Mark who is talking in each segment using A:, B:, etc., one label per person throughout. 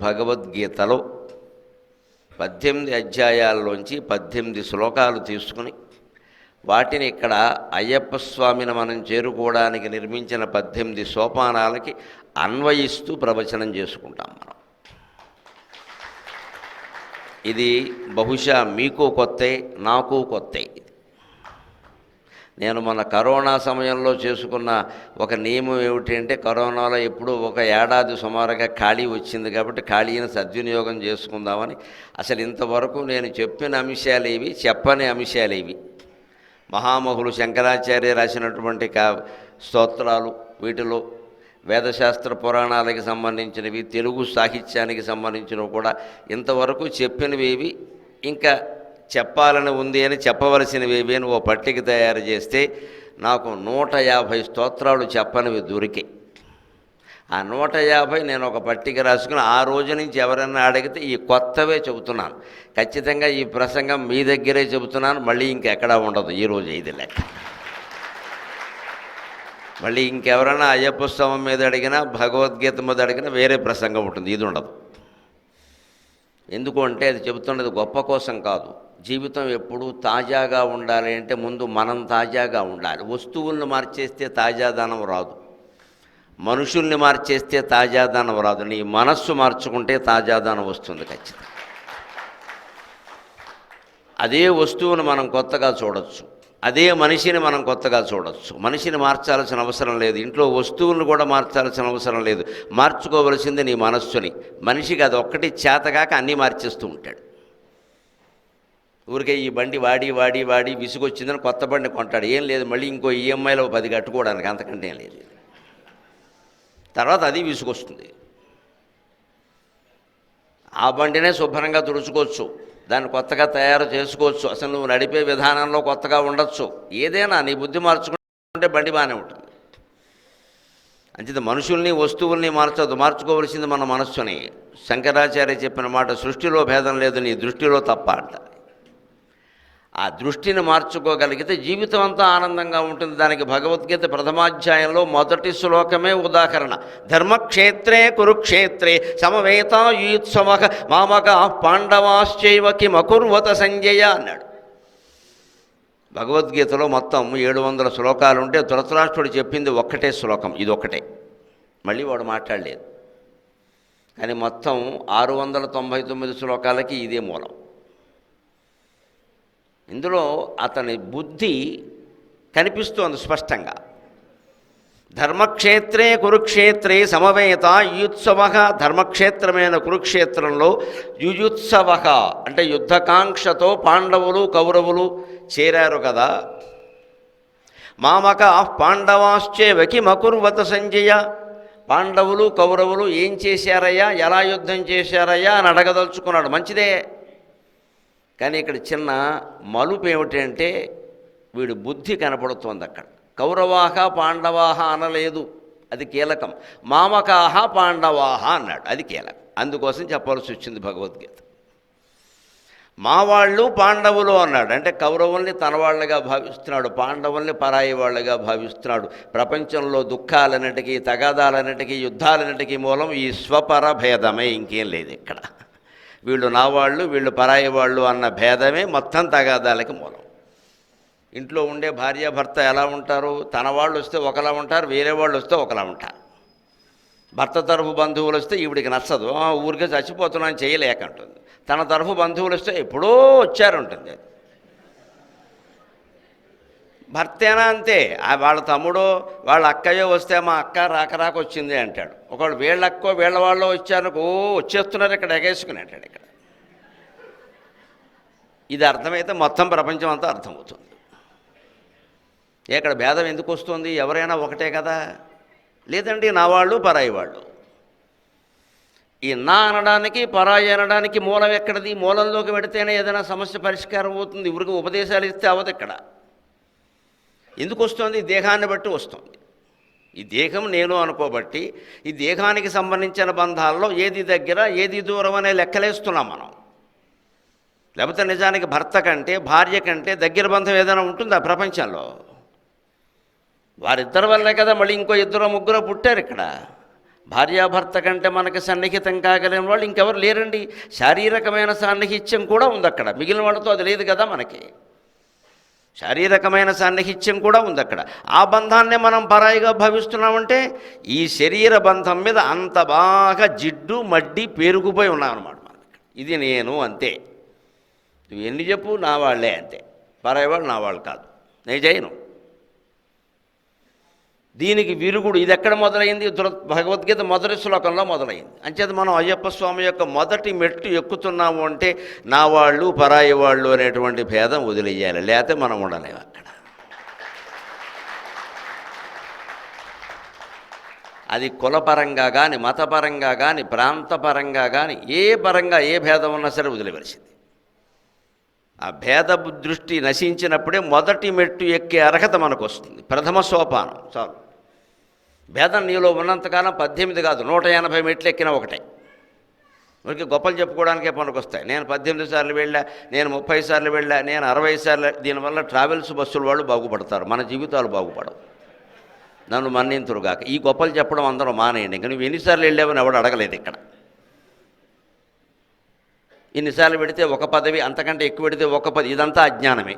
A: భగవద్గీతలో 18 అధ్యాయాల్లోంచి 18 శ్లోకాలు తీసుకుని వాటిని ఇక్కడ అయ్యప్ప స్వామిని మనం చేరుకోవడానికి నిర్మించిన 18 సోపానాలకి అన్వయిస్తూ ప్రవచనం చేసుకుంటాం మనం. ఇది బహుశా మీకు కొత్తే, నాకు కొత్తే. నేను మన కరోనా సమయంలో చేసుకున్న ఒక నియమం ఏమిటంటే, కరోనాలో ఎప్పుడూ ఒక ఏడాది సుమారుగా ఖాళీ వచ్చింది కాబట్టి ఖాళీని సద్వినియోగం చేసుకుందామని. అసలు ఇంతవరకు నేను చెప్పిన అంశాలేవి, చెప్పని అంశాలేవి, మహామహులు శంకరాచార్య రాసినటువంటి స్తోత్రాలు, వీటిలో వేదశాస్త్ర పురాణాలకి సంబంధించినవి, తెలుగు సాహిత్యానికి సంబంధించినవి కూడా ఇంతవరకు చెప్పినవేవి, ఇంకా చెప్పాలని ఉంది అని చెప్పవలసినవేవి అని ఓ పట్టిక తయారు చేస్తే నాకు 150 స్తోత్రాలు చెప్పనివి దొరికాయి. ఆ 150 నేను ఒక పట్టిక రాసుకుని ఆ రోజు నుంచి ఎవరైనా అడిగితే ఈ కొత్తవే చెబుతున్నాను. ఖచ్చితంగా ఈ ప్రసంగం మీ దగ్గరే చెబుతున్నాను, మళ్ళీ ఇంకెక్కడా ఉండదు. ఈరోజు ఇది లెక్క. మళ్ళీ ఇంకెవరైనా అయ్యప్ప స్వామి మీద అడిగినా, భగవద్గీత మీద అడిగినా వేరే ప్రసంగం ఉంటుంది, ఇది ఉండదు. ఎందుకు అంటే అది చెబుతున్నది గొప్ప కోసం కాదు. జీవితం ఎప్పుడూ తాజాగా ఉండాలి అంటే ముందు మనం తాజాగా ఉండాలి. వస్తువులను మార్చేస్తే తాజాదనం రాదు, మనుషుల్ని మార్చేస్తే తాజాదనం రాదు. నీ మనస్సు మార్చుకుంటే తాజాదనం వస్తుంది ఖచ్చితంగా. అదే వస్తువును మనం కొత్తగా చూడొచ్చు, అదే మనిషిని మనం కొత్తగా చూడొచ్చు. మనిషిని మార్చాల్సిన అవసరం లేదు, ఇంట్లో వస్తువులను కూడా మార్చాల్సిన అవసరం లేదు. మార్చుకోవలసింది నీ మనస్సుని. మనిషికి అది ఒక్కటి చేతగాక అన్నీ మార్చేస్తూ ఉంటాడు. ఊరికే ఈ బండి వాడి వాడి వాడి విసుగొచ్చిందని కొత్త బండి కొంటాడు. ఏం లేదు, మళ్ళీ ఇంకో ఈఎంఐలో 10 కట్టుకోవడానికి, అంతకంటే ఏం లేదు. తర్వాత అది విసుగొస్తుంది. ఆ బండినే శుభ్రంగా తుడుచుకోవచ్చు, దాన్ని కొత్తగా తయారు చేసుకోవచ్చు, అసలు నువ్వు నడిపే విధానంలో కొత్తగా ఉండొచ్చు. ఏదైనా నీ బుద్ధి మార్చుకుంటే బండి బాగానే ఉంటుంది. అంచేత మనుషుల్ని వస్తువుల్ని మార్చదు, మార్చుకోవలసింది మన మనస్సుని. శంకరాచార్య చెప్పిన మాట, సృష్టిలో భేదం లేదు, నీ దృష్టిలో తప్ప అంట. ఆ దృష్టిని మార్చుకోగలిగితే జీవితం అంతా ఆనందంగా ఉంటుంది. దానికి భగవద్గీత ప్రథమాధ్యాయంలో మొదటి శ్లోకమే ఉదాహరణ. ధర్మక్షేత్రే కురుక్షేత్రే సమవేతాయుత్సవ మామక పాండవాశ్చైవ కిమకుర్వత సంజయ అన్నాడు. భగవద్గీతలో మొత్తం 700 శ్లోకాలుంటే ధృతరాష్ట్రుడు చెప్పింది ఒక్కటే శ్లోకం, ఇది ఒక్కటే, మళ్ళీ వాడు మాట్లాడలేదు. కానీ మొత్తం 699 శ్లోకాలకి ఇదే మూలం. ఇందులో అతని బుద్ధి కనిపిస్తోంది స్పష్టంగా. ధర్మక్షేత్రే కురుక్షేత్రే సమవేత యుత్సవ, ధర్మక్షేత్రమైన కురుక్షేత్రంలో యుయుత్సవ అంటే యుద్ధకాంక్షతో పాండవులు కౌరవులు చేరారు కదా. మామక పాండవాశ్చైవ కిమకుర్వత సంజయ, పాండవులు కౌరవులు ఏం చేశారయ్యా, ఎలా యుద్ధం చేశారయ్యా అని అడగదలుచుకున్నాడు. మంచిదే, కానీ ఇక్కడ చిన్న మలుపు ఏమిటంటే వీడు బుద్ధి కనపడుతోంది అక్కడ. కౌరవాహ పాండవాహ అనలేదు, అది కీలకం. మామకాహ పాండవాహ అన్నాడు, అది కీలకం. అందుకోసం చెప్పాల్సి వచ్చింది భగవద్గీత. మా వాళ్ళు పాండవులు అన్నాడు, అంటే కౌరవుల్ని తన వాళ్ళగా భావిస్తున్నాడు, పాండవుల్ని పరాయి వాళ్ళగా భావిస్తున్నాడు. ప్రపంచంలో దుఃఖాలన్నిటికీ, తగాదాలన్నిటికీ, యుద్ధాలన్నిటికీ మూలం ఈ స్వపర భేదమే, ఇంకేం లేదు ఇక్కడ. వీళ్ళు నా వాళ్ళు, వీళ్ళు పరాయి వాళ్ళు అన్న భేదమే మొత్తం తగాదాలకి మూలం. ఇంట్లో ఉండే భార్యాభర్త ఎలా ఉంటారు, తన వాళ్ళు వస్తే ఒకలా ఉంటారు, వేరే వాళ్ళు వస్తే ఒకలా ఉంటారు. భర్త తరఫు బంధువులు వస్తే ఈవిడికి నచ్చదు, ఊరికే చచ్చిపోతున్నాను చేయలేకంటుంది. తన తరఫు బంధువులు వస్తే ఎప్పుడో వచ్చారుంటుంది. భర్తేనా అంతే, వాళ్ళ తమ్ముడో వాళ్ళ అక్కయో వస్తే మా అక్క రాక వచ్చింది అంటాడు. ఒకళ్ళు వీళ్ళ అక్కో వీళ్ళ వాళ్ళు వచ్చారు, వచ్చేస్తున్నారు ఇక్కడ ఎగేసుకుని అంటాడు. ఇక్కడ ఇది అర్థమైతే మొత్తం ప్రపంచం అంతా అర్థమవుతుంది. ఇక్కడ భేదం ఎందుకు వస్తుంది, ఎవరైనా ఒకటే కదా. లేదండి నా వాళ్ళు పరాయి వాళ్ళు. ఈ నా అనడానికి పరాయి అనడానికి మూలం ఎక్కడిది, మూలంలోకి పెడితేనే ఏదైనా సమస్య పరిష్కారం అవుతుంది. ఊరికి ఉపదేశాలు ఇస్తే అవ్వదు. ఇక్కడ ఎందుకు వస్తుంది, దేహాన్ని బట్టి వస్తుంది. ఈ దేహం నేను అనుకోబట్టి ఈ దేహానికి సంబంధించిన బంధాల్లో ఏది దగ్గర ఏది దూరం అనే లెక్కలేస్తున్నాం మనం. లేకపోతే నిజానికి భర్త కంటే భార్య కంటే దగ్గర బంధం ఏదైనా ఉంటుందా ప్రపంచంలో? వారిద్దరి వల్లే కదా మళ్ళీ ఇంకో 2 3 పుట్టారు ఇక్కడ. భార్యాభర్త కంటే మనకి సన్నిహితం కాగలిగిన వాళ్ళు ఇంకెవరు లేరండి. శారీరకమైన సాన్నిహిత్యం కూడా ఉంది అక్కడ, మిగిలిన వాళ్ళతో అది లేదు కదా మనకి. శారీరకమైన సాన్నిహిత్యం కూడా ఉంది అక్కడ. ఆ బంధాన్నే మనం పరాయిగా భావిస్తున్నామంటే ఈ శరీర బంధం మీద అంత బాగా జిడ్డు మడ్డి పేరుకుపోయి ఉన్నాం అన్నమాట మనం. ఇది నేను అంతే, నువ్వు ఎన్ని చెప్పు నా వాళ్ళే అంతే, పరాయి వాళ్ళు నా వాళ్ళు కాదు, నేను చేయను. దీనికి విరుగుడు ఇది ఎక్కడ మొదలైంది? భగవద్గీత మొదటి శ్లోకంలో మొదలైంది. అంచేత మనం అయ్యప్ప స్వామి యొక్క మొదటి మెట్టు ఎక్కుతున్నాము అంటే నా వాళ్ళు పరాయి వాళ్ళు అనేటువంటి భేదం వదిలేయాలి, లేకపోతే మనం ఉండలేము అక్కడ. అది కులపరంగా కానీ మతపరంగా కానీ ప్రాంతపరంగా కానీ ఏ పరంగా ఏ భేదం ఉన్నా సరే వదిలేవలసింది. ఆ భేద దృష్టి నశించినప్పుడే మొదటి మెట్టు ఎక్కే అర్హత మనకు వస్తుంది. ప్రథమ సోపానం చాలు. భేదం నీలో ఉన్నంతకాలం 18 కాదు 180 మెట్లు ఎక్కినా ఒకటే. మనకి గొప్పలు చెప్పుకోవడానికే పనికొస్తాయి. నేను 18 సార్లు వెళ్ళా, నేను 30 సార్లు వెళ్ళా, నేను 60 సార్లు. దీనివల్ల ట్రావెల్స్ బస్సుల వాళ్ళు బాగుపడతారు, మన జీవితాలు బాగుపడవు. నన్ను మన్నింతురుగాక. ఈ గొప్పలు చెప్పడం అందరూ మానేయండి. ఇంకా నువ్వు ఎన్నిసార్లు వెళ్ళావని ఎవడు అడగలేదు ఇక్కడ. ఇన్నిసార్లు పెడితే ఒక పదవి, అంతకంటే ఎక్కువ పెడితే ఒక పది, ఇదంతా అజ్ఞానమే.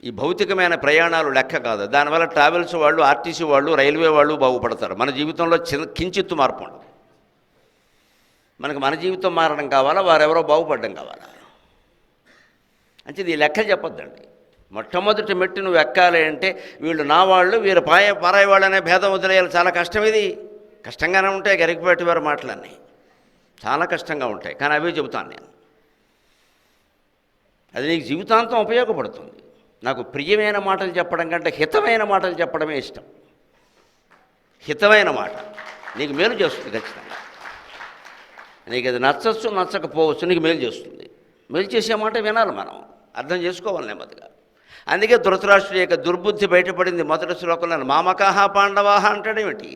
A: ఈ భౌతికమైన ప్రయాణాలు లెక్క కాదు. దానివల్ల ట్రావెల్స్ వాళ్ళు, ఆర్టీసీ వాళ్ళు, రైల్వే వాళ్ళు బాగుపడతారు. మన జీవితంలో కించిత్తు మార్పు ఉండదు. మనకు మన జీవితం మారడం కావాలా, వారెవరో బాగుపడడం కావాలా? అంటే ఈ లెక్కలు చెప్పొద్దండి. మొట్టమొదటి మెట్టు నువ్వు ఎక్కాలి అంటే వీళ్ళు నా వాళ్ళు, వీరు పరాయి వాళ్ళు అనే భేదం వదిలేయాలి. చాలా కష్టం. ఇది కష్టంగానే ఉంటాయి గరికపేట వారి మాటలన్నీ, చాలా కష్టంగా ఉంటాయి. కానీ అవే చెబుతాను నేను. అది నీకు జీవితాంతం ఉపయోగపడుతుంది. నాకు ప్రియమైన మాటలు చెప్పడం కంటే హితమైన మాటలు చెప్పడమే ఇష్టం. హితమైన మాట నీకు మేలు చేస్తుంది ఖచ్చితంగా. నీకు అది నచ్చచ్చు నచ్చకపోవచ్చు, నీకు మేలు చేస్తుంది. మేలు చేసే మాట వినాలి, మనం అర్థం చేసుకోవాలి నెమ్మదిగా. అందుకే ధృతరాష్ట్రుడి యొక్క దుర్బుద్ధి బయటపడింది మొదటి శ్లోకంలో. మామకాహ పాండవాహ అంటాడేమిటి?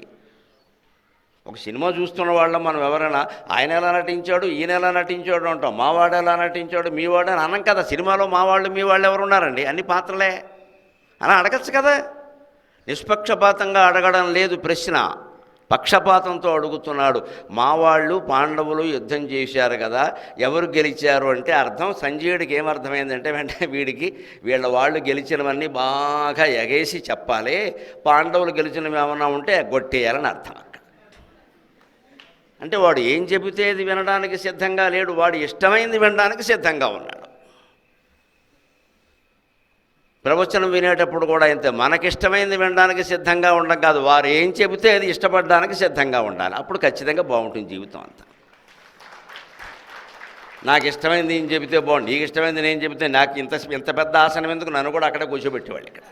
A: ఒక సినిమా చూస్తున్న వాళ్ళం మనం ఎవరైనా ఆయన ఎలా నటించాడు, ఈయన ఎలా నటించాడు అంటాం. మావాడు ఎలా నటించాడు, మీవాడు అని అనం కదా. సినిమాలో మా వాళ్ళు మీ వాళ్ళు ఎవరు ఉన్నారండి? అన్ని పాత్రలే అలా అడగచ్చు కదా. నిష్పక్షపాతంగా అడగడం లేదు ప్రశ్న, పక్షపాతంతో అడుగుతున్నాడు. మా వాళ్ళు పాండవులు యుద్ధం చేశారు కదా, ఎవరు గెలిచారు అంటే అర్థం సంజయుడికి ఏమర్థమైందంటే వెంటనే వీళ్ళ వాళ్ళు గెలిచినవన్నీ బాగా ఎగేసి చెప్పాలి, పాండవులు గెలిచినవి ఏమన్నా ఉంటే గొట్టేయాలని అర్థం. అంటే వాడు ఏం చెబితే అది వినడానికి సిద్ధంగా లేడు, వాడు ఇష్టమైంది వినడానికి సిద్ధంగా ఉన్నాడు. ప్రవచనం వినేటప్పుడు కూడా ఇంతే, మనకిష్టమైంది వినడానికి సిద్ధంగా ఉండడం కాదు, వారు ఏం చెబితే అది ఇష్టపడడానికి సిద్ధంగా ఉండాలి. అప్పుడు ఖచ్చితంగా బాగుంటుంది జీవితం అంతా. నాకు ఇష్టమైంది ఏం చెబితే బాగుంది, నీకు ఇష్టమైంది నేను చెబితే నాకు ఇంత పెద్ద ఆసనం ఎందుకు, నన్ను కూడా అక్కడే కూర్చోబెట్టేవాళ్ళు. ఇక్కడ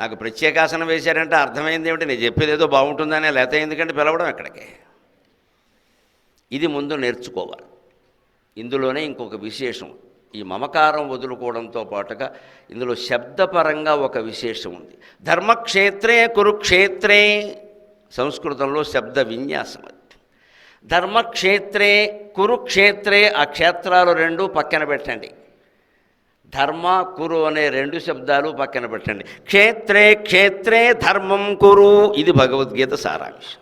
A: నాకు ప్రత్యేక ఆసనం వేశారంటే అర్థమైంది ఏమిటి, నేను చెప్పేది ఏదో బాగుంటుందనే, లేకపోతే ఎందుకంటే పిలవడం ఎక్కడికి. ఇది ముందు నేర్చుకోవాలి. ఇందులోనే ఇంకొక విశేషం, ఈ మమకారం వదులుకోవడంతో పాటుగా ఇందులో శబ్దపరంగా ఒక విశేషం ఉంది. ధర్మక్షేత్రే కురుక్షేత్రే, సంస్కృతంలో శబ్ద విన్యాసం అది. ధర్మక్షేత్రే కురుక్షేత్రే, ఆ క్షేత్రాలు రెండు పక్కన పెట్టండి. ధర్మ కురు అనే రెండు శబ్దాలు పక్కన పెట్టండి. క్షేత్రే క్షేత్రే ధర్మం కురు, ఇది భగవద్గీత సారాంశం.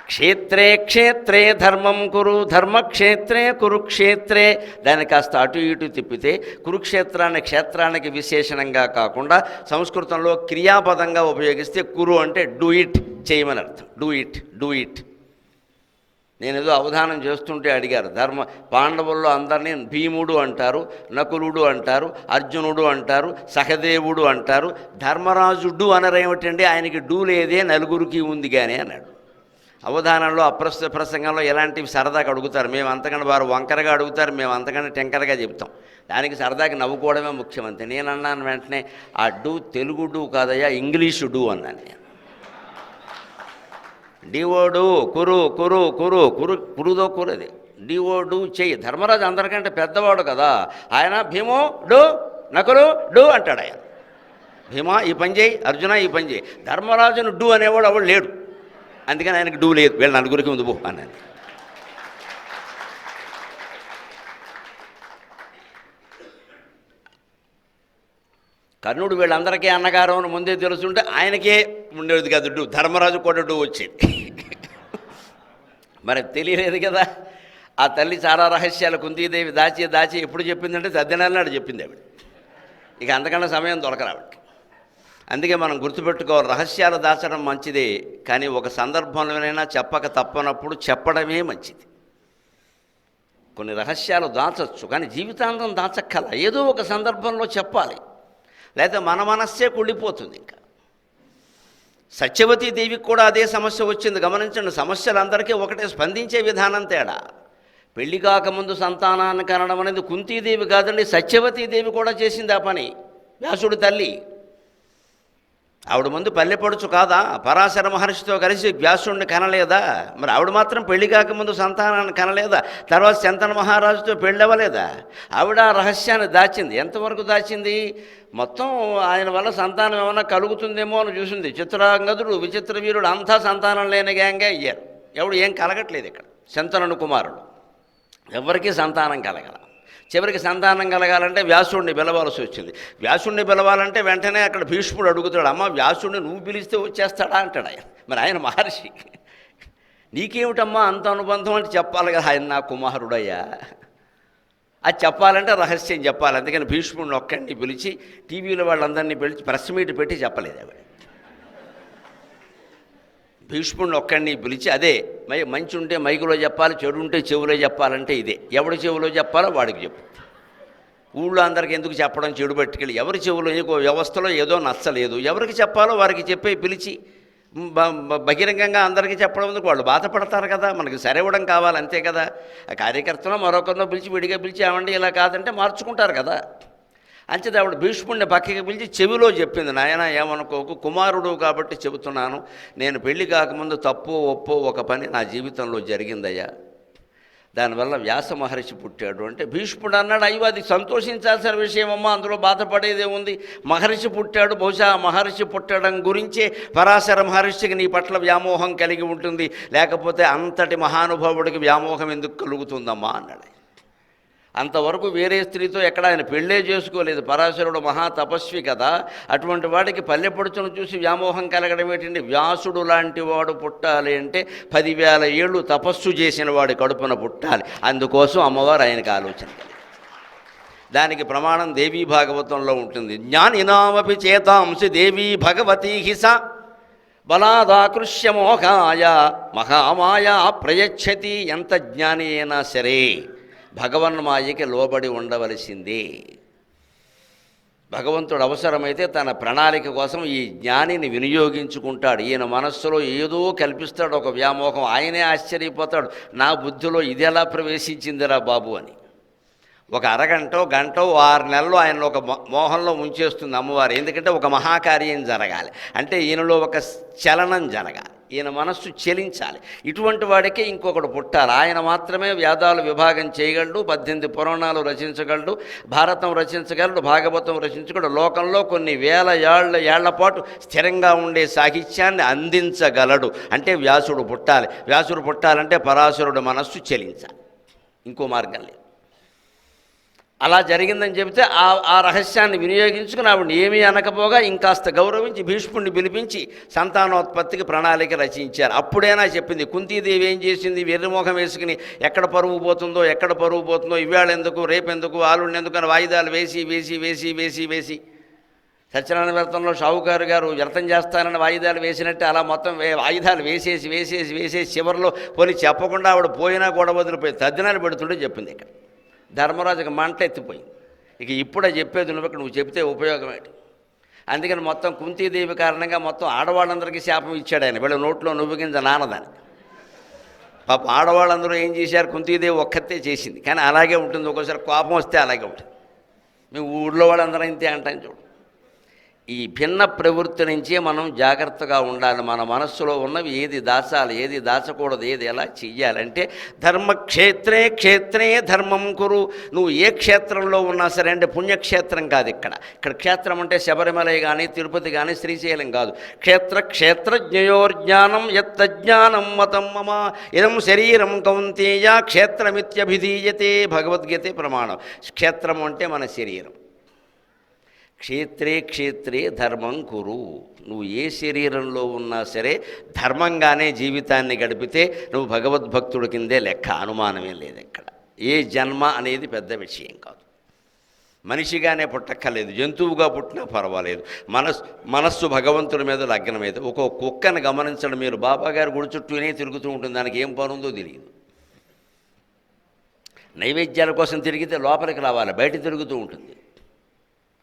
A: క్షేత్రే క్షేత్రే ధర్మం కురు, ధర్మక్షేత్రే కురుక్షేత్రే. దాన్ని కాస్త అటు ఇటు తిప్పితే కురుక్షేత్రాన్ని క్షేత్రానికి విశేషణంగా కాకుండా సంస్కృతంలో క్రియాపదంగా ఉపయోగిస్తే కురు అంటే డూ ఇట్, చేయమని అర్థం. Do it. నేనేదో అవధానం చేస్తుంటే అడిగారు, పాండవుల్లో అందరినీ భీముడు అంటారు, నకులుడు అంటారు, అర్జునుడు అంటారు, సహదేవుడు అంటారు, ధర్మరాజుడు అనరేమిటండి, ఆయనకి డూ లేదే, నలుగురికి ఉంది కానీ అన్నాడు. అవధానంలో అప్రస్తుత ప్రసంగంలో ఎలాంటివి సరదాగా అడుగుతారు, మేము అంతకన్నా వారు వంకరగా అడుగుతారు, మేము అంతకన్నా టెంకరగా చెప్తాం. దానికి సరదాకి నవ్వుకోవడమే ముఖ్యమంత్రి. నేను అన్నాను వెంటనే, ఆ డూ తెలుగు డూ కాదయ్యా, ఇంగ్లీషు డూ అన్నాను నేను. డివోడు కురు కురు కురు కురు కురుదో కురది, డివోడు చెయ్యి. ధర్మరాజు అందరికంటే పెద్దవాడు కదా, ఆయన భీమో డూ, నకులు డూ అంటాడు. ఆయన భీమా ఈ పని చేయి, అర్జున ఈ పని చేయి. ధర్మరాజును డూ అనేవాడు అవడు లేడు, అందుకని ఆయనకు డూ లేదు. వీళ్ళ నలుగురికి ఉంది బో అన్నది. కర్ణుడు వీళ్ళందరికీ అన్నగారు అని ముందే తెలుసుంటే ఆయనకే ఉండేది కాదు, ధర్మరాజు కూడా వచ్చేది. మరి తెలియలేదు కదా. ఆ తల్లి చాలా రహస్యాలు కుంతీదేవి దాచి ఎప్పుడు చెప్పిందంటే తద్దినాడు చెప్పింది ఆవిడ. ఇక అంతకన్నా సమయం దొరకరావిడికి. అందుకే మనం గుర్తుపెట్టుకోవాలి, రహస్యాలు దాచడం మంచిదే, కానీ ఒక సందర్భంలోనైనా చెప్పక తప్పనప్పుడు చెప్పడమే మంచిది. కొన్ని రహస్యాలు దాచచ్చు, కానీ జీవితాంతం దాచక్కల, ఏదో ఒక సందర్భంలో చెప్పాలి, లేకపోతే మన మనస్సే కుళ్ళిపోతుంది. ఇంకా సత్యవతీ దేవికి కూడా అదే సమస్య వచ్చింది. గమనించండి, సమస్యలు అందరికీ ఒకటే, స్పందించే విధానం తేడా. పెళ్లి కాకముందు సంతానాన్ని కనడం అనేది కుంతీదేవి కాదండి, సత్యవతీదేవి కూడా చేసింది ఆ పని. వ్యాసుడి తల్లి ఆవిడ ముందు పల్లెపడుచు కాదా, పరాశర మహర్షితో కలిసి వ్యాసుడిని కనలేదా? మరి ఆవిడ మాత్రం పెళ్లి కాకముందు సంతానాన్ని కనలేదా? తర్వాత శంతన మహారాజుతో పెళ్ళవలేదా? ఆవిడ ఆ రహస్యాన్ని దాచింది. ఎంతవరకు దాచింది? మొత్తం ఆయన వల్ల సంతానం ఏమైనా కలుగుతుందేమో అని చూసింది. చిత్రాంగదుడు, విచిత్ర వీరుడు అంతా సంతానం లేని గ్యాంగే అయ్యారు. ఎవడు ఏం కలగట్లేదు ఇక్కడ. శంతనుని కుమారుడు ఎవరికీ సంతానం కలగల. చివరికి సంతానం కలగాలంటే వ్యాసుడిని పిలవాల్సి వచ్చింది. వ్యాసుడిని పిలవాలంటే వెంటనే అక్కడ భీష్ముడు అడుగుతాడు, అమ్మ వ్యాసుడిని నువ్వు పిలిస్తే వచ్చేస్తాడా అంటాడు ఆయన. మరి ఆయన మహర్షి, నీకేమిటమ్మా అంత అనుబంధం అంటే చెప్పాలి కదా, ఆయన నా కుమారుడయ్యా. అది చెప్పాలంటే రహస్యం చెప్పాలి. అందుకని భీష్ముడిని ఒక్కడిని పిలిచి టీవీలో వాళ్ళందరినీ పిలిచి ప్రెస్ మీట్ పెట్టి చెప్పలేదు ఆవిడ. భీష్ముడిని ఒక్కడిని పిలిచి అదే మంచి ఉంటే మైకులో చెప్పాలి, చెడు ఉంటే చెవులో చెప్పాలంటే ఇదే. ఎవరి చెవులో చెప్పాలో వాడికి చెప్పు. ఊళ్ళో అందరికి ఎందుకు చెప్పడం, చెడు పట్టుకెళ్ళి ఎవరి చెవులో ఇంకో వ్యవస్థలో ఏదో నచ్చలేదు, ఎవరికి చెప్పాలో వారికి చెప్పే పిలిచి బహిరంగంగా అందరికీ చెప్పడం ఎందుకు, వాళ్ళు బాధపడతారు కదా. మనకి సరివ్వడం కావాలి అంతే కదా. ఆ కార్యకర్తలో మరొకరినో పిలిచి విడిగా పిలిచి ఏమండి ఇలా కాదంటే మార్చుకుంటారు కదా. అంచేది ఆవిడ భీష్ముడిని పక్కకి పిలిచి చెవిలో చెప్పింది, నాయన ఏమనుకోకు, కుమారుడు కాబట్టి చెబుతున్నాను, నేను పెళ్లి కాకముందు తప్పో ఒప్పో ఒక పని నా జీవితంలో జరిగిందయ్యా, దానివల్ల వ్యాస మహర్షి పుట్టాడు అంటే భీష్ముడు అన్నాడు, అయ్యో అది సంతోషించాల్సిన విషయమమ్మా, అందులో బాధపడేదే ఉంది. మహర్షి పుట్టాడు, బహుశా మహర్షి పుట్టడం గురించే పరాశర మహర్షికి నీ పట్ల వ్యామోహం కలిగి ఉంటుంది, లేకపోతే అంతటి మహానుభావుడికి వ్యామోహం ఎందుకు కలుగుతుందమ్మా అన్నాడు. అంతవరకు వేరే స్త్రీతో ఎక్కడ ఆయన పెళ్ళే చేసుకోలేదు. పరాశరుడు మహా తపస్వి కదా, అటువంటి వాడికి పల్లెపడుచును చూసి వ్యామోహం కలగడం ఏంటంటే, వ్యాసుడు లాంటి వాడు పుట్టాలి అంటే 10,000 ఏళ్ళు తపస్సు చేసిన వాడి కడుపున పుట్టాలి. అందుకోసం అమ్మవారు ఆయనకు ఆలోచన. దానికి ప్రమాణం దేవీ భాగవతంలో ఉంటుంది. జ్ఞానినామపి చేతాంసి దేవీ భగవతీ హిస బలాదాకృష్య మోహాయ మహామాయ ప్రయచ్చతి. ఎంత జ్ఞాని అయినా సరే భగవన్మాయకి లోబడి ఉండవలసిందే. భగవంతుడు అవసరమైతే తన ప్రణాళిక కోసం ఈ జ్ఞానిని వినియోగించుకుంటాడు. ఈయన మనస్సులో ఏదో కల్పిస్తాడు ఒక వ్యామోహం, ఆయనే ఆశ్చర్యపోతాడు, నా బుద్ధిలో ఇది ఎలా ప్రవేశించిందిరా బాబు అని. ఒక అరగంటో గంటో 6 నెలలు ఆయన ఒక మోహంలో ముంచేస్తుంది అమ్మవారు. ఎందుకంటే ఒక మహాకార్యం జరగాలి అంటే ఈయనలో ఒక చలనం జరగాలి, ఈయన మనస్సు చెలించాలి. ఇటువంటి వాడికే ఇంకొకడు పుట్టాలి. ఆయన మాత్రమే వేదాలు విభాగం చేయగలడు, 18 పురాణాలు రచించగలడు, భారతం రచించగలడు, భాగవతం రచించగలడు. లోకంలో కొన్ని వేల ఏళ్ల పాటు స్థిరంగా ఉండే సాహిత్యాన్ని అందించగలడు. అంటే వ్యాసుడు పుట్టాలి. వ్యాసుడు పుట్టాలంటే పరాశరుడు మనస్సు చెలించాలి, ఇంకో మార్గం లేదు. అలా జరిగిందని చెబితే ఆ రహస్యాన్ని వినియోగించుకుని ఆవిడని ఏమీ అనకపోగా ఇంకాస్త గౌరవించి భీష్ముడిని పిలిపించి సంతానోత్పత్తికి ప్రణాళిక రచించారు. అప్పుడైనా చెప్పింది. కుంతీదేవి ఏం చేసింది, వెర్రిమోహం వేసుకుని ఎక్కడ పరువు పోతుందో ఇవాళ ఎందుకు రేపెందుకు ఆలుండి ఎందుకు అని వాయిదాలు వేసి సత్యనారాయణ వ్రతంలో షావుకారు గారు వ్రతం చేస్తానని వాయిదాలు వేసినట్టే అలా మొత్తం వాయిదాలు వేసేసి చివరిలో పోనీ చెప్పకుండా ఆవిడ పోయినా కూడా వదిలిపోయి తద్దినాలు పెడుతుంటే చెప్పింది. ఇక్కడ ధర్మరాజుకి మంట ఎత్తిపోయింది. ఇక ఇప్పుడే చెప్పేది నువ్వు చెప్తే ఉపయోగం ఏంటి. అందుకని మొత్తం కుంతీదేవి కారణంగా మొత్తం ఆడవాళ్ళందరికీ శాపం ఇచ్చాడు ఆయన, వీళ్ళ నోట్లో నువ్వు కింద నానదని. పాప ఆడవాళ్ళందరూ ఏం చేశారు, కుంతీదేవి ఒక్కతే చేసింది. కానీ అలాగే ఉంటుంది, ఒక్కోసారి కోపం వస్తే అలాగే ఉంటుంది. మేము ఊళ్ళో వాళ్ళందరూ ఇంతే అంటాం చూడు. ఈ భిన్న ప్రవృత్తి నుంచే మనం జాగ్రత్తగా ఉండాలి. మన మనస్సులో ఉన్నవి ఏది దాచాలి, ఏది దాచకూడదు, ఏది ఎలా చెయ్యాలంటే ధర్మక్షేత్రే ధర్మం కురు. నువ్వు ఏ క్షేత్రంలో ఉన్నా సరే, అంటే పుణ్యక్షేత్రం కాదు ఇక్కడ క్షేత్రం అంటే శబరిమల కానీ తిరుపతి కానీ శ్రీశైలం కాదు. క్షేత్రజ్ఞయోర్జ్ఞానం యత్తజ్ఞానం మతం మమ ఇదం శరీరం కౌంతేయ క్షేత్రమిత్యభిధీయతే. భగవద్గీతే ప్రమాణం. క్షేత్రం అంటే మన శరీరం. క్షేత్రే క్షేత్రే ధర్మం కురు. నువ్వు ఏ శరీరంలో ఉన్నా సరే ధర్మంగానే జీవితాన్ని గడిపితే నువ్వు భగవద్భక్తుడి కిందే లెక్క, అనుమానమే లేదు ఎక్కడ. ఏ జన్మ అనేది పెద్ద విషయం కాదు. మనిషిగానే పుట్టక్కర్లేదు, జంతువుగా పుట్టినా పర్వాలేదు. మనస్సు భగవంతుడి మీద లగ్నమైతే. ఒక కుక్కను గమనించడం మీరు, బాబాగారు గుడి చుట్టూనే తిరుగుతూ ఉంటుంది, దానికి ఏం పనుందో తెలియదు. నైవేద్యాల కోసం తిరిగితే లోపలికి రావాలి, బయట తిరుగుతూ ఉంటుంది.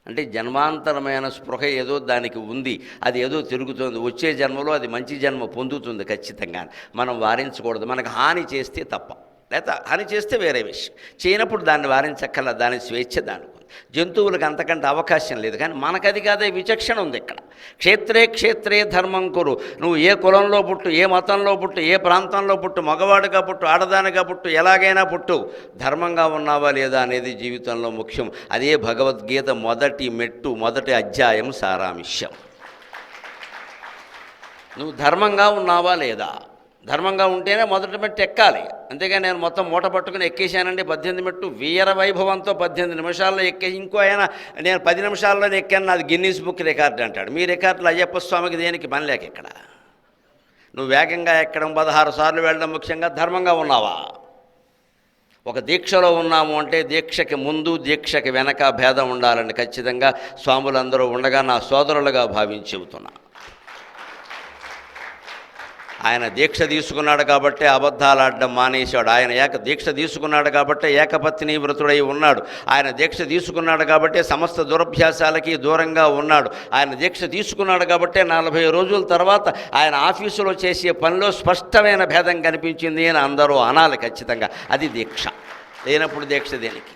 A: అంటే జన్మాంతరమైన స్పృహ ఏదో దానికి ఉంది, అది ఏదో తిరుగుతుంది. వచ్చే జన్మలో అది మంచి జన్మ పొందుతుంది ఖచ్చితంగా. మనం వారించకూడదు, మనకు హాని చేస్తే తప్ప, లేదా హాని చేస్తే వేరే విషయం. చేయనప్పుడు దాన్ని వారించక్కర్లా, దాని స్వేచ్ఛ దానికి. జంతువులకు అంతకంటే అవకాశం లేదు. కానీ మనకది కాదే విచక్షణ ఉంది ఇక్కడ. క్షేత్రే క్షేత్రే ధర్మం కురు. నువ్వు ఏ కులంలో పుట్టు, ఏ మతంలో పుట్టు, ఏ ప్రాంతంలో పుట్టు, మగవాడిగా పుట్టు, ఆడదానిగా పుట్టు, ఎలాగైనా పుట్టు, ధర్మంగా ఉన్నావా లేదా అనేది జీవితంలో ముఖ్యం. అదే భగవద్గీత మొదటి మెట్టు, మొదటి అధ్యాయం సారాంశం. నువ్వు ధర్మంగా ఉన్నావా లేదా? ధర్మంగా ఉంటేనే మొదటి మెట్టు ఎక్కాలి. అంతేగాని నేను మొత్తం మూట పట్టుకుని ఎక్కేశానండి 18 మెట్టు, వీర వైభవంతో 18 నిమిషాల్లో ఎక్కేసి, ఇంకో ఆయన నేను 10 నిమిషాల్లోనే ఎక్కాను, నాది గిన్నీస్ బుక్ రికార్డు అంటాడు. మీ రికార్డులు అయ్యప్ప స్వామికి దేనికి పని లేక ఇక్కడ. నువ్వు వేగంగా ఎక్కడం, 16 సార్లు వెళ్ళడం ముఖ్యంగా. ధర్మంగా ఉన్నావా? ఒక దీక్షలో ఉన్నాము అంటే దీక్షకి ముందు దీక్షకి వెనక భేదం ఉండాలని ఖచ్చితంగా స్వాములందరూ ఉండగా నా సోదరులుగా భావించి చెబుతున్నా. ఆయన దీక్ష తీసుకున్నాడు కాబట్టే అబద్ధాలు ఆడడం మానేశాడు. ఆయన దీక్ష తీసుకున్నాడు కాబట్టే ఏకపత్ని వ్రతుడై ఉన్నాడు. ఆయన దీక్ష తీసుకున్నాడు కాబట్టే సమస్త దురభ్యాసాలకి దూరంగా ఉన్నాడు. ఆయన దీక్ష తీసుకున్నాడు కాబట్టే 40 రోజుల తర్వాత ఆయన ఆఫీసులో చేసే పనిలో స్పష్టమైన భేదం కనిపించింది అని అందరూ అనాలి ఖచ్చితంగా. అది దీక్ష. లేనప్పుడు దీక్ష దేనికి?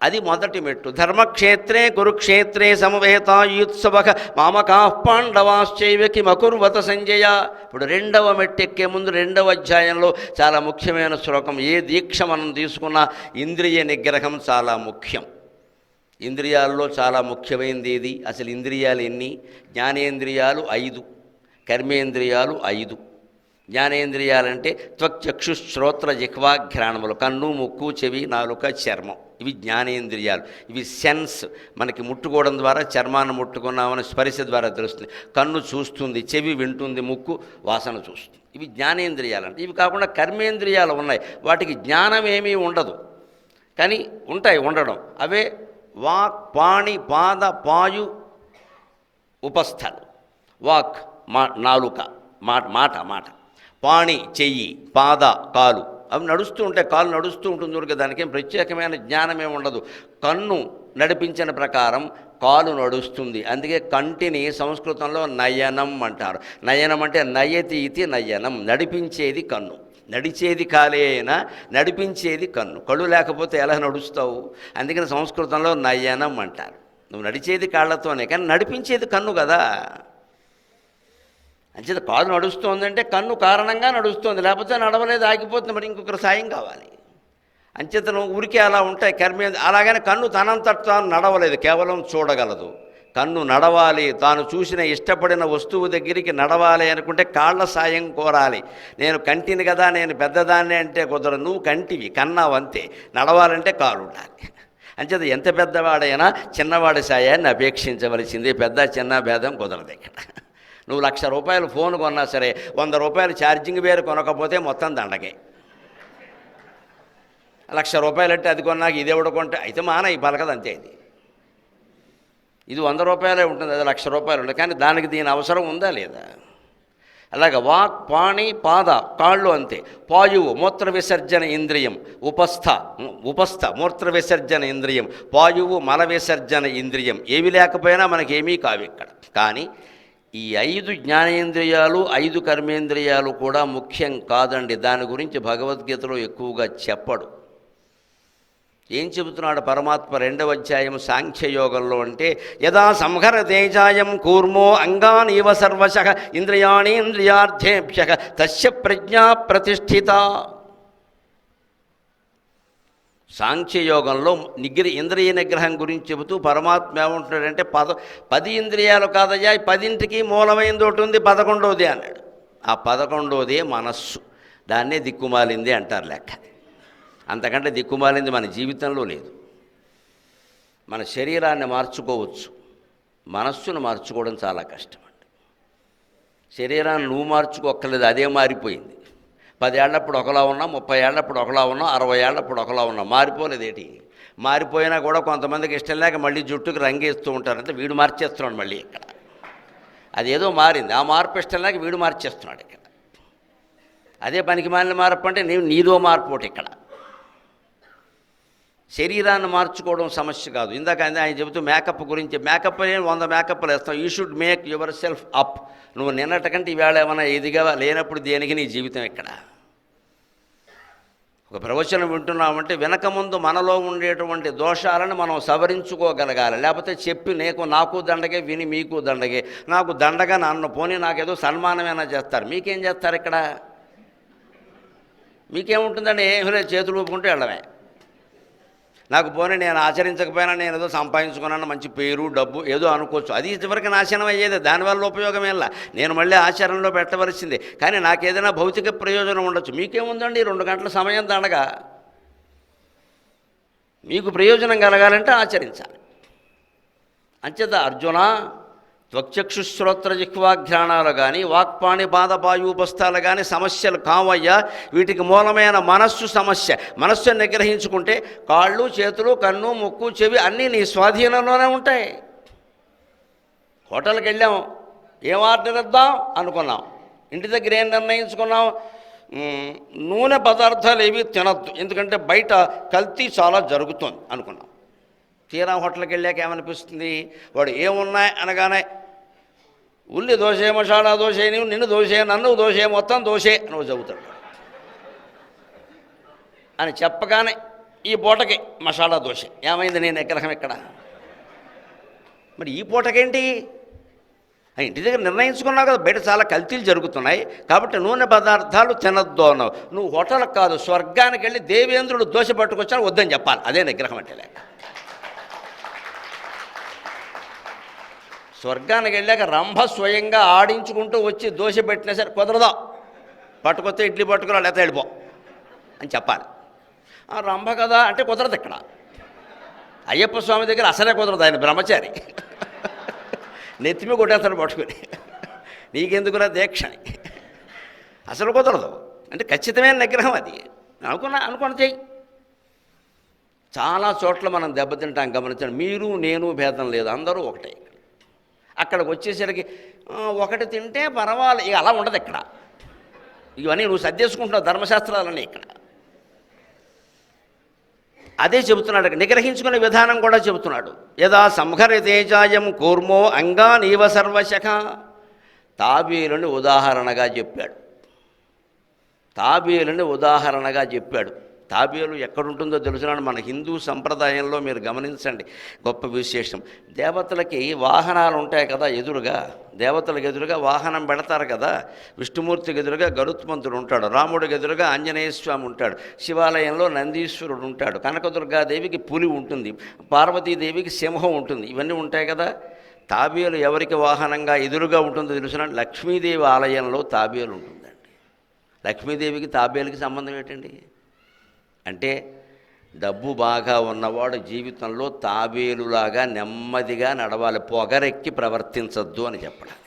A: అది మొదటి మెట్టు. ధర్మక్షేత్రే కురుక్షేత్రే సమవేతాయుత్సవ మామకా పాండవాశ్చైవ కిమకుర్వత సంజయ. ఇప్పుడు రెండవ మెట్టు ఎక్కే ముందు రెండవ అధ్యాయంలో చాలా ముఖ్యమైన శ్లోకం. ఏ దీక్ష మనం తీసుకున్నా ఇంద్రియ నిగ్రహం చాలా ముఖ్యం. ఇంద్రియాల్లో చాలా ముఖ్యమైనది ఏది? అసలు ఇంద్రియాలు ఎన్ని? జ్ఞానేంద్రియాలు 5, కర్మేంద్రియాలు 5. జ్ఞానేంద్రియాలంటే త్వక్చక్షు శ్రోత్ర జిహ్వాఘ్రాణములు, కన్ను, ముక్కు, చెవి, నాలుక, చర్మం. ఇవి జ్ఞానేంద్రియాలు. ఇవి సెన్స్. మనకి ముట్టుకోవడం ద్వారా, చర్మాన్ని ముట్టుకున్నామని స్పర్శ ద్వారా తెలుస్తుంది. కన్ను చూస్తుంది, చెవి వింటుంది, ముక్కు వాసన చూస్తుంది. ఇవి జ్ఞానేంద్రియాలు అంటే. ఇవి కాకుండా కర్మేంద్రియాలు ఉన్నాయి, వాటికి జ్ఞానం ఏమీ ఉండదు, కానీ ఉంటాయి ఉండడం. అవే వాక్, పాణి, పాద, పాయు, ఉపస్థలు. వాక్ నాలుక, మాట. పాణి చెయ్యి, పాద కాలు, అవి నడుస్తూ ఉంటాయి. కాలు నడుస్తూ ఉంటుంది ఊరికే, దానికేం ప్రత్యేకమైన జ్ఞానమే ఉండదు. కన్ను నడిపించిన ప్రకారం కాలు నడుస్తుంది. అందుకే కంటిని సంస్కృతంలో నయనం అంటారు. నయనం అంటే నయతి ఇది నయనం, నడిపించేది కన్ను. నడిచేది కాలే అయినా నడిపించేది కన్ను. కళ్ళు లేకపోతే ఎలా నడుస్తావు? అందుకని సంస్కృతంలో నయనం అంటారు. నువ్వు నడిచేది కాళ్ళతోనే, కానీ నడిపించేది కన్ను కదా. అంచేత కాలు నడుస్తోందంటే కన్ను కారణంగా నడుస్తుంది, లేకపోతే నడవలేదు, ఆగిపోతుంది. మరి ఇంకొకరు సాయం కావాలి. అంచేత నువ్వు ఊరికే అలా ఉంటాయి కర్మేంద్రియాలు. అలాగని కన్ను తనంతట తాను నడవలేదు, కేవలం చూడగలదు. కన్ను నడవాలి, తాను చూసిన ఇష్టపడిన వస్తువు దగ్గరికి నడవాలి అనుకుంటే కాళ్ళ సాయం కోరాలి. నేను కంటిని కదా, నేను పెద్దదాన్ని అంటే కుదరదు. నువ్వు కంటివి, కన్నావంతే. నడవాలంటే కాలు ఉండాలి. అంచేత ఎంత పెద్దవాడైనా చిన్నవాడి సాయాన్ని అపేక్షించవలసిందే. పెద్ద చిన్న భేదం కుదరదు ఇక్కడ. నువ్వు 1,00,000 రూపాయలు ఫోన్ కొన్నా సరే 100 రూపాయలు ఛార్జింగ్ వేరు కొనకపోతే మొత్తం దండగే. 1,00,000 రూపాయలు అంటే అది కొన్నాక ఇది ఎవడు కొంటే అయితే ఈ పలకదు అంతే. ఇది 100 రూపాయలే ఉంటుంది, అది 1,00,000 రూపాయలు ఉంటుంది. కానీ దానికి దీని అవసరం ఉందా లేదా? అలాగే వాక్, పాణి, పాద, కాళ్ళు అంతే. పాయువు మూత్ర విసర్జన ఇంద్రియం, ఉపస్థ మూత్ర విసర్జన ఇంద్రియం, పాయువు మల విసర్జన ఇంద్రియం. ఏవి లేకపోయినా మనకేమీ కావు ఇక్కడ. కానీ ఈ 5 జ్ఞానేంద్రియాలు 5 కర్మేంద్రియాలు కూడా ముఖ్యం కాదండి. దాని గురించి భగవద్గీతలో ఎక్కువగా చెప్పడు. ఏం చెబుతున్నాడు పరమాత్మ 2వ అధ్యాయం సాంఖ్యయోగంలో అంటే, యదా సంహర తేజాయం కూర్మో అంగానీవ సర్వశః ఇంద్రియాణీంద్రియార్థేభ్యః తస్య ప్రజ్ఞా ప్రతిష్ఠిత. సాంఖ్యయోగంలో ఇంద్రియ నిగ్రహం గురించి చెబుతూ పరమాత్మ ఏమంటున్నాడంటే 10 ఇంద్రియాలు కాదయ్యా, 10ంటికి మూలమైంది ఒకటి ఉంది, 11వది అన్నాడు. ఆ 11వదే మనస్సు. దాన్నే దిక్కుమాలింది అంటారు లెక్క. అంతకంటే దిక్కుమాలింది మన జీవితంలో లేదు. మన శరీరాన్ని మార్చుకోవచ్చు, మనస్సును మార్చుకోవడం చాలా కష్టం అండి. శరీరాన్ని నువ్వు మార్చుకోక్కర్లేదు, అదే మారిపోయింది. 10 ఏళ్ళప్పుడు ఒకలా ఉన్నాం, 30 ఏళ్ళప్పుడు ఒకలా ఉన్నాం, 60 ఏళ్ళప్పుడు ఒకలా ఉన్నాం. మారిపోలేదేటి? మారిపోయినా కూడా కొంతమందికి ఇష్టం లేక మళ్ళీ జుట్టుకు రంగేస్తూ ఉంటారు. అంటే వీడు మార్చేస్తున్నాడు మళ్ళీ ఇక్కడ. అదేదో మారింది, ఆ మార్పు ఇష్టం లేక వీడు మార్చేస్తున్నాడు ఇక్కడ. అదే పనికి మాలిన మార్పు అంటే నీదో మార్పు ఒకటి ఇక్కడ. శరీరాన్ని మార్చుకోవడం సమస్య కాదు. ఇందాక ఆయన చెబుతూ మేకప్ గురించి, మేకప్ 100 మేకప్లు వేస్తాం. You should make your self up. నువ్వు నిన్నటికంటే ఈవేళ ఏమైనా ఎదిగా లేనప్పుడు దేనికి నీ జీవితం ఇక్కడ. ఒక ప్రవచనం వింటున్నామంటే వెనక ముందు మనలో ఉండేటువంటి దోషాలను మనం సవరించుకోగలగాలి. లేకపోతే చెప్పి నాకు దండగే, విని మీకు దండగే. నాకు దండగా నన్ను పోనీ నాకేదో సన్మానమైనా చేస్తారు, మీకేం చేస్తారు ఇక్కడ? మీకేముంటుందండి? ఏమీ లేదు, చేతులు ఊపుకుంటూ వెళ్ళడమే. నాకు పోనీ నేను ఆచరించకపోయినా నేను ఏదో సంపాదించుకున్నాను, మంచి పేరు డబ్బు ఏదో అనుకోవచ్చు. అది చివరికి నాశనం అయ్యేది, దానివల్ల ఉపయోగమేలా. నేను మళ్ళీ ఆచరణలో పెట్టవలసిందే. కానీ నాకేదైనా భౌతిక ప్రయోజనం ఉండొచ్చు. మీకేముందండి 2 గంటల సమయం దండగా? మీకు ప్రయోజనం కలగాలంటే ఆచరించాలి. అంచేత అర్జున, త్వక్చక్షుశ్రోత్ర జిహ్వాఘ్రాణాలు కానీ వాక్పాణి పాదపాయూపస్థాలు కానీ సమస్యలు కావయ్యా. వీటికి మూలమైన మనస్సు సమస్య. మనస్సును నిగ్రహించుకుంటే కాళ్ళు, చేతులు, కన్ను, ముక్కు, చెవి అన్నీ నీ స్వాధీనంలోనే ఉంటాయి. హోటల్కి వెళ్ళాం, ఏం ఆర్డర్ ఇద్దాం అనుకున్నాం. ఇంటి దగ్గర ఏం నిర్ణయించుకున్నాం? నూనె పదార్థాలు ఏవి తినద్దు, ఎందుకంటే బయట కల్తీ చాలా జరుగుతుంది అనుకున్నాం. తీరా హోటల్కి వెళ్ళాక ఏమనిపిస్తుంది? వాడు ఏమున్నాయి అనగానే ఉల్లి దోశ, మసాలా దోశ, నిన్ను దోశ, నన్ను దోశ, మొత్తం దోశే నువ్వు చెబుతాడు అని చెప్పగానే ఈ పూటకి మసాలా దోశ. ఏమైంది నీ నిగ్రహం ఇక్కడ? మరి ఈ పూటకేంటి? ఇంటి దగ్గర నిర్ణయించుకున్నావు కదా, బయట చాలా కల్తీలు జరుగుతున్నాయి కాబట్టి నూనె పదార్థాలు తినద్దు అన్నావు. నువ్వు హోటల్కి కాదు, స్వర్గానికి వెళ్ళి దేవేంద్రుడు దోశ పట్టుకొచ్చాను వద్దని చెప్పాలి. అదే నిగ్రహం అంటే. లేక స్వర్గానికి వెళ్ళాక రంభ స్వయంగా ఆడించుకుంటూ వచ్చి దోశ పెట్టినా సరే కుదరదా, పట్టుకొస్తే ఇడ్లీ పట్టుకురా లేకపోతే వెళ్ళిపో అని చెప్పాలి. రంభ కదా అంటే కుదరదు ఇక్కడ. అయ్యప్ప స్వామి దగ్గర అసలే కుదరదు, ఆయన బ్రహ్మచారి. నెత్తిమి కొట్టేస్తాడు పట్టుకుని, నీకెందుకురా దీక్షని. అసలు కుదరదు అంటే ఖచ్చితమైన నిగ్రహం అది. అనుకున్న చెయ్యి. చాలా చోట్ల మనం దెబ్బతింటాం, గమనించండి. మీరు నేను భేదం లేదు, అందరూ ఒకటే. అక్కడికి వచ్చేసరికి ఒకటి తింటే పర్వాలేదు, ఇక అలా ఉండదు ఇక్కడ. ఇవన్నీ నువ్వు సర్దేసుకుంటున్నావు ధర్మశాస్త్రాలన్నీ ఇక్కడ. అదే చెబుతున్నాడు, నిగ్రహించుకునే విధానం కూడా చెబుతున్నాడు. యదా సంహరితేజాయం కూర్మో అంగానీవ సర్వశఖ. తాబేలుని ఉదాహరణగా చెప్పాడు. తాబేలుని ఉదాహరణగా చెప్పాడు. తాబేలు ఎక్కడుంటుందో తెలుసున్నాడు. మన హిందూ సంప్రదాయంలో మీరు గమనించండి, గొప్ప విశేషం. దేవతలకి వాహనాలు ఉంటాయి కదా ఎదురుగా, దేవతలకు ఎదురుగా వాహనం పెడతారు కదా. విష్ణుమూర్తికి ఎదురుగా గరుత్మంతుడు ఉంటాడు, రాముడికి ఎదురుగా ఆంజనేయ స్వామి ఉంటాడు, శివాలయంలో నందీశ్వరుడు ఉంటాడు, కనకదుర్గాదేవికి పులి ఉంటుంది, పార్వతీదేవికి సింహం ఉంటుంది. ఇవన్నీ ఉంటాయి కదా. తాబేలు ఎవరికి వాహనంగా ఎదురుగా ఉంటుందో తెలుసున్నాడు. లక్ష్మీదేవి ఆలయంలో తాబేలు ఉంటుందండి. లక్ష్మీదేవికి తాబేలుకి సంబంధం ఏంటండి అంటే, డబ్బు బాగా ఉన్నవాడు జీవితంలో తాబేలులాగా నెమ్మదిగా నడవాలి, పొగరెక్కి ప్రవర్తించద్దు అని చెప్పడం.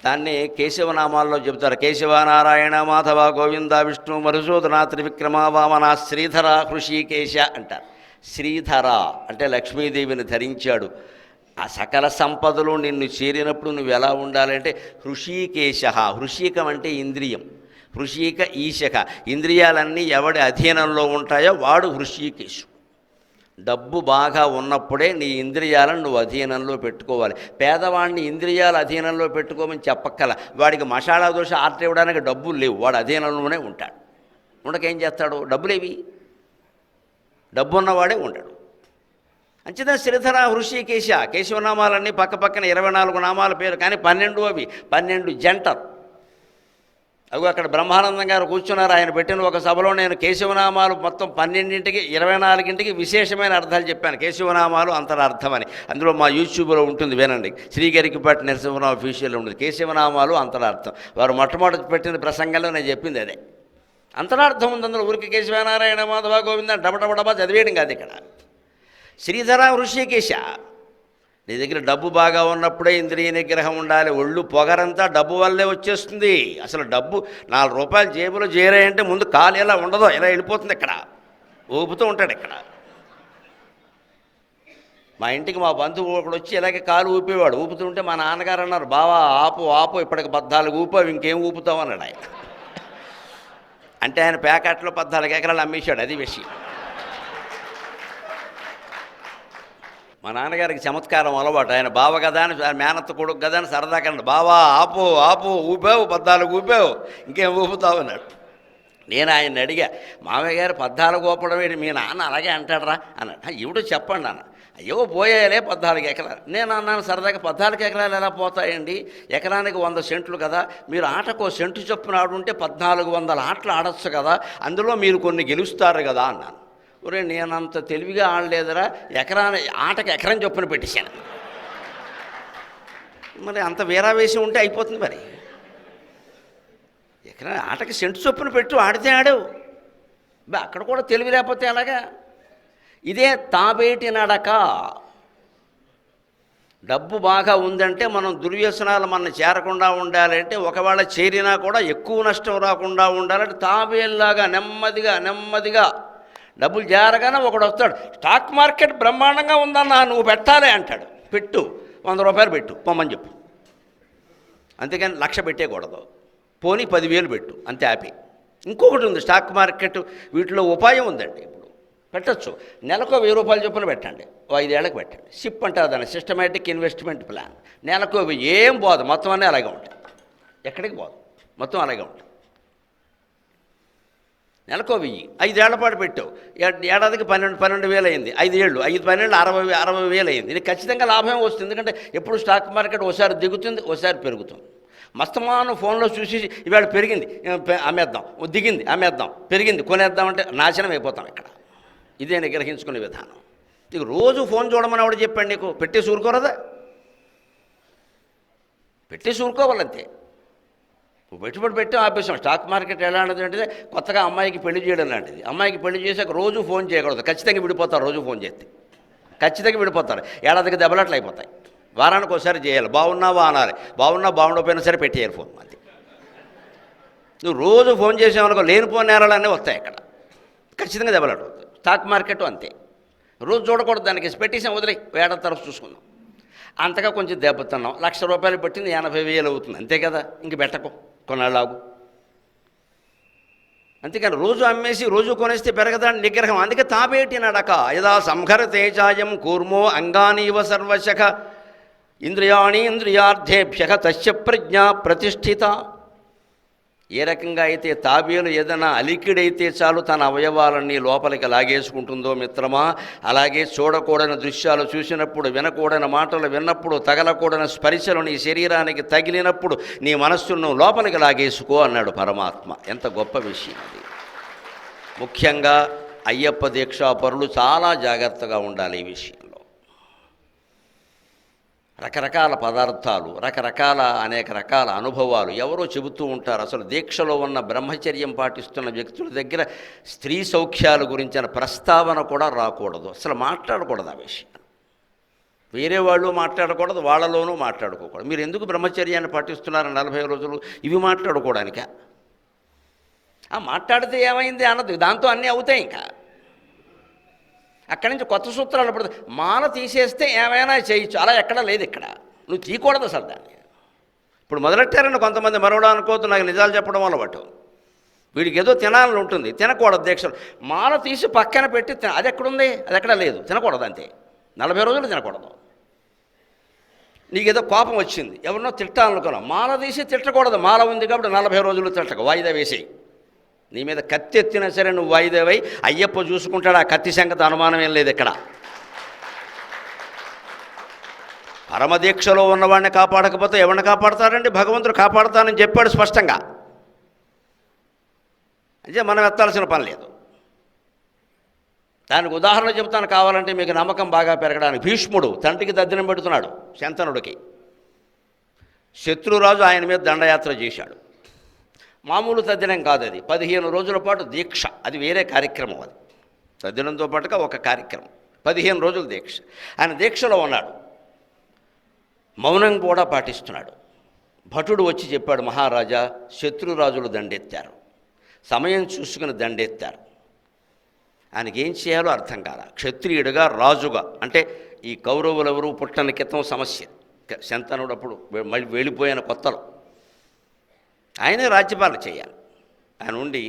A: దాన్ని కేశవనామాల్లో చెబుతారు. కేశవ, నారాయణ, మాధవ, గోవింద, విష్ణు, మధుసూదన, త్రివిక్రమ, వామన, శ్రీధర, హృషీకేశ అంటారు. శ్రీధర అంటే లక్ష్మీదేవిని ధరించాడు. ఆ సకల సంపదలు నిన్ను చేరినప్పుడు నువ్వు ఎలా ఉండాలంటే హృషీకేశ. హృషీకం అంటే ఇంద్రియం, హృషీక ఈశక. ఇంద్రియాలన్నీ ఎవడి అధీనంలో ఉంటాయో వాడు హృషీకేశు. డబ్బు బాగా ఉన్నప్పుడే నీ ఇంద్రియాలను నువ్వు అధీనంలో పెట్టుకోవాలి. పేదవాడిని ఇంద్రియాల అధీనంలో పెట్టుకోమని చెప్పక్కల. వాడికి మసాలా దోశ ఆర్డర్ ఇవ్వడానికి డబ్బులు లేవు, వాడు అధీనంలోనే ఉంటాడు. ఉండకేం చేస్తాడు? డబ్బులేవి, డబ్బు ఉన్నవాడే ఉండడు. అంచేత శ్రీధర, హృషీకేశ కేశవనామాలన్నీ పక్క పక్కన 24 నామాల పేరు, కానీ 12 అవి 12 జంటలు. అవి అక్కడ బ్రహ్మానందం గారు కూర్చున్నారు. ఆయన పెట్టిన ఒక సభలో నేను కేశవనామాలు మొత్తం 12ంటికి 24ంటికి విశేషమైన అర్థాలు చెప్పాను. కేశవనామాలు అంతరార్థమని. అందులో మా యూట్యూబ్లో ఉంటుంది, వినండి. శ్రీగరికపాటి నరసింహరావు అఫీషియల్లో ఉంటుంది కేశవనామాలు అంతరార్థం. వారు మొట్టమొదటి పెట్టిన ప్రసంగంలో నేను చెప్పింది అదే. అంతరార్థం ఉంది అందులో. ఊరికి కేశవనారాయణ మాధవ గోవింద డబడబడబా చదివేయడం కాదు ఇక్కడ. శ్రీధర ఋషికేశ, నీ దగ్గర డబ్బు బాగా ఉన్నప్పుడే ఇంద్రియ నిగ్రహం ఉండాలి. ఒళ్ళు పొగరంతా డబ్బు వల్లే వచ్చేస్తుంది. అసలు డబ్బు 4 రూపాయలు జేబులో చేరాయంటే ముందు కాలు ఎలా ఉండదో ఇలా వెళ్ళిపోతుంది. ఇక్కడ ఊపుతూ ఉంటాడు. ఇక్కడ మా ఇంటికి మా బంధువు ఒకడు వచ్చి ఇలాగే కాలు ఊపేవాడు. ఊపుతుంటే మా నాన్నగారు అన్నారు, బావా ఆపు ఆపు, ఇప్పటికి 14 ఊపావు, ఇంకేం ఊపుతావు అన్నాడు ఆయన. అంటే ఆయన ప్యాకెట్లో 14 ఎకరాలు అమ్మేశాడు. అది విషయం. మా నాన్నగారికి చమత్కారం అలవాటు. ఆయన బావ కదా అని, మేనత్త కొడుకు కదా అని సరదా కన్నాడు. బావా ఆపు ఆపు, ఊపావు 14 ఊపావు, ఇంకేం ఊపుతావు అన్నాడు. నేను ఆయన్ని అడిగా, మామయ్య గారు 14 ఊపడం ఏంటి, మీ నాన్న అలాగే అంటాడరా అన్నాడు. ఇవిడు చెప్పండి అన్న. అయ్యో పోయాలే 14 ఎకరాలు. నేను అన్నాను సరదాగా, 14 ఎకరాలు ఎలా పోతాయండి, ఎకరానికి 100 సెంట్లు కదా, మీరు ఆటకు సెంటు చొప్పున ఆడుంటే 1400 ఆటలు ఆడచ్చు కదా, అందులో మీరు కొన్ని గెలుస్తారు కదా అన్నాను. ఒరే నేనంత తెలివిగా ఆడలేదురా, ఆటకి ఎకరం చొప్పున పెట్టేశాను. మరి అంత వీరావేశం ఉంటే అయిపోతుంది. మరి ఆటకి సెంటు చొప్పున పెట్టు, ఆడితే ఆడావు. అక్కడ కూడా తెలివి లేకపోతే ఎలాగా? ఇదే తాబేటి నడక. డబ్బు బాగా ఉందంటే మనం దుర్వ్యసనాలు మన చేరకుండా ఉండాలంటే, ఒకవేళ చేరినా కూడా ఎక్కువ నష్టం రాకుండా ఉండాలంటే తాబేల్లాగా నెమ్మదిగా డబ్బులు చేరగానే ఒకడు వస్తాడు, స్టాక్ మార్కెట్ బ్రహ్మాండంగా ఉందన్నా నువ్వు పెట్టాలి అంటాడు. పెట్టు, 100 రూపాయలు పెట్టు పొమ్మని చెప్పు. అంతేకాని 1,00,000 పెట్టేయకూడదు. పోనీ 10,000 పెట్టు, అంతే హ్యాపీ. ఇంకొకటి ఉంది స్టాక్ మార్కెట్, వీటిలో ఉపాయం ఉందండి. ఇప్పుడు పెట్టచ్చు, నెలకు 1000 రూపాయలు చొప్పున పెట్టండి, 5 ఏళ్ళకి పెట్టండి. సిప్ అంటారు దాన్ని, సిస్టమేటిక్ ఇన్వెస్ట్మెంట్ ప్లాన్. నెలకు ఏం పోదు, మొత్తం అన్నీ అలాగే ఉంటాయి, ఎక్కడికి పోదు, మొత్తం అలాగే ఉంటాయి. నెలకు 1000, 5 ఏళ్ల పాటు పెట్టావు, ఏడాదికి 12,000 అయింది. 5 ఏళ్ళు, 5 12 60,000 అయింది. ఇది ఖచ్చితంగా లాభమే వస్తుంది. ఎందుకంటే ఎప్పుడు స్టాక్ మార్కెట్ ఒకసారి దిగుతుంది, ఒకసారి పెరుగుతుంది. మస్తమాను ఫోన్లో చూసి ఇవాళ పెరిగింది అమ్మేద్దాం, దిగింది అమ్మేద్దాం, పెరిగింది కొనేద్దామంటే నాశనం అయిపోతాం ఇక్కడ. ఇదే నిగ్రహించుకునే విధానం. నీకు రోజు ఫోన్ చూడమని ఆవిడ చెప్పండి, నీకు పెట్టేసి ఊరుకోరదా? పెట్టేసి ఊరుకోవాలంతే. పెట్టుబడి పెట్టి ఆపేసాం. స్టాక్ మార్కెట్ ఎలాంటిది అంటే కొత్తగా అమ్మాయికి పెళ్లి చేయడం లాంటిది. అమ్మాయికి పెళ్లి చేసాక రోజు ఫోన్ చేయకూడదు, ఖచ్చితంగా విడిపోతారు. రోజు ఫోన్ చేస్తే ఖచ్చితంగా విడిపోతారు. ఏడాదికి దెబ్బలాట్లు అయిపోతాయి. వారానికి ఒకసారి చేయాలి. బాగున్నావా అనాలి, బాగుండకపోయినా సరే పెట్టేయాలి ఫోన్. అది నువ్వు రోజు ఫోన్ చేసావనుకో లేనిపోని నేరాలన్నీ వస్తాయి అక్కడ, ఖచ్చితంగా దెబ్బలాట అవుతాయి. స్టాక్ మార్కెట్ అంతే, రోజు చూడకూడదు. దానికి పెట్టేసాం, వదిలే ఏడాది తరఫు చూసుకుందాం. అంతగా కొంచెం దెబ్బతున్నాం, 1,00,000 రూపాయలు పెట్టింది 80,000 అవుతుంది, అంతే కదా. ఇంక పెట్టకు, కొన్నాళ్ళాగు. అంతేకాని రోజు అమ్మేసి రోజు కొనేస్తే పెరగదాని నిగ్రహం. అందుకే తాబేటి నడక. యదా సంహర తేజాయం కూర్మో అంగానీవ సర్వశః ఇంద్రియాణి ఇంద్రియార్థేభ్యః తస్య ప్రజ్ఞ ప్రతిష్ఠిత. ఏ రకంగా అయితే తాబేలు ఏదైనా అలికిడైతే చాలు తన అవయవాలన్నీ లోపలికి లాగేసుకుంటుందో మిత్రమా, అలాగే చూడకూడని దృశ్యాలు చూసినప్పుడు, వినకూడని మాటలు విన్నప్పుడు, తగలకూడని స్పర్శలు నీ శరీరానికి తగిలినప్పుడు నీ మనస్సును లోపలికి లాగేసుకో అన్నాడు పరమాత్మ. ఎంత గొప్ప విషయం అది. ముఖ్యంగా అయ్యప్ప దీక్షాపరులు చాలా జాగ్రత్తగా ఉండాలి ఈ విషయంలో. రకరకాల పదార్థాలు, అనేక రకాల అనుభవాలు ఎవరో చెబుతూ ఉంటారు. అసలు దీక్షలో ఉన్న బ్రహ్మచర్యం పాటిస్తున్న వ్యక్తుల దగ్గర స్త్రీ సౌఖ్యాల గురించిన ప్రస్తావన కూడా రాకూడదు. అసలు మాట్లాడకూడదు ఆ విషయం. వేరే వాళ్ళు మాట్లాడకూడదు, వాళ్ళలోనూ మాట్లాడుకోకూడదు. మీరు ఎందుకు బ్రహ్మచర్యాన్ని పాటిస్తున్నారు 40 రోజులు? ఇవి మాట్లాడుకోవడానికా? మాట్లాడితే ఏమైంది అన్నది, దాంతో అన్నీ అవుతాయి. ఇంకా అక్కడి నుంచి కొత్త సూత్రాలు పడుతుంది. మాల తీసేస్తే ఏమైనా చేయొచ్చు, అలా ఎక్కడా లేదు. ఇక్కడ నువ్వు తీయకూడదు అసలు దాన్ని. ఇప్పుడు మొదలెట్టారని కొంతమంది మరవడం అనుకోవద్దు, నాకు నిజాలు చెప్పడం అలవాటు. వీడికి ఏదో తినాలని ఉంటుంది, తినకూడదు దీక్షలు. మాల తీసి పక్కన పెట్టి అది ఎక్కడుంది? అది ఎక్కడా లేదు, తినకూడదు అంతే. 40 రోజులు తినకూడదు. నీకేదో కోపం వచ్చింది, ఎవరినో తిట్టాలనుకున్నావు, మాల తీసి తిట్టకూడదు. మాల ఉంది కాబట్టి 40 రోజులు తిట్టక, వాయిదా వేసేయి. నీ మీద కత్తి ఎత్తినా సరే నువ్వు వాయిదావై, అయ్యప్ప చూసుకుంటాడు. ఆ కత్తి సంగతి అనుమానం ఏం లేదు ఇక్కడ. పరమదీక్షలో ఉన్నవాడిని కాపాడకపోతే ఎవరిని కాపాడతారండి? భగవంతుడు కాపాడుతానని చెప్పాడు స్పష్టంగా. అంటే మనం ఎత్తాల్సిన పని లేదు. దానికి ఉదాహరణ చెబుతాను కావాలంటే మీకు నమ్మకం బాగా పెరగడానికి. భీష్ముడు తండ్రికి దర్శనం పెడుతున్నాడు శంతనుడికి. శత్రురాజు ఆయన మీద దండయాత్ర చేశాడు. మామూలు తద్దినం కాదు అది, 15 రోజుల పాటు దీక్ష, అది వేరే కార్యక్రమం. అది తద్దినంతో పాటుగా ఒక కార్యక్రమం, 15 రోజులు దీక్ష. ఆయన దీక్షలో ఉన్నాడు, మౌనం కూడా పాటిస్తున్నాడు. భటుడు వచ్చి చెప్పాడు, మహారాజా శత్రురాజులు దండెత్తారు, సమయం చూసుకుని దండెత్తారు. ఆయనకి ఏం చేయాలో అర్థం కాల. క్షత్రియుడిగా రాజుగా, అంటే ఈ కౌరవులెవరు పుట్టని క్రితం సమస్య, శంతనుడు అప్పుడు మళ్ళీ వెళ్ళిపోయిన కొత్తలో ఆయనే రాజ్యపాలన చేయాలి. ఆయన ఉండి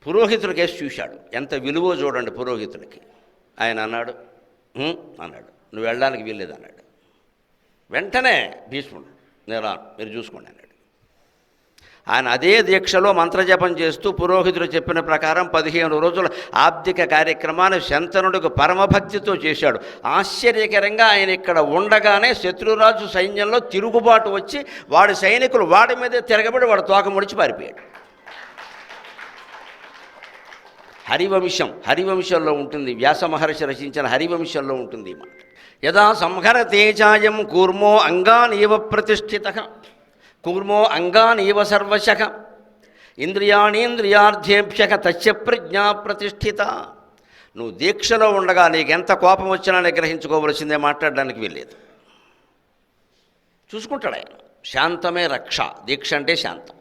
A: పురోహితుడి కేసు చూశాడు, ఎంత విలువో చూడండి పురోహితుడికి. ఆయన అన్నాడు, అన్నాడు, నువ్వు వెళ్ళడానికి వీల్లేదు అన్నాడు. వెంటనే భీష్ముడు, నేను రాను, మీరు చూసుకోండి అన్నాడు. ఆయన అదే దీక్షలో మంత్రజపం చేస్తూ పురోహితుడు చెప్పిన ప్రకారం 15 రోజుల ఆబ్దిక కార్యక్రమాన్ని శంతనుడికి పరమభక్తితో చేశాడు. ఆశ్చర్యకరంగా ఆయన ఇక్కడ ఉండగానే శత్రురాజు సైన్యంలో తిరుగుబాటు వచ్చి వాడి సైనికులు వాడి మీదే తిరగబడి వాడు తోక ముడిచి పారిపోయాడు. హరివంశంలో ఉంటుంది, వ్యాస మహర్షి రచించిన హరివంశంలో ఉంటుంది ఈ మాట. యదా సంహరతే చాయం కూర్మో అంగానీవ ప్రతిష్ఠితః, కూర్మో అంగానీవ సర్వశః, ఇంద్రియాణీంద్రియార్థేభ్యః తస్య ప్రజ్ఞా ప్రతిష్ఠిత. నువ్వు దీక్షలో ఉండగా నీకెంత కోపం వచ్చినా నిగ్రహించుకోవలసిందే, మాట్లాడడానికి వీల్లేదు. చూసుకుంటాడు ఆయన. శాంతమే రక్ష, దీక్ష అంటే శాంతం.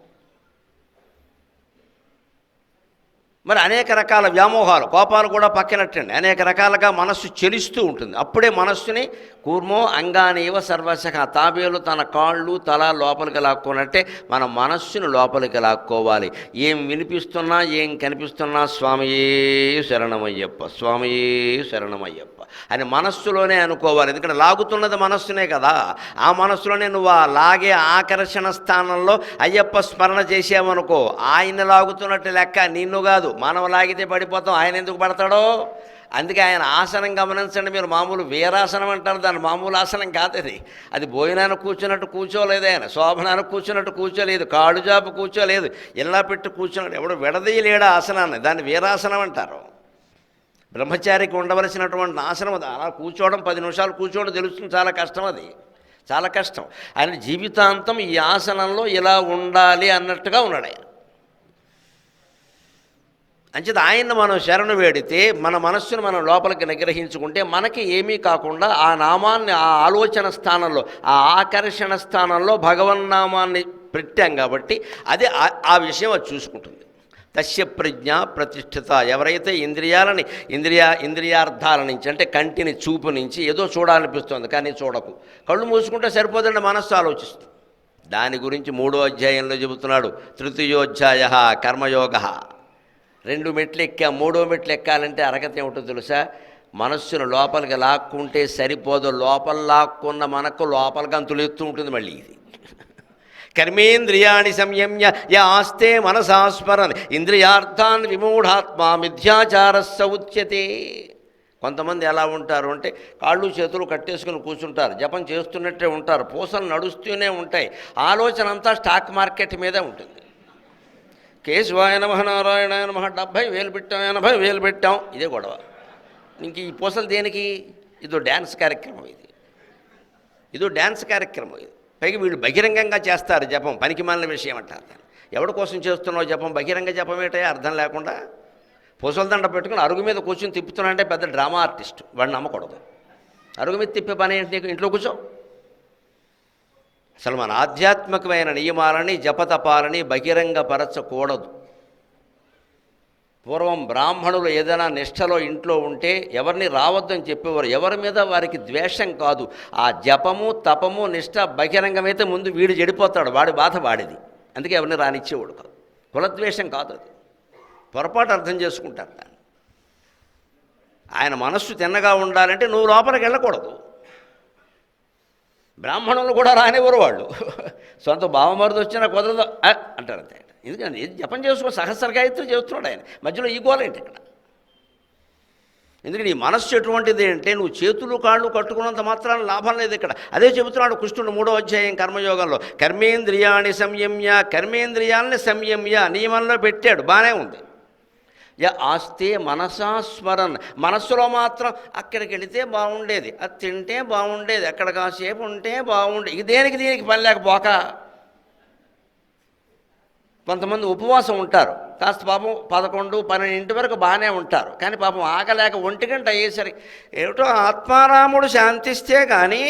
A: మరి అనేక రకాల వ్యామోహాలు, కోపాలు కూడా పక్కనట్టండి, అనేక రకాలుగా మనస్సు చెలిస్తూ ఉంటుంది. అప్పుడే మనస్సుని కూర్మో అంగానేవ సర్వశః, తాబేలు తన కాళ్ళు తల లోపలికి లాక్కోనట్టే మన మనస్సును లోపలికి లాక్కోవాలి. ఏం వినిపిస్తున్నా ఏం కనిపిస్తున్నా స్వామియే శరణమయ్యప్ప, స్వామియే శరణమయ్యప్ప అని మనస్సులోనే అనుకోవాలి. ఎందుకంటే లాగుతున్నది మనస్సునే కదా. ఆ మనస్సులోనే నువ్వు ఆ లాగే ఆకర్షణ స్థానంలో అయ్యప్ప స్మరణ చేసావనుకో, ఆయన లాగుతున్నట్టు లెక్క, నిన్ను కాదు. మనం లాగితే పడిపోతాం, ఆయన ఎందుకు పడతాడో. అందుకే ఆయన ఆసనం గమనించండి. మీరు మామూలు వీరాసనం అంటారు, దాని మామూలు ఆసనం కాదు అది. అది భోజనానికి కూర్చున్నట్టు కూర్చోలేదు, ఆయన శోభనానికి కూర్చున్నట్టు కూర్చోలేదు, కాడు జాపు కూర్చోలేదు, ఇలా పెట్టి కూర్చున్నాడు. ఎవడు విడదీయలేడా ఆసనాన్ని, దాన్ని వీరాసనం అంటారు. బ్రహ్మచారికి ఉండవలసినటువంటి ఆసనం అది. అలా కూర్చోవడం 10 నిమిషాలు కూర్చోవడం తెలుస్తుంది, చాలా కష్టం, అది చాలా కష్టం. ఆయన జీవితాంతం ఈ ఆసనంలో ఇలా ఉండాలి అన్నట్టుగా ఉన్నాడు ఆయన. అంచేత ఆయన్ని మనం శరణు వేడితే మన మనస్సును మనం లోపలికి నిగ్రహించుకుంటే మనకి ఏమీ కాకుండా ఆ నామాన్ని, ఆ ఆలోచన స్థానంలో, ఆ ఆకర్షణ స్థానంలో భగవన్నామాన్ని పెట్టాం కాబట్టి అది ఆ విషయం అది చూసుకుంటుంది. తస్య ప్రజ్ఞ ప్రతిష్ఠిత. ఎవరైతే ఇంద్రియాలని ఇంద్రియార్థాల నుంచి, అంటే కంటిని చూపు నుంచి ఏదో చూడాలనిపిస్తుంది కానీ చూడకు, కళ్ళు మూసుకుంటే సరిపోదండి, మనస్సు ఆలోచిస్తుంది. దాని గురించి 3వ అధ్యాయంలో చెబుతున్నాడు. తృతీయోధ్యాయ కర్మయోగ. 2 మెట్లు ఎక్కా, 3వ మెట్లు ఎక్కాలంటే అర్హత ఏమిటో తెలుసా? మనస్సును లోపలికి లాక్కుంటే సరిపోదు, లోపల లాక్కున్న మనకు లోపలికి అంతులెత్తూ ఉంటుంది మళ్ళీ. ఇది కర్మేంద్రియాణి సంయమ్య ఆస్తే మనసాస్మరన్ ఇంద్రియార్థాన్ విమూఢాత్మ మిథ్యాచారస్య ఉచ్యతే. కొంతమంది ఎలా ఉంటారు అంటే కాళ్ళు చేతులు కట్టేసుకుని కూర్చుంటారు, జపం చేస్తున్నట్టే ఉంటారు, పూసలు నడుస్తూనే ఉంటాయి, ఆలోచన అంతా స్టాక్ మార్కెట్ మీదే ఉంటుంది. కేశవాయ నమః నారాయణాయ నమః 70,000 పెట్టాం, 80,000 పెట్టాం, ఇదే గొడవ. ఇంక ఈ పూసలు దేనికి? ఇదో డ్యాన్స్ కార్యక్రమం, ఇదో డ్యాన్స్ కార్యక్రమం ఇది. పైగా వీళ్ళు బహిరంగంగా చేస్తారు జపం, పనికి మాలిన విషయం అంటారు. ఎవరి కోసం చేస్తున్నావు జపం? బహిరంగ జపం ఏంటో అర్థం లేకుండా పూసల దండ పెట్టుకుని అరుగు మీద కూర్చొని తిప్పుతున్నాడంటే పెద్ద డ్రామా ఆర్టిస్ట్, వాడిని నమ్మకూడదు. అరుగు మీద తిప్పే పని ఏంటి నీకు? ఇంట్లో కూర్చో. అసలు మన ఆధ్యాత్మికమైన నియమాలని, జపతపాలని బహిరంగపరచకూడదు. పూర్వం బ్రాహ్మణులు ఏదైనా నిష్టలో ఇంట్లో ఉంటే ఎవరిని రావద్దని చెప్పేవారు. ఎవరి మీద వారికి ద్వేషం కాదు, ఆ జపము తపము నిష్ట బహిరంగమైతే ముందు వీడు చెడిపోతాడు, వాడి బాధ వాడిది. అందుకే ఎవరిని రానిచ్చేవాడు కాదు. కులద్వేషం కాదు, అది పొరపాటు అర్థం చేసుకుంటారు దాన్ని. ఆయన మనస్సు తిన్నగా ఉండాలంటే నువ్వు లోపలికి వెళ్ళకూడదు. బ్రాహ్మణులు కూడా రానివ్వరు వాళ్ళు. సొంత బావమరుది వచ్చినా కుదరదు అంటారు అంతే. ఎందుకంటే జపం చేసుకో, సహస్ర గాయత్రి చేస్తున్నాడు ఆయన, మధ్యలో ఈ గోలేంటి ఇక్కడ? ఎందుకంటే ఈ మనస్సు ఎటువంటిది అంటే నువ్వు చేతులు కాళ్ళు కట్టుకున్నంత మాత్రాన లాభం లేదు ఇక్కడ. అదే చెబుతున్నాడు కృష్ణుడు 3వ అధ్యాయం కర్మయోగంలో. కర్మేంద్రియాణి సంయమ్య, కర్మేంద్రియాలని సంయమ్య నియమంలో పెట్టాడు, బాగానే ఉంది. ఆస్తే మనసా స్మరన్, మనస్సులో మాత్రం అక్కడికి వెళితే బాగుండేది, అది తింటే బాగుండేది, అక్కడ కాసేపు ఉంటే బాగుండేది, దేనికి పని లేకపోక కొంతమంది ఉపవాసం ఉంటారు, కాస్త పాపం 11, 12 వరకు బాగానే ఉంటారు, కానీ పాపం ఆగలేక 1 గంట అయ్యేసరికి ఏమిటో ఆత్మారాముడు శాంతిస్తే కానీ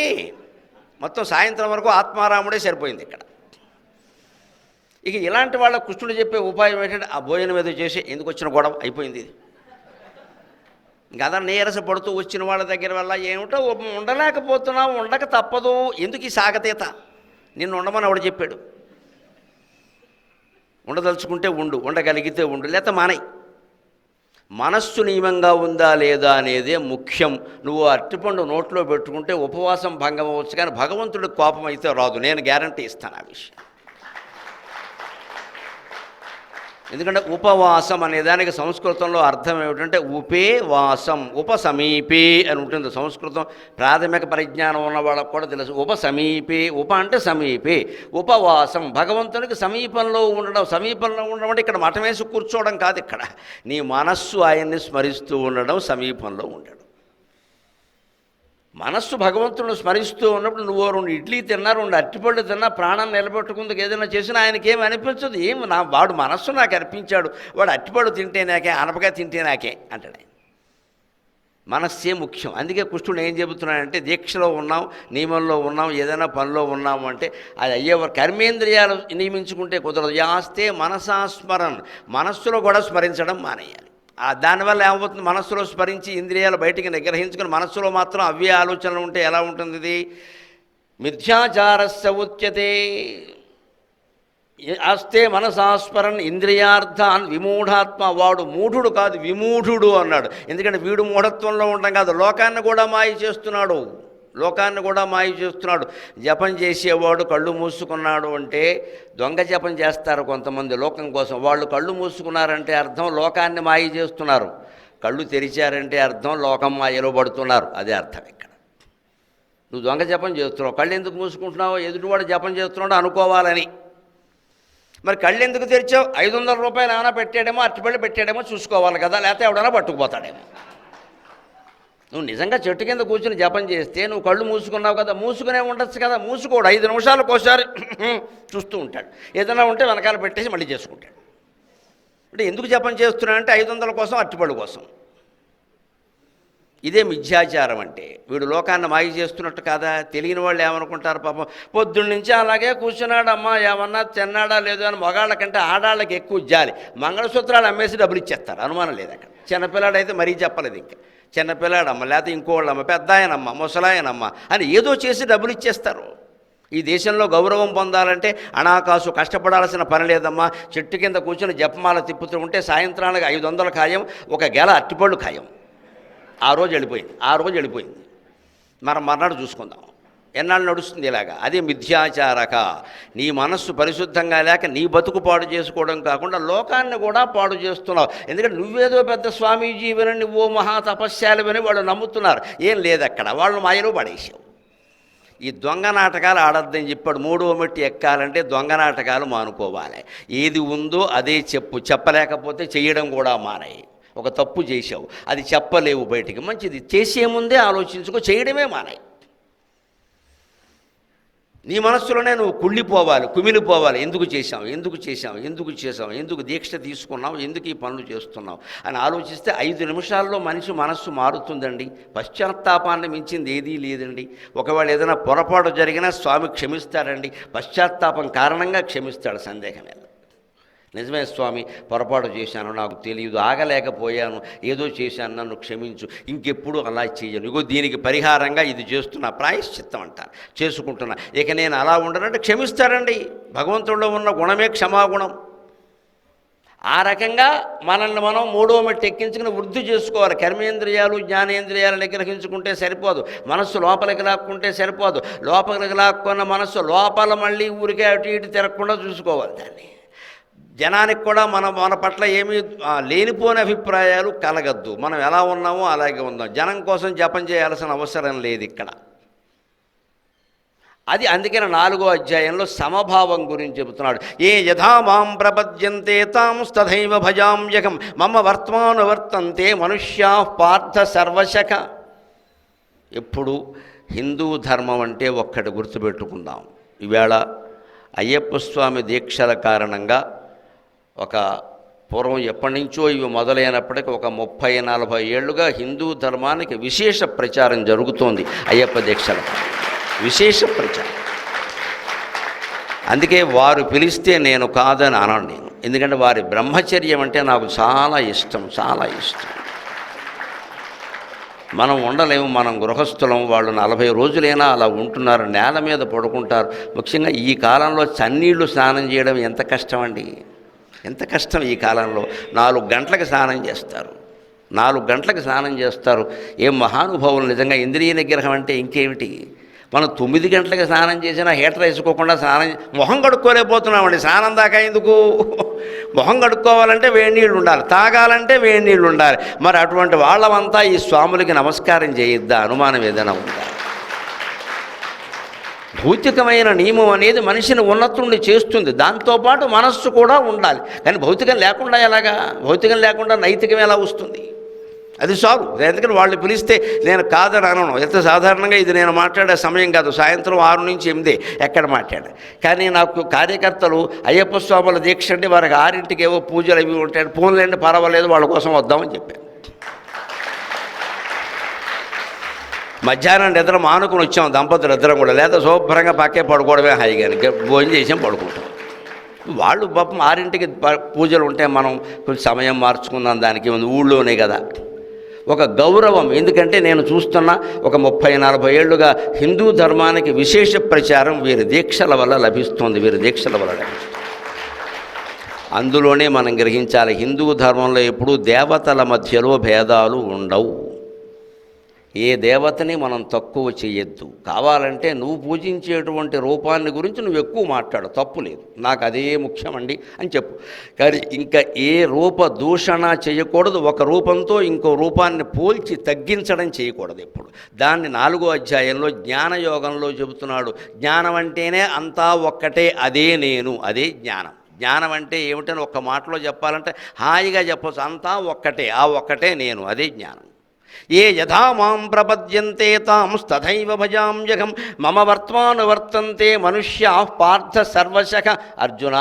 A: మొత్తం సాయంత్రం వరకు ఆత్మారాముడే సరిపోయింది ఇక్కడ. ఇక ఇలాంటి వాళ్ళ కృష్ణుడు చెప్పే ఉపాయం ఏంటంటే ఆ భోజనం ఏదో చేసి ఎందుకు వచ్చిన గొడవ అయిపోయింది ఇది. ఇంకా అదా నీరస పడుతూ వచ్చిన వాళ్ళ దగ్గర వల్ల ఏమిటో ఉండలేకపోతున్నావు, ఉండక తప్పదు, ఎందుకు ఈ సాగతీత, నిన్ను ఉండమని ఆవిడ చెప్పాడు. ఉండదలుచుకుంటే ఉండు, ఉండగలిగితే ఉండు, లేకపోతే మానేయి. మనస్సు నియమంగా ఉందా లేదా అనేదే ముఖ్యం. నువ్వు అరటిపండు నోట్లో పెట్టుకుంటే ఉపవాసం భంగం అవ్వచ్చు, కానీ భగవంతుడికి కోపం అయితే రాదు, నేను గ్యారంటీ ఇస్తాను ఆ విషయం. ఎందుకంటే ఉపవాసం అనే దానికి సంస్కృతంలో అర్థం ఏమిటంటే ఉపే వాసం, ఉపసమీపే అని ఉంటుంది. సంస్కృతం ప్రాథమిక పరిజ్ఞానం ఉన్న వాళ్ళకు కూడా తెలుసు. ఉపసమీపే, ఉప అంటే సమీపే, ఉపవాసం భగవంతునికి సమీపంలో ఉండడం. సమీపంలో ఉండడం అంటే ఇక్కడ మఠం వేసి కూర్చోవడం కాదు, ఇక్కడ నీ మనస్సు ఆయన్ని స్మరిస్తూ ఉండడం సమీపంలో ఉండడం. మనస్సు భగవంతుడు స్మరిస్తూ ఉన్నప్పుడు నువ్వు 2 ఇడ్లీ తిన్నా, 2 అరటిపళ్ళు తిన్నా, ప్రాణం నిలబెట్టుకుందుకు ఏదైనా చేసినా ఆయనకేం అనిపించదు. వాడు మనస్సు నాకు అర్పించాడు, వాడు అరటిపళ్ళు తింటే నాకే, అనపకాయ తింటే నాకే అంటాడు. మనస్సే ముఖ్యం. అందుకే కృష్ణుడు ఏం చెబుతున్నాడంటే దీక్షలో ఉన్నాం, నియమంలో ఉన్నాం, ఏదైనా పనిలో ఉన్నాము అంటే అది అయ్యేవారు కర్మేంద్రియాలు నియమించుకుంటే కుదరదు. యాస్తే మనసాస్మరణ, మనస్సులో కూడా స్మరించడం మానేయాలి. దానివల్ల ఏమవుతుంది, మనస్సులో స్మరించి ఇంద్రియాలు బయటికి నిగ్రహించుకుని మనస్సులో మాత్రం అవ్య ఆలోచనలు ఉంటే ఎలా ఉంటుంది ఇది? మిథ్యాచారస్య ఉచ్యతే ఆస్తే మనసాస్మరణ ఇంద్రియార్థాన్ విమూఢాత్మ. వాడు మూఢుడు కాదు, విమూఢుడు అన్నాడు. ఎందుకంటే వీడు మూఢత్వంలో ఉండడం కాదు, లోకాన్ని కూడా మాయ చేస్తున్నాడు, లోకాన్ని కూడా మాయ చేస్తున్నాడు. జపం చేసేవాడు కళ్ళు మూసుకున్నాడు అంటే, దొంగ జపం చేస్తారు కొంతమంది లోకం కోసం, వాళ్ళు కళ్ళు మూసుకున్నారంటే అర్థం లోకాన్ని మాయ చేస్తున్నారు, కళ్ళు తెరిచారంటే అర్థం లోకం మాయలో పడుతున్నారు, అదే అర్థం ఇక్కడ. నువ్వు దొంగ జపం చేస్తున్నావు, కళ్ళు ఎందుకు మూసుకుంటున్నావు, ఎదుటివాడు జపం చేస్తున్నాడు అనుకోవాలని. మరి కళ్ళు ఎందుకు తెరిచావు, 500 రూపాయలు ఏమైనా పెట్టాడేమో, అరటిపళ్ళు పెట్టాడేమో చూసుకోవాలి కదా, లేకపోతే ఎవడైనా పట్టుకుపోతాడేమో. నువ్వు నిజంగా చెట్టు కింద కూర్చుని జపం చేస్తే నువ్వు కళ్ళు మూసుకున్నావు కదా, మూసుకునే ఉండొచ్చు కదా, మూసుకోడు, 5 నిమిషాలకు ఒకసారి చూస్తూ ఉంటాడు, ఏదైనా ఉంటే వెనకాల పెట్టేసి మళ్ళీ చేసుకుంటాడు. అంటే ఎందుకు జపం చేస్తున్నాడంటే 500 కోసం, అరటిపళ్ళు కోసం. ఇదే మిథ్యాచారం అంటే. వీడు లోకాన్ని మాయ చేస్తున్నట్టు కాదా? తెలియని వాళ్ళు ఏమనుకుంటారు పాపం, పొద్దున్నుంచి అలాగే కూర్చున్నాడమ్మా, ఏమన్నా తిన్నాడా లేదో అని మగాళ్ళ కంటే ఆడాళ్ళకి ఎక్కువ జాలి. మంగళసూత్రాలు అమ్మేసి డబ్బులు ఇచ్చేస్తారు, అనుమానం లేదు అక్కడ. చిన్నపిల్లాడైతే మరీ చెప్పలేదు, ఇంకా చిన్నపిల్లాడమ్మ, లేకపోతే ఇంకోళ్ళమ్మ, పెద్ద ఆయనమ్మ, ముసలాయనమ్మ అని ఏదో చేసి డబ్బులు ఇచ్చేస్తారు. ఈ దేశంలో గౌరవం పొందాలంటే అనాకాసు కష్టపడాల్సిన పని లేదమ్మా. చెట్టు కింద కూర్చొని జపమాల తిప్పుతూ ఉంటే సాయంత్రానికి 500 ఖాయం, ఒక గెల అరటిపళ్ళు ఖాయం. ఆ రోజు వెళ్ళిపోయింది. మనం మర్నాడు చూసుకుందాం, ఎన్నాళ్ళు నడుస్తుంది ఇలాగా. అదే మిథ్యాచారక. నీ మనస్సు పరిశుద్ధంగా లేక నీ బతుకు పాడు చేసుకోవడం కాకుండా లోకాన్ని కూడా పాడు చేస్తున్నావు. ఎందుకంటే నువ్వేదో పెద్ద స్వామీజీవని, నువ్వో మహా తపస్యాలవని వాళ్ళు నమ్ముతున్నారు. ఏం లేదు అక్కడ, వాళ్ళు మాయలో పడేసావు. ఈ దొంగ నాటకాలు ఆడద్దని చెప్పాడు. 3వ మెట్టు ఎక్కాలంటే దొంగ నాటకాలు మానుకోవాలి. ఏది ఉందో అదే చెప్పు, చెప్పలేకపోతే చేయడం కూడా మానేయి. ఒక తప్పు చేసావు, అది చెప్పలేవు బయటికి, మంచిది, చేసే ముందే ఆలోచించుకో, చేయడమే మానేయి. నీ మనస్సులోనే నువ్వు కుమిలిపోవాలి. ఎందుకు చేశావు, ఎందుకు దీక్ష తీసుకున్నావు, ఎందుకు ఈ పనులు చేస్తున్నావు అని ఆలోచిస్తే 5 నిమిషాల్లో మనిషి మనస్సు మారుతుందండి. పశ్చాత్తాపాన్ని మించింది ఏదీ లేదండి. ఒకవేళ ఏదైనా పొరపాటు జరిగినా స్వామి క్షమిస్తాడండి. పశ్చాత్తాపం కారణంగా క్షమిస్తాడు, సందేహమే. నిజమే స్వామి, పొరపాటు చేశాను, నాకు తెలియదు, ఆగలేకపోయాను, ఏదో చేశాను, నన్ను క్షమించు, ఇంకెప్పుడు అలా చేయను, ఇగో దీనికి పరిహారంగా ఇది చేస్తున్నా, ప్రాయశ్చిత్తం అంటారు, చేసుకుంటున్నా, ఇక నేను అలా ఉండనంటే క్షమిస్తాడండి. భగవంతుడిలో ఉన్న గుణమే క్షమాగుణం. ఆ రకంగా మనల్ని మనం 3వ మెట్టు ఎక్కించుకుని వృద్ధి చేసుకోవాలి. కర్మేంద్రియాలు జ్ఞానేంద్రియాలు నిగ్రహించుకుంటే సరిపోదు, మనస్సు లోపలికి లాక్కుంటే సరిపోదు. లోపలికి లాక్కున్న మనస్సు లోపల మళ్ళీ ఊరికే అటు ఇటు తిరగకుండా చూసుకోవాలి. దాన్ని జనానికి కూడా మన పట్ల ఏమీ లేనిపోని అభిప్రాయాలు కలగద్దు. మనం ఎలా ఉన్నామో అలాగే ఉందాం. జనం కోసం జపం చేయాల్సిన అవసరం లేదు ఇక్కడ. అది అందుకని 4వ అధ్యాయంలో సమభావం గురించి చెబుతున్నాడు. ఏ యథా మాం ప్రపద్యంతే తాం తథైవ భజామ్యహం మమ వర్తమానువర్తంతే మనుష్యా పార్థ సర్వశక. ఎప్పుడు హిందూ ధర్మం అంటే ఒక్కటి గుర్తుపెట్టుకుందాం. ఈవేళ అయ్యప్ప స్వామి దీక్షల కారణంగా ఒక పూర్వం ఎప్పటి నుంచో ఇవి మొదలైనప్పటికీ ఒక 30-40 ఏళ్లుగా హిందూ ధర్మానికి విశేష ప్రచారం జరుగుతోంది. అయ్యప్ప దీక్షల విశేష ప్రచారం. అందుకే వారు పిలిస్తే నేను కాదని అనను నేను. ఎందుకంటే వారి బ్రహ్మచర్యం అంటే నాకు చాలా ఇష్టం, చాలా ఇష్టం. మనం ఉండలేము, మనం గృహస్థులం. వాళ్ళు 40 రోజులైనా అలా ఉంటున్నారు, నేల మీద పడుకుంటారు. ముఖ్యంగా ఈ కాలంలో చన్నీళ్లు స్నానం చేయడం ఎంత కష్టం అండి, ఎంత కష్టం. ఈ కాలంలో 4 గంటలకు స్నానం చేస్తారు, 4 గంటలకు స్నానం చేస్తారు. ఏం మహానుభావులు నిజంగా. ఇంద్రియ నిగ్రహం అంటే ఇంకేమిటి. మనం 9 గంటలకు స్నానం చేసినా హీటర్ వేసుకోకుండా మొహం కడుక్కోలేకపోతున్నామండి. స్నానం దాకా ఎందుకు? మొహం కడుక్కోవాలంటే వేడి నీళ్ళు ఉండాలి, తాగాలంటే వేడి నీళ్ళు ఉండాలి. మరి అటువంటి వాళ్ళమంతా ఈ స్వాములకి నమస్కారం చేయొద్దా? అనుమానం ఏదైనా ఉందా? భౌతికమైన నియమం అనేది మనిషిని ఉన్నతుణ్ణి చేస్తుంది, దాంతోపాటు మనస్సు కూడా ఉండాలి. కానీ భౌతికం లేకుండా ఎలాగా? భౌతికం లేకుండా నైతికం ఎలా వస్తుంది? అది చాలు. ఎందుకంటే వాళ్ళు పిలిస్తే నేను కాదని అనను. ఎంత సాధారణంగా ఇది నేను మాట్లాడే సమయం కాదు, సాయంత్రం 6 నుంచి 8 ఎక్కడ మాట్లాడా. కానీ నాకు కార్యకర్తలు అయ్యప్ప స్వాముల దీక్ష అంటే వారికి 6ంటికి ఏవో పూజలు అవి ఉంటాయి, ఫోన్లేండి పర్వాలేదు వాళ్ళ కోసం వద్దామని చెప్పాను. మధ్యాహ్నం నిద్ర మానుకుని వచ్చాం దంపతులు ఇద్దరం కూడా, లేదా శుభ్రంగా పక్కే పడుకోవడమే హాయిగా, భోజనం చేసాం పడుకుంటాం. వాళ్ళు పాపం 6ంటికి పూజలు ఉంటే మనం కొంచెం సమయం మార్చుకుందాం, దానికి ఉంది, ఊళ్ళోనే కదా. ఒక గౌరవం. ఎందుకంటే నేను చూస్తున్న ఒక 30-40 ఏళ్లుగా హిందూ ధర్మానికి విశేష ప్రచారం వీరి దీక్షల వల్ల లభిస్తుంది, వీరి దీక్షల వల్ల లభిస్తుంది. అందులోనే మనం గ్రహించాలి, హిందూ ధర్మంలో ఎప్పుడూ దేవతల మధ్యలో భేదాలు ఉండవు. ఏ దేవతని మనం తక్కువ చేయొద్దు. కావాలంటే నువ్వు పూజించేటువంటి రూపాన్ని గురించి నువ్వు ఎక్కువ మాట్లాడు, తప్పు లేదు, నాకు అదే ముఖ్యమండి అని చెప్పు. కానీ ఇంకా ఏ రూప దూషణ చేయకూడదు. ఒక రూపంతో ఇంకో రూపాన్ని పోల్చి తగ్గించడం చేయకూడదు ఎప్పుడు. దాన్ని 4వ అధ్యాయంలో జ్ఞానయోగంలో చెబుతున్నాడు. జ్ఞానం అంటేనే అంతా ఒక్కటే, అదే నేను, అదే జ్ఞానం. జ్ఞానం అంటే ఏమిటని ఒక్క మాటలో చెప్పాలంటే హాయిగా చెప్పచ్చు, అంతా ఒక్కటే, ఆ ఒక్కటే నేను, అదే జ్ఞానం. ఏ యథా మాం ప్రపద్యంతే తాం తథైవ భజామ్యహం మమ వర్త్మానువర్తంతే మనుష్యా పార్థ సర్వశః. అర్జున,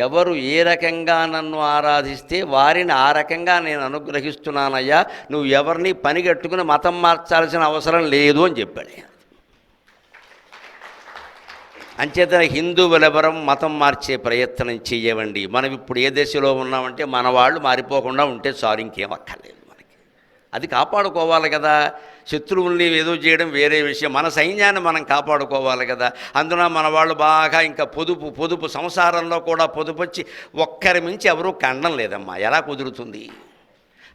A: ఎవరు ఏ రకంగా నన్ను ఆరాధిస్తే వారిని ఆ రకంగా నేను అనుగ్రహిస్తున్నానయ్యా. నువ్వు ఎవరిని పనిగట్టుకుని మతం మార్చాల్సిన అవసరం లేదు అని చెప్పాడు. అంచేతన హిందువులెవరం మతం మార్చే ప్రయత్నం చెయ్యవండి. మనం ఇప్పుడు ఏ దశలో ఉన్నామంటే మన వాళ్ళు మారిపోకుండా ఉంటే చాలు, ఇంకేం అక్కర్లేదు. అది కాపాడుకోవాలి కదా. శత్రువుల్ని ఏదో చేయడం వేరే విషయం, మన సైన్యాన్ని మనం కాపాడుకోవాలి కదా. అందున మన వాళ్ళు బాగా ఇంకా పొదుపు సంసారంలో కూడా పొదుపొచ్చి ఒక్కరి మించి ఎవరూ కండం లేదమ్మా. ఎలా కుదురుతుంది?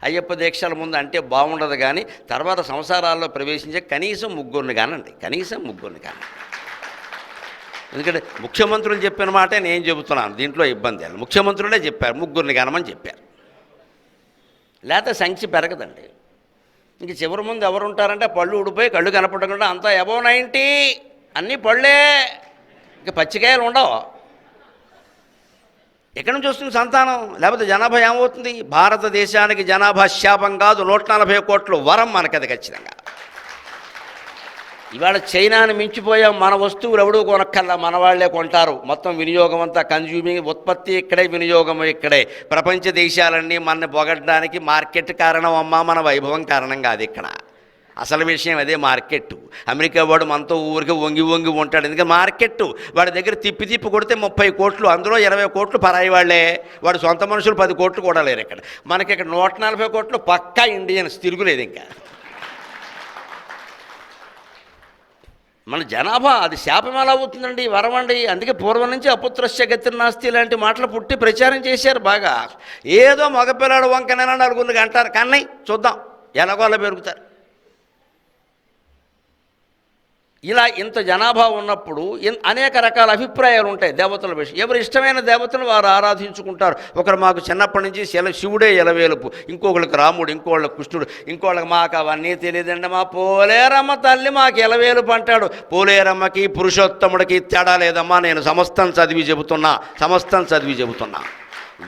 A: అయ్యప్ప దీక్షల ముందు అంటే బాగుండదు, కానీ తర్వాత సంసారాల్లో ప్రవేశించే కనీసం 3 కానండి, కనీసం 3 కానండి. ఎందుకంటే ముఖ్యమంత్రులు చెప్పిన మాటే నేను చెబుతున్నాను, దీంట్లో ఇబ్బంది లేదు. ముఖ్యమంత్రులే చెప్పారు 3 కానమని చెప్పారు, లేకపోతే సంఖ్య పెరగదండి. ఇంక చివరి ముందు ఎవరు ఉంటారంటే పళ్ళు ఊడిపోయి కళ్ళు కనపడకుండా అంతా అబౌవ్ 90 అన్నీ పళ్ళే, ఇంక పచ్చికాయలు ఉండవు. ఎక్కడి నుంచి వస్తుంది సంతానం? లేకపోతే జనాభా ఏమవుతుంది? భారతదేశానికి జనాభా శాపం కాదు, 140 కోట్లు వరం మనకది ఖచ్చితంగా. ఇవాళ చైనాని మించిపోయాం. మన వస్తువులు ఎవడూ కొనక్కల్లా, మన వాళ్లే కొంటారు. మొత్తం వినియోగం అంతా కన్జ్యూమింగ్, ఉత్పత్తి ఇక్కడే, వినియోగం ఇక్కడే. ప్రపంచ దేశాలన్నీ మన పొగడ్డానికి మార్కెట్ కారణం అమ్మా, మన వైభవం కారణం కాదు. ఇక్కడ అసలు విషయం అదే, మార్కెట్. అమెరికా వాడు మనతో ఊరికి వంగి ఉంటాడు, ఎందుకంటే మార్కెట్. వాడి దగ్గర తిప్పి కొడితే 30 కోట్లు, అందులో 20 కోట్లు పరాయి వాళ్లే. వాడు సొంత మనుషులు 10 కోట్లు కూడా లేరు ఇక్కడ. మనకి ఇక్కడ 140 కోట్లు పక్కా ఇండియన్స్, తిరుగులేదు ఇంకా. మన జనాభా అది శాపం ఎలా అవుతుందండి? వరం అండి. అందుకే పూర్వం నుంచి అపుత్రస్య గతిర్నాస్తి ఇలాంటి మాటలు పుట్టి ప్రచారం చేశారు బాగా. ఏదో మగపిల్లాడు వంకనైనా 4 అంటారు, కానీ చూద్దాం ఎలాగో అలా పెరుగుతారు. ఇలా ఇంత జనాభా ఉన్నప్పుడు అనేక రకాల అభిప్రాయాలు ఉంటాయి దేవతల విషయం. ఎవరు ఇష్టమైన దేవతలు వారు ఆరాధించుకుంటారు. ఒకరు మాకు చిన్నప్పటి నుంచి శివుడే ఎలవేలుపు, ఇంకొకళ్ళకి రాముడు, ఇంకోళ్ళకి కృష్ణుడు, ఇంకోళ్ళకి మాకు అవన్నీ తెలియదండి, మా పోలేరమ్మ తల్లి మాకు ఎలవేలుపు అంటాడు. పోలేరమ్మకి పురుషోత్తముడికి తేడా లేదమ్మా. నేను సమస్తం చదివి చెబుతున్నా.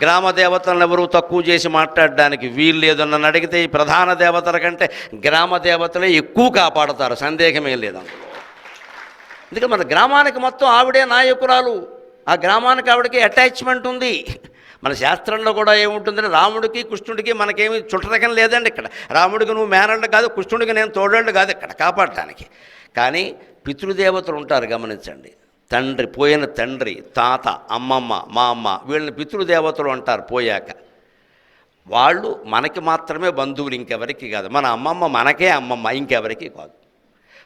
A: గ్రామ దేవతలను ఎవరూ తక్కువ చేసి మాట్లాడడానికి వీలు లేదు. నన్ను అడిగితే ఈ ప్రధాన దేవతల కంటే గ్రామ దేవతలే ఎక్కువ కాపాడతారు, సందేహమే లేదు. ఎందుకంటే మన గ్రామానికి మొత్తం ఆవిడే నాయకురాలు, ఆ గ్రామానికి ఆవిడకి అటాచ్మెంట్ ఉంది. మన శాస్త్రంలో కూడా ఏముంటుందంటే రాముడికి కృష్ణుడికి మనకేమి చుట్టరకం లేదండి ఇక్కడ. రాముడికి నువ్వు మేనల్డ్ కాదు, కృష్ణుడికి నేను తోడళ్ళు కాదు ఇక్కడ కాపాడటానికి. కానీ పితృదేవతలు ఉంటారు గమనించండి. తండ్రి, పోయిన తండ్రి, తాత, అమ్మమ్మ, మా అమ్మ, వీళ్ళని పితృదేవతలు అంటారు పోయాక. వాళ్ళు మనకి మాత్రమే బంధువులు, ఇంకెవరికి కాదు. మన అమ్మమ్మ మనకే అమ్మమ్మ, ఇంకెవరికి కాదు.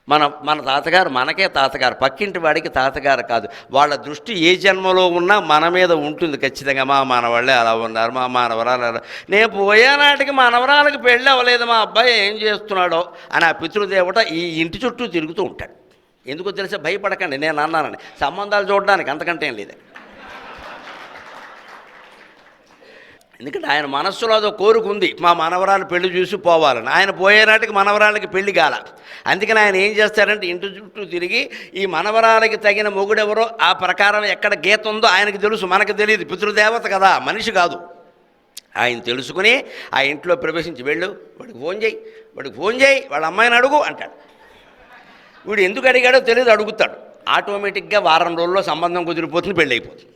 A: మన తాతగారు మనకే తాతగారు, పక్కింటి వాడికి తాతగారు కాదు. వాళ్ళ దృష్టి ఏ జన్మలో ఉన్నా మన మీద ఉంటుంది ఖచ్చితంగా. మా మనవాళ్ళే అలా ఉన్నారు, మా మనవరాలు అలా. నేను పోయేనాటికి మనవరాలకు పెళ్ళి అవ్వలేదు, మా అబ్బాయి ఏం చేస్తున్నాడో అని ఆ పితృదేవత ఈ ఇంటి చుట్టూ తిరుగుతూ ఉంటాడు. ఎందుకో తెలిసే, భయపడకండి, నేను అన్నానని. సంబంధాలు చూడడానికి అంతకంటే ఏం లేదు. ఎందుకంటే ఆయన మనస్సులో అదో కోరుకుంది, మా మనవరాలు పెళ్లి చూసి పోవాలని. ఆయన పోయేనాటికి మనవరాలకి పెళ్లి కాల. అందుకని ఆయన ఏం చేస్తారంటే ఇంటి చుట్టూ తిరిగి ఈ మనవరాలకి తగిన మొగుడెవరో ఆ ప్రకారం ఎక్కడ గీత ఉందో ఆయనకు తెలుసు, మనకు తెలియదు. పితృదేవత కదా, మనిషి కాదు. ఆయన తెలుసుకుని ఆ ఇంట్లో ప్రవేశించి, వెళ్ళు, వాడికి ఫోన్ చేయి, వాళ్ళ అమ్మాయిని అడుగు అంటాడు. వీడు ఎందుకు అడిగాడో తెలియదు, అడుగుతాడు. ఆటోమేటిక్గా వారం రోజుల్లో సంబంధం కుదిరిపోతుంది, పెళ్ళి అయిపోతుంది.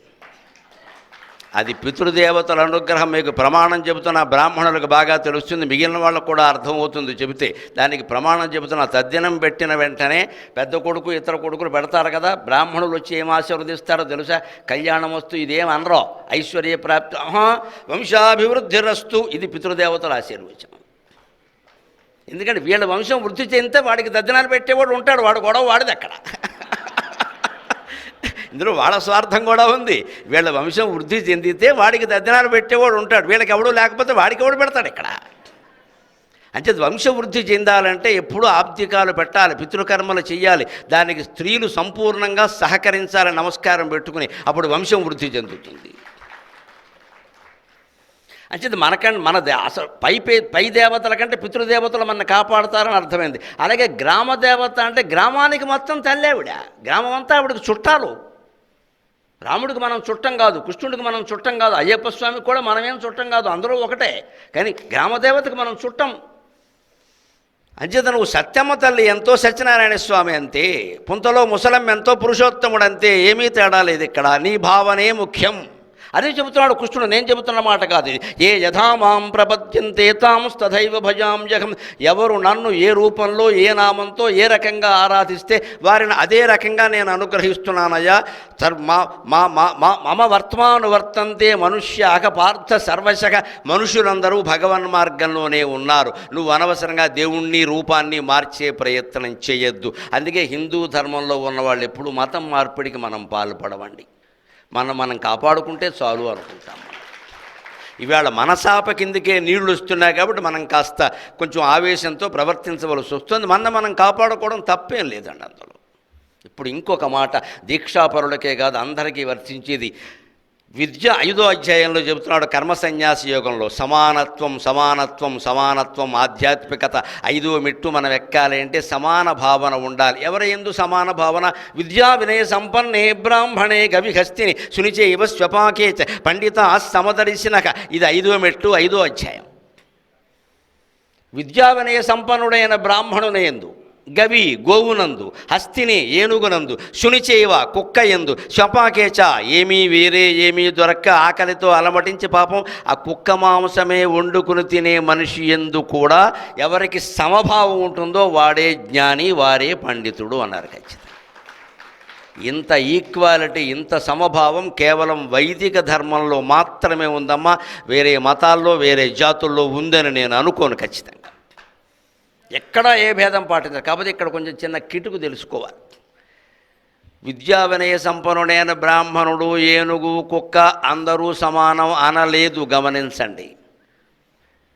A: అది పితృదేవతల అనుగ్రహం. మీకు ప్రమాణం చెబుతున్న బ్రాహ్మణులకు బాగా తెలుస్తుంది, మిగిలిన వాళ్ళకు కూడా అర్థమవుతుంది చెబితే. దానికి ప్రమాణం చెబుతున్న తద్దినం పెట్టిన వెంటనే పెద్ద కొడుకు ఇతర కొడుకులు పెడతారు కదా, బ్రాహ్మణులు వచ్చి ఏం ఆశీర్వదిస్తారో తెలుసా? కళ్యాణం వస్తూ ఇదేం అనరో, ఐశ్వర్య ప్రాప్తి, వంశాభివృద్ధిరస్తు, ఇది పితృదేవతలు ఆశీర్వచనం. ఎందుకంటే వీళ్ళ వంశం వృద్ధి చెందితే వాడికి దద్దనాలు పెట్టేవాడు ఉంటాడు, వాడు గొడవ వాడిది అక్కడ. ఇందులో వాళ్ళ స్వార్థం కూడా ఉంది. వీళ్ళ వంశం వృద్ధి చెందితే వాడికి దద్దనాలు పెట్టేవాడు ఉంటాడు, వీళ్ళకి ఎవడు లేకపోతే వాడికి ఎవడు పెడతాడు ఇక్కడ. అంటే వంశ వృద్ధి చెందాలంటే ఎప్పుడూ ఆబ్దికాలు పెట్టాలి, పితృకర్మలు చేయాలి, దానికి స్త్రీలు సంపూర్ణంగా సహకరించాలని నమస్కారం పెట్టుకుని అప్పుడు వంశం వృద్ధి చెందుతుంది. అంటే మన అసలు పై దేవతల కంటే పితృదేవతలు మన కాపాడుతారని అర్థమైంది. అలాగే గ్రామ దేవత అంటే గ్రామానికి మొత్తం తల్లేవిడ, గ్రామం అంతా ఆవిడకి చుట్టాలు. రాముడికి మనం చుట్టం కాదు, కృష్ణుడికి మనం చుట్టం కాదు, అయ్యప్ప స్వామికి కూడా మనమేం చుట్టం కాదు, అందరూ ఒకటే. కానీ గ్రామదేవతకి మనం చుట్టం. అంచేత నువ్వు సత్యమ్మ తల్లి ఎంతో సత్యనారాయణ స్వామి అంతే, పుంతలో ముసలమ్మ ఎంతో పురుషోత్తముడు అంతే, ఏమీ తేడా లేదు ఇక్కడ. నీ భావనే ముఖ్యం. అదే చెబుతున్నాడు కృష్ణుడు, నేను చెబుతున్న మాట కాదు ఇది. ఏ యథా మాం ప్రపద్యంతే తాంస్తథైవ భజామ్యహం. ఎవరు నన్ను ఏ రూపంలో ఏ నామంతో ఏ రకంగా ఆరాధిస్తే వారిని అదే రకంగా నేను అనుగ్రహిస్తున్నానయ్యా. మమ వర్తమానువర్తంతే మనుష్యాక పార్థ సర్వశక. మనుషులందరూ భగవన్ మార్గంలోనే ఉన్నారు. నువ్వు అనవసరంగా దేవుణ్ణి రూపాన్ని మార్చే ప్రయత్నం చేయొద్దు. అందుకే హిందూ ధర్మంలో ఉన్నవాళ్ళు ఎప్పుడు మతం మార్పిడికి మనం పాల్పడవండి. మనం కాపాడుకుంటే చాలు అనుకుంటాం. ఇవాళ మనసాప కిందకే నీళ్లు వస్తున్నాయి కాబట్టి మనం కాస్త కొంచెం ఆవేశంతో ప్రవర్తించవలసి వస్తుంది. మనం కాపాడుకోవడం తప్పేం లేదండి అందులో. ఇప్పుడు ఇంకొక మాట, దీక్షాపరులకే కాదు అందరికీ వర్తించేది. విద్య 5వ అధ్యాయంలో చెబుతున్నాడు, కర్మ సన్యాస యోగంలో సమానత్వం ఆధ్యాత్మికత 5వ మెట్టు మనం ఎక్కాలి అంటే సమాన భావన ఉండాలి. ఎవరి యందు సమాన భావన? విద్యా వినయ సంపన్నే బ్రాహ్మణే గవిహస్తిని సునిచైవ స్వపాకే పండిత సమదర్శినక. ఇది 5వ మెట్టు, 5వ అధ్యాయం. విద్యా వినయ సంపన్నుడైన బ్రాహ్మణునయందు, గవి గోవునందు, హస్తిని ఏనుగునందు, శునిచేవ కుక్క ఎందు, శపాకేచ ఏమీ దొరక్క ఆకలితో అలమటించి పాపం ఆ కుక్క మాంసమే వండుకుని తినే మనిషి ఎందు కూడా ఎవరికి సమభావం ఉంటుందో వాడే జ్ఞాని, వారే పండితుడు అన్నారు. ఖచ్చితంగా ఇంత ఈక్వాలిటీ, ఇంత సమభావం కేవలం వైదిక ధర్మంలో మాత్రమే ఉందమ్మా. వేరే మతాల్లో వేరే జాతుల్లో ఉందని నేను అనుకోను. ఖచ్చితంగా ఎక్కడా ఏ భేదం పాటించారు. కాబట్టి ఇక్కడ కొంచెం చిన్న కిటుకు తెలుసుకోవాలి. విద్యా వినయ సంపన్నుడైన బ్రాహ్మణుడు, ఏనుగు, కుక్క అందరూ సమానం అనలేదు. గమనించండి.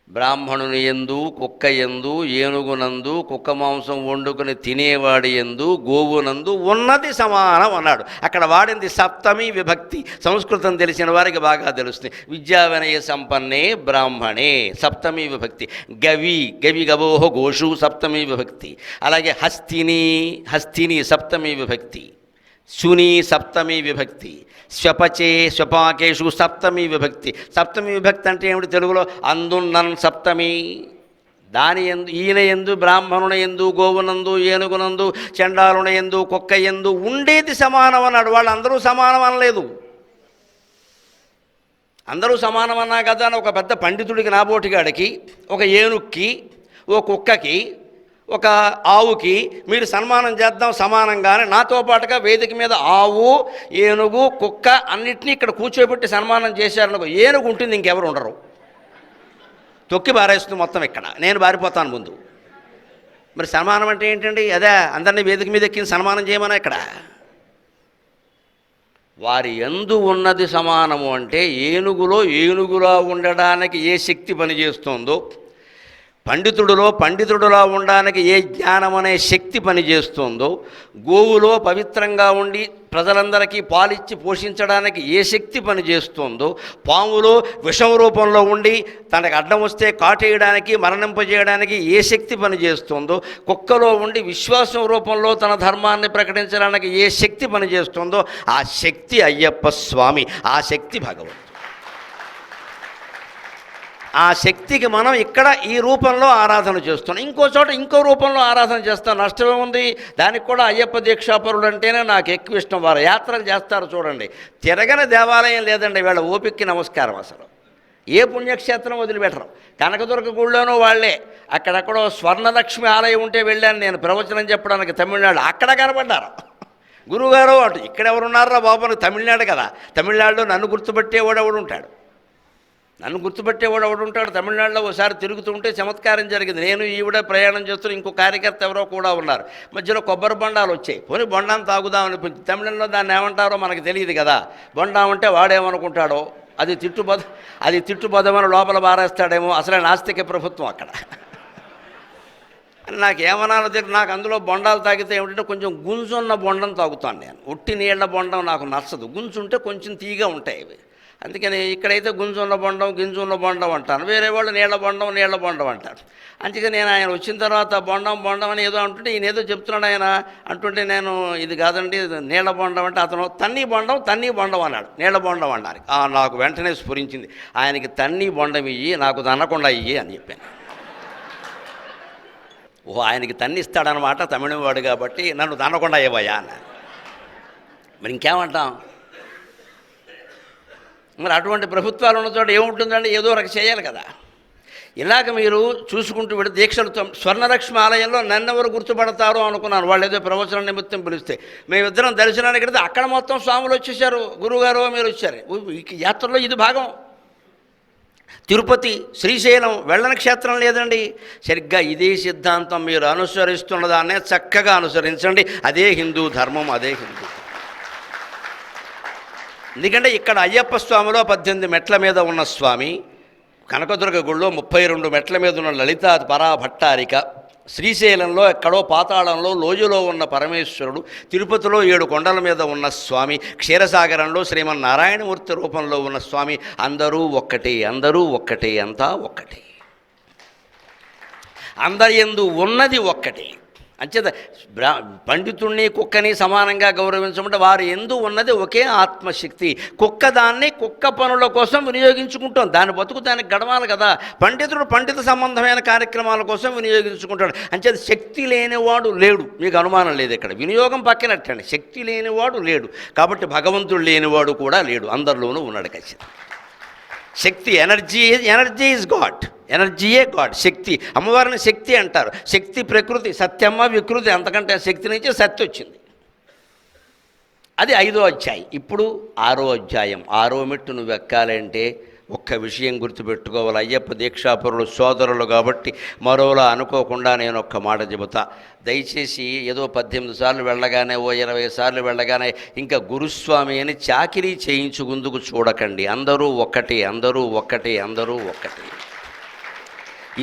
A: బ్రాహ్మణుని యందు, కుక్క యందు, ఏనుగునందు, కుక్క మాంసం వండుకుని తినేవాడి యందు, గోవునందు ఉన్నది సమానం అన్నాడు. అక్కడ వాడింది సప్తమి విభక్తి. సంస్కృతం తెలిసిన వారికి బాగా తెలుస్తుంది. విద్యా వినయ సంపన్నే బ్రాహ్మణే సప్తమి విభక్తి. గవి గవోహ గోషు సప్తమి విభక్తి. అలాగే హస్తిని సప్తమి విభక్తి. శుని సప్తమి విభక్తి. స్వపాకేషు సప్తమి విభక్తి. సప్తమి విభక్తి అంటే ఏమిటి తెలుగులో? అందున్నన్ సప్తమి. దాని ఎందు, ఈయన ఎందు, బ్రాహ్మణుల ఎందు, గోవునందు, ఏనుగునందు, చండాలున ఎందు, కుక్క ఎందు ఉండేది సమానం అన్నాడు. వాళ్ళందరూ సమానం అనలేదు. అందరూ సమానమన్నా కదా అని ఒక పెద్ద పండితుడికి, నాబోటిగాడికి, ఒక ఏనుక్కి, ఓ కుక్కకి, ఒక ఆవుకి మీరు సన్మానం చేద్దాం సమానంగానే, నాతో పాటుగా వేదిక మీద ఆవు, ఏనుగు, కుక్క అన్నిటినీ ఇక్కడ కూర్చోబెట్టి సన్మానం చేశారనుకో, ఏనుగు ఉంటుంది, ఇంకెవరు ఉండరు, తొక్కి బారేస్తుంది మొత్తం. ఇక్కడ నేను బారిపోతాను ముందు. మరి సన్మానం అంటే ఏంటండి? అదే అందరినీ వేదిక మీద ఎక్కిన సన్మానం చేయమన్నా ఇక్కడ. వారి యందు ఉన్నది సమానము అంటే ఏనుగులో ఏనుగులా ఉండడానికి ఏ శక్తి పనిచేస్తుందో, పండితుడులా ఉండడానికి ఏ జ్ఞానం అనే శక్తి పనిచేస్తుందో, గోవులో పవిత్రంగా ఉండి ప్రజలందరికీ పాలిచ్చి పోషించడానికి ఏ శక్తి పనిచేస్తుందో, పాములో విషం రూపంలో ఉండి తనకు అడ్డం వస్తే కాటేయడానికి, మరణింపజేయడానికి ఏ శక్తి పనిచేస్తుందో, కుక్కలో ఉండి విశ్వాసం రూపంలో తన ధర్మాన్ని ప్రకటించడానికి ఏ శక్తి పనిచేస్తుందో, ఆ శక్తి అయ్యప్ప స్వామి, ఆ శక్తి భగవంతుడు. ఆ శక్తికి మనం ఇక్కడ ఈ రూపంలో ఆరాధన చేస్తున్నాం. ఇంకో చోట ఇంకో రూపంలో ఆరాధన చేస్తాం, నష్టమే ఉంది. దానికి కూడా అయ్యప్ప దీక్షాపరులు అంటేనే నాకు ఎక్కువ ఇష్టం. వారు యాత్రలు చేస్తారు చూడండి, తిరగని దేవాలయం లేదండి వీళ్ళ ఓపిక్కి నమస్కారం. అసలు ఏ పుణ్యక్షేత్రం వదిలిపెట్టరు. కనకదుర్గ గుళ్ళోనూ వాళ్ళే. అక్కడెక్కడో స్వర్ణలక్ష్మి ఆలయం ఉంటే వెళ్ళాను నేను ప్రవచనం చెప్పడానికి తమిళనాడు, అక్కడ కనపడ్డారు గురువుగారు. అటు ఇక్కడ ఎవరున్నారా బాబు, తమిళనాడు కదా, తమిళనాడులో నన్ను గుర్తుపెట్టేవాడు ఎవడు ఉంటాడు, నన్ను గుర్తుపెట్టేవాడు ఎవడు ఉంటాడు. తమిళనాడులో ఒకసారి తిరుగుతుంటే చమత్కారం జరిగింది. నేను ఈవిడ ప్రయాణం చేస్తున్న ఇంకో కార్యకర్త ఎవరో కూడా ఉన్నారు. మధ్యలో కొబ్బరి బొండాలు వచ్చాయి. పోనీ బొండాన్ని తాగుదామని, తమిళంలో దాన్ని ఏమంటారో మనకు తెలియదు కదా. బొండా అంటే వాడేమనుకుంటాడో, అది తిట్టుబదమని లోపల బారేస్తాడేమో. అసలే నాస్తిక ప్రభుత్వం అక్కడ. నాకేమనాలో తెలియదు. నాకు అందులో బొండాలు తాగితే ఏమిటంటే కొంచెం గుంజున్న బొండం తాగుతాను నేను. ఉట్టి నీళ్ల బొండం నాకు నచ్చదు. గుంజుంటే కొంచెం తీగా ఉంటాయి ఇవి. అందుకని ఇక్కడైతే గింజున్న బొండం అంటాను, వేరే వాళ్ళు నీళ్ల బొండం అంటారు. అందుకని నేను ఆయన వచ్చిన తర్వాత బొండం అని ఏదో అంటుంటే, ఈయన ఏదో చెప్తున్నాడు ఆయన అంటుంటే, నేను ఇది కాదండి నీళ్ల బొండం అంటే, అతను తన్నీ బొండం అన్నాడు. నీళ్ల బొండం అన్నారు. నాకు వెంటనే స్ఫురించింది, ఆయనకి తన్నీ బొండం ఇయ్యి, నాకు తన్నకుండా ఇయ్యి అని చెప్పాను. ఓహో, ఆయనకి తన్నిస్తాడనమాట, తమిళం వాడు కాబట్టి నన్ను తన్నకుండా ఇవ్వయా అన్నాను. మరి ఇంకేమంటాం? మరి అటువంటి ప్రభుత్వాలు ఉన్న చోట ఏముంటుందండి, ఏదో రక చేయాలి కదా. ఇలాగ మీరు చూసుకుంటూ వెళ్ళి దీక్షలతో స్వర్ణలక్ష్మి ఆలయంలో నన్నెవరు గుర్తుపడతారో అనుకున్నాను. వాళ్ళు ఏదో ప్రవచన నిమిత్తం పిలిస్తే మేమిద్దరం దర్శనానికి వెళ్తే అక్కడ మొత్తం స్వాములు వచ్చేసారు. గురువుగారు మీరు వచ్చారు. ఈ యాత్రలో ఇది భాగం. తిరుపతి, శ్రీశైలం వెళ్ళని క్షేత్రం లేదండి. సరిగ్గా ఇదే సిద్ధాంతం మీరు అనుసరిస్తున్న దాన్నే చక్కగా అనుసరించండి. అదే హిందూ ధర్మం, అదే హిందూ. ఎందుకంటే ఇక్కడ అయ్యప్ప స్వామిలో 18 మెట్ల మీద ఉన్న స్వామి, కనకదుర్గ గుళ్ళో 32 మెట్ల మీద ఉన్న లలితా పరాభట్టారిక, శ్రీశైలంలో ఎక్కడో పాతాళంలో లోయలో ఉన్న పరమేశ్వరుడు, తిరుపతిలో 7 కొండల మీద ఉన్న స్వామి, క్షీరసాగరంలో శ్రీమన్నారాయణమూర్తి రూపంలో ఉన్న స్వామి, అందరూ ఒక్కటే, అంతా ఒక్కటే, అందరి యందు ఉన్నది ఒక్కటే. అంచేత పండితుణ్ణి కుక్కని సమానంగా గౌరవించమంటే వారు ఎందు ఉన్నది ఒకే ఆత్మశక్తి. కుక్క దాన్ని కుక్క పనుల కోసం వినియోగించుకుంటాం, దాని బతుకు దానికి గడవాలి కదా. పండితుడు పండిత సంబంధమైన కార్యక్రమాల కోసం వినియోగించుకుంటాడు. అంచేత శక్తి లేనివాడు లేడు, మీకు అనుమానం లేదు. ఇక్కడ వినియోగం పక్కనట్టండి, శక్తి లేనివాడు లేడు. కాబట్టి భగవంతుడు లేనివాడు కూడా లేడు, అందరిలోనూ ఉన్నాడు ఖచ్చితంగా. శక్తి, ఎనర్జీ ఈజ్ గాడ్, ఎనర్జీయే గాడ్. శక్తి, అమ్మవారిని శక్తి అంటారు. శక్తి ప్రకృతి, సత్యమ్మ వికృతి, అంతకంటే శక్తి నుంచి సత్తి వచ్చింది. అది 5వ అధ్యాయం. ఇప్పుడు 6వ అధ్యాయం. 6వ మెట్టు నువ్వు ఎక్కాలంటే ఒక్క విషయం గుర్తుపెట్టుకోవాలి. అయ్యప్ప దీక్షాపరులు సోదరులు కాబట్టి మరోలా అనుకోకుండా నేను ఒక్క మాట చెబుతా. దయచేసి ఏదో 18 సార్లు వెళ్ళగానే, 20 సార్లు వెళ్ళగానే ఇంకా గురుస్వామి అని చాకిరీ చేయించుకుందుకు చూడకండి. అందరూ ఒక్కటే.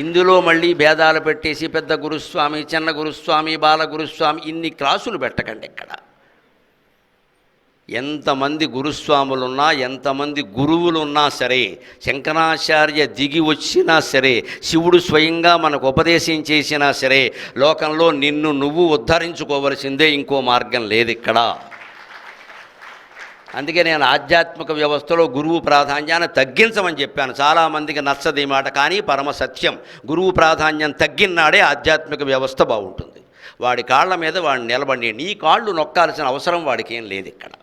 A: ఇందులో మళ్ళీ భేదాలు పెట్టేసి పెద్ద గురుస్వామి, చిన్న గురుస్వామి, బాల గురుస్వామి ఇన్ని క్లాసులు పెట్టకండి. ఇక్కడ ఎంతమంది గురుస్వాములున్నా, ఎంతమంది గురువులున్నా సరే, శంకరాచార్య దిగి వచ్చినా సరే, శివుడు స్వయంగా మనకు ఉపదేశం చేసినా సరే, లోకంలో నిన్ను నువ్వు ఉద్ధరించుకోవలసిందే, ఇంకో మార్గం లేదు ఇక్కడ. అందుకే నేను ఆధ్యాత్మిక వ్యవస్థలో గురువు ప్రాధాన్యాన్ని తగ్గించమని చెప్పాను. చాలామందికి నచ్చదు ఈ మాట, కానీ పరమ సత్యం. గురువు ప్రాధాన్యం తగ్గినాడే ఆధ్యాత్మిక వ్యవస్థ బాగుంటుంది. వాడి కాళ్ళ మీద వాడిని నిలబడి నీ కాళ్ళు నొక్కాల్సిన అవసరం వాడికి ఏం లేదు ఇక్కడ.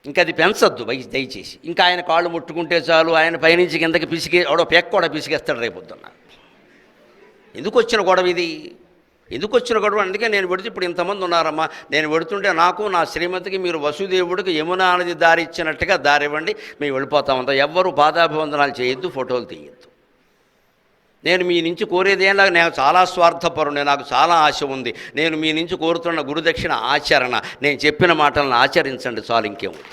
A: ఇంకా అది పెంచొద్దు దయచేసి. ఇంకా ఆయన కాళ్ళు ముట్టుకుంటే చాలు, ఆయన పైనుంచి కిందకి పిసికి ఎవడో పెక్క కూడా పిసిగేస్తాడు రేపొద్దున్న. ఎందుకు వచ్చిన గొడవ ఇది? ఎందుకు వచ్చిన గొడవ? అందుకే నేను పెడితే ఇప్పుడు ఇంతమంది ఉన్నారమ్మా, నేను పెడుతుంటే నాకు నా శ్రీమతికి మీరు వసుదేవుడికి యమునా నది దారి ఇచ్చినట్టుగా దారి ఇవ్వండి, మేము వెళ్ళిపోతామంతా. ఎవ్వరూ పాదాభివందనాలు చేయొద్దు, ఫోటోలు తీయొద్దు. నేను మీ నుంచి కోరేదేలా, నేను చాలా స్వార్థపరుని, నాకు చాలా ఆశ ఉంది. నేను మీ నుంచి కోరుతున్న గురుదక్షిణ ఆచరణ, నేను చెప్పిన మాటలను ఆచరించండి చాలు, ఇంకేముంది.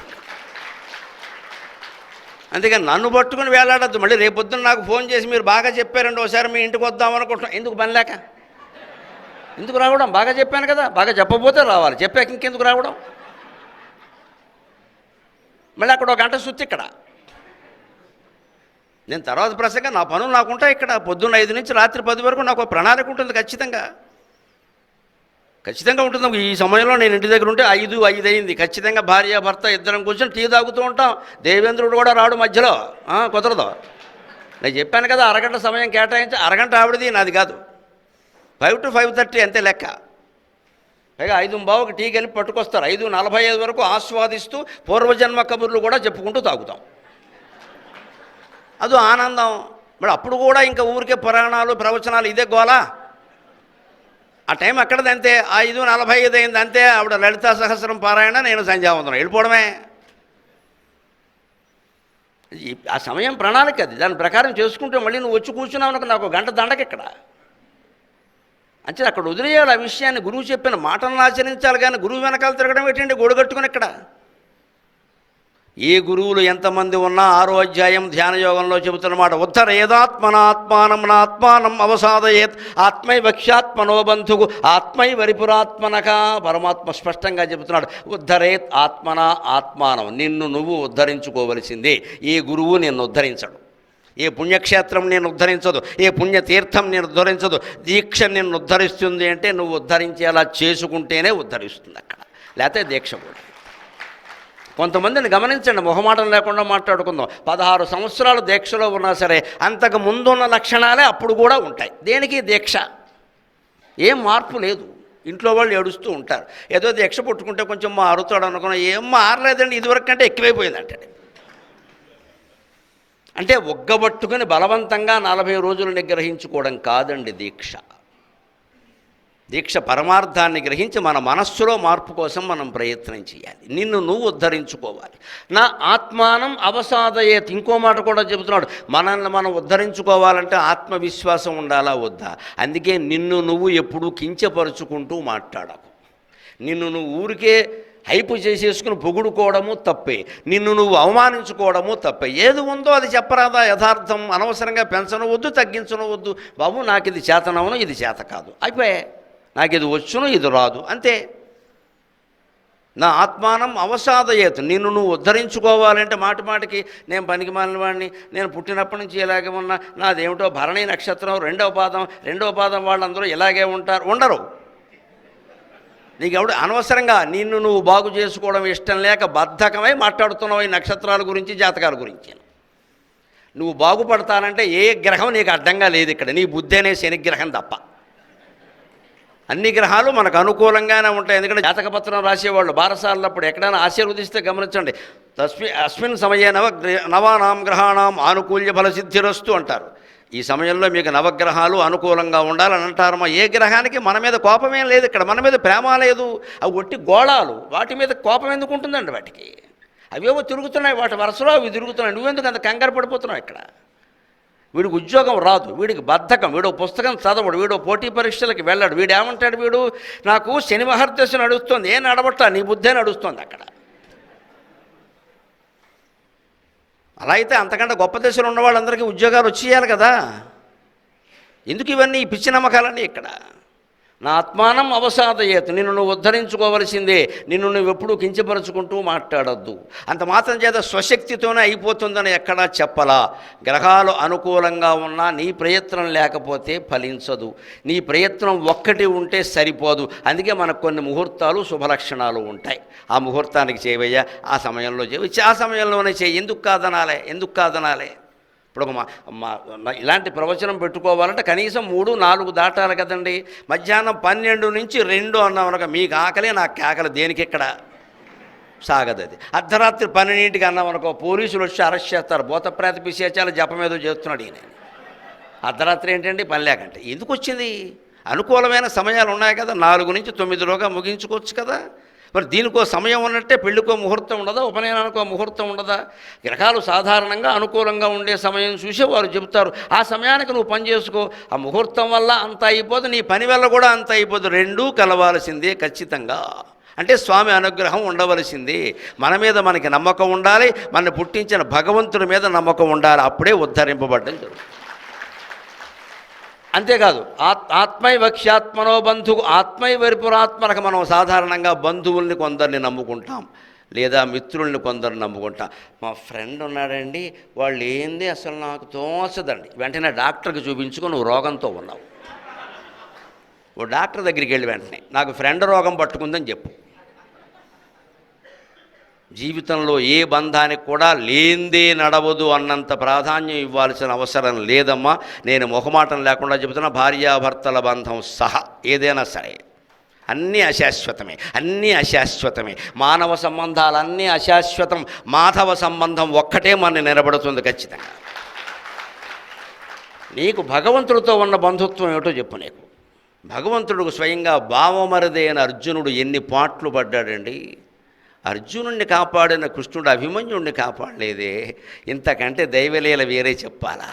A: అందుకని నన్ను పట్టుకుని వేలాడద్దు. మళ్ళీ రేపొద్దున నాకు ఫోన్ చేసి మీరు బాగా చెప్పారండి, ఒకసారి మీ ఇంటికి వద్దామనుకుంటున్నాం. ఎందుకు పని లేక? ఎందుకు రావడం? బాగా చెప్పాను కదా, బాగా చెప్పకపోతే రావాలి, చెప్పాక ఇంకెందుకు రావడం? మళ్ళీ అక్కడ ఒక గంట సుత్తి ఇక్కడ. నేను తర్వాత ప్రసంగా నా పనులు నాకుంటాయి ఇక్కడ. పొద్దున్న 5 నుంచి రాత్రి 10 వరకు నాకు ప్రణాళిక ఉంటుంది, ఖచ్చితంగా ఉంటుంది. ఈ సమయంలో నేను ఇంటి దగ్గర ఉంటే 5 అయింది, ఖచ్చితంగా భార్య భర్త ఇద్దరం కూర్చొని టీ తాగుతూ ఉంటాం. దేవేంద్రుడు కూడా రాడు మధ్యలో, కుదరదు. నేను చెప్పాను కదా, అరగంట సమయం కేటాయించి, అరగంట ఆవిడది, నాది కాదు. 5 to 5:30 అంతే లెక్క. పైగా 5:15కి టీ కలిపి పట్టుకొస్తారు. 5:45 వరకు ఆస్వాదిస్తూ పూర్వజన్మ కబుర్లు కూడా చెప్పుకుంటూ తాగుతాం. అదో ఆనందం. మరి అప్పుడు కూడా ఇంకా ఊరికే పురాణాలు ప్రవచనాలు ఇదే గోలా. ఆ టైం అక్కడది అంతే. 5:45 అయింది అంతే, ఆవిడ లలితా సహస్రం పారాయణ, నేను సంధ్యావందనం, వెళ్ళిపోవడమే. ఆ సమయం ప్రణాళిక అది, దాని ప్రకారం చేసుకుంటే మళ్ళీ నువ్వు వచ్చి కూర్చున్నావు అనుకో, నాకు గంట దండకెక్కడ. అంటే అక్కడ వదిలేయాలి ఆ విషయాన్ని. గురువు చెప్పిన మాటలను ఆచరించాలి, కానీ గురువు వెనకాల తిరగడం ఏంటంటే గొడుగట్టుకుని ఇక్కడ. ఏ గురువులు ఎంతమంది ఉన్నా 6వ అధ్యాయం ధ్యానయోగంలో చెబుతున్నమాట, ఉద్ధరేదాత్మనాత్మానం నాత్మానం అవసాదయేత్ ఆత్మైవక్ష్యాత్మనో బంధువు ఆత్మై వరిపురాత్మనక. పరమాత్మ స్పష్టంగా చెబుతున్నాడు, ఉద్ధరేత్ ఆత్మన ఆత్మానం. నిన్ను నువ్వు ఉద్ధరించుకోవలసిందే. ఏ గురువు నిన్ను ఉద్ధరించడు, ఏ పుణ్యక్షేత్రం నేను ఉద్ధరించదు, ఏ పుణ్యతీర్థం నేను ఉద్ధరించదు. దీక్ష నిన్ను ఉద్ధరిస్తుంది అంటే నువ్వు ఉద్ధరించేలా చేసుకుంటేనే ఉద్ధరిస్తుంది అక్కడ, లేకపోతే దీక్ష కూడా. కొంతమందిని గమనించండి, మొహమాటం లేకుండా మాట్లాడుకుందాం. 16 సంవత్సరాలు దీక్షలో ఉన్నా సరే అంతకు ముందున్న లక్షణాలే అప్పుడు కూడా ఉంటాయి. దేనికి దీక్ష? ఏం మార్పు లేదు. ఇంట్లో వాళ్ళు ఏడుస్తూ ఉంటారు, ఏదో దీక్ష పుట్టుకుంటే కొంచెం మారుతాడు అనుకున్నా, ఏం మారలేదండి, ఇదివరకు కంటే ఎక్కువైపోయిందంటే. అంటే ఒగ్గబట్టుకుని బలవంతంగా 40 రోజులు నిగ్రహించుకోవడం కాదండి దీక్ష. దీక్ష పరమార్థాన్ని గ్రహించి మన మనస్సులో మార్పు కోసం మనం ప్రయత్నం చేయాలి. నిన్ను నువ్వు ఉద్ధరించుకోవాలి. నా ఆత్మానం అవసాదయేత్. ఇంకో మాట కూడా చెబుతున్నాడు, మనల్ని మనం ఉద్ధరించుకోవాలంటే ఆత్మవిశ్వాసం ఉండాలా వద్దా? అందుకే నిన్ను నువ్వు ఎప్పుడూ కించపరుచుకుంటూ మాట్లాడకు. నిన్ను నువ్వు ఊరికే హైపు చేసేసుకుని పొగుడుకోవడము తప్పే, నిన్ను నువ్వు అవమానించుకోవడము తప్పే. ఏది ఉందో అది చెప్పరాదా? యథార్థం. అనవసరంగా పెంచను వద్దు, తగ్గించను వద్దు. బాబు నాకు ఇది చేతనవును, ఇది చేత కాదు, అయిపోయే. నాకు ఇది వచ్చును, ఇది రాదు, అంతే. నా ఆత్మానం అవసాదయేత్. నిన్ను నువ్వు ఉద్ధరించుకోవాలంటే మాటికి నేను పనికి మాలిన వాడిని, నేను పుట్టినప్పటి నుంచి ఇలాగే ఉన్నా, నాదేమిటో భరణి నక్షత్రం 2వ పాదం వాళ్ళందరూ ఇలాగే ఉంటారు, ఉండరు. నీకెవడు అనవసరంగా నిన్ను నువ్వు బాగు చేసుకోవడం ఇష్టం లేక బద్ధకమై మాట్లాడుతున్నావు ఈ నక్షత్రాల గురించి, జాతకాల గురించి. నువ్వు బాగుపడతానంటే ఏ గ్రహం నీకు అడ్డంగా లేదు ఇక్కడ, నీ బుద్ధి అనే శనిగ్రహం తప్ప. అన్ని గ్రహాలు మనకు అనుకూలంగానే ఉంటాయి. ఎందుకంటే జాతకపత్రం రాసేవాళ్ళు బారసాలప్పుడు ఎక్కడైనా ఆశీర్వదిస్తే గమనించండి, అస్మిన్ సమయే నవానాం గ్రహాణం ఆనుకూల్య ఫలసిద్ధిరస్తు అంటారు. ఈ సమయంలో మీకు నవగ్రహాలు అనుకూలంగా ఉండాలని అంటారమ్మా. ఏ గ్రహానికి మన మీద కోపమేం లేదు ఇక్కడ, మన మీద ప్రేమ లేదు. అవి ఒట్టి గోళాలు, వాటి మీద కోపం ఎందుకు ఉంటుందండి? వాటికి అవేవో తిరుగుతున్నాయి, వాటి వరుసలో అవి తిరుగుతున్నాయి. నువ్వెందుకు అంత కంగారు పడిపోతున్నావు ఇక్కడ? వీడికి ఉద్యోగం రాదు, వీడికి బద్ధకం, వీడు పుస్తకం చదవడు, వీడు పోటీ పరీక్షలకి వెళ్ళాడు. వీడు ఏమంటాడు, వీడు నాకు శని మహర్దశ నడుస్తుంది. ఏం నడవట్లా, నీ బుద్ధే నడుస్తుంది అక్కడ. అలా అయితే అంతకంటే గొప్ప దశలో ఉన్న వాళ్ళందరికీ ఉద్యోగాలు వచ్చేయాలి కదా. ఎందుకు ఇవన్నీ ఈ పిచ్చి నమ్మకాలన్నీ ఇక్కడ? నా ఆత్మానం అవసాదయేత్. నిన్ను నువ్వు ఉద్ధరించుకోవలసిందే. నిన్ను నువ్వు ఎప్పుడూ కించపరుచుకుంటూ మాట్లాడొద్దు. అంత మాత్రం చేత స్వశక్తితోనే అయిపోతుందని ఎక్కడా చెప్పలా. గ్రహాలు అనుకూలంగా ఉన్నా నీ ప్రయత్నం లేకపోతే ఫలించదు. నీ ప్రయత్నం ఒక్కటి ఉంటే సరిపోదు. అందుకే మనకు కొన్ని ముహూర్తాలు శుభలక్షణాలు ఉంటాయి. ఆ ముహూర్తానికి చేయవయ్యా, ఆ సమయంలో చేయవచ్చు, ఆ సమయంలోనే చేయి. ఎందుకు కాదనాలే? ఇప్పుడు ఇలాంటి ప్రవచనం పెట్టుకోవాలంటే కనీసం 3-4 దాటాలి కదండి. మధ్యాహ్నం 12 నుంచి 2 అన్నామనక మీకు ఆకలి, నాకు కేకలి, దేనికి ఇక్కడ? సాగదది. అర్ధరాత్రి 12ంటికి అన్నాం అనుకో, పోలీసులు వచ్చి అరెస్ట్ చేస్తారు. భూతప్రేత పిశాచాల జపం ఏదో చేస్తున్నాడు ఈయన. అర్ధరాత్రి ఏంటండి పని లేకంటే ఎందుకు వచ్చింది? అనుకూలమైన సమయాలు ఉన్నాయి కదా, 4 నుంచి 9లోగా ముగించుకోవచ్చు కదా. మరి దీనికో సమయం ఉన్నట్టే పెళ్ళికో ముహూర్తం ఉండదా, ఉపనయనానికో ముహూర్తం ఉండదా? గ్రహాలు సాధారణంగా అనుకూలంగా ఉండే సమయం చూసి వారు చెబుతారు, ఆ సమయానికి నువ్వు పని చేసుకో. ఆ ముహూర్తం వల్ల అంత అయిపోదు, నీ పని వల్ల కూడా అంత అయిపోదు. రెండూ కలవాల్సిందే ఖచ్చితంగా. అంటే స్వామి అనుగ్రహం ఉండవలసింది. మన మీద మనకి నమ్మకం ఉండాలి, మన పుట్టించిన భగవంతుడి మీద నమ్మకం ఉండాలి. అప్పుడే ఉద్ధరింపబడ్డం జరుగుతుంది. అంతేకాదు ఆత్మైవక్ష్యాత్మనో బంధువు, ఆత్మైవరిపురాత్మనకు మనం సాధారణంగా బంధువుల్ని కొందరిని నమ్ముకుంటాం, లేదా మిత్రుల్ని కొందరిని నమ్ముకుంటాం. మా ఫ్రెండ్ ఉన్నాడండి, వాళ్ళు ఏంది అసలు నాకు తోచదండి. వెంటనే డాక్టర్కి చూపించుకొని నువ్వు రోగంతో ఉన్నావు. ఓ డాక్టర్ దగ్గరికి వెళ్ళి వెంటనే నాకు ఫ్రెండ్ రోగం పట్టుకుందని చెప్పు. జీవితంలో ఏ బంధానికి కూడా లేందే నడవదు అన్నంత ప్రాధాన్యం ఇవ్వాల్సిన అవసరం లేదమ్మా. నేను మొహమాటం లేకుండా చెబుతున్నా, భార్యాభర్తల బంధం సహా ఏదైనా సరే అన్నీ అశాశ్వతమే, అన్నీ అశాశ్వతమే. మానవ సంబంధాలన్నీ అశాశ్వతం. మాధవ సంబంధం ఒక్కటే మన నిలబడుతుంది ఖచ్చితంగా. నీకు భగవంతుడితో ఉన్న బంధుత్వం ఏమిటో చెప్పు. నీకు భగవంతుడికి స్వయంగా బావమరిదైన అర్జునుడు ఎన్ని పాట్లు పడ్డాడండి. అర్జునుడిని కాపాడిన కృష్ణుడు అభిమన్యుడిని కాపాడలేదే. ఇంతకంటే దైవలీల వేరే చెప్పాలా?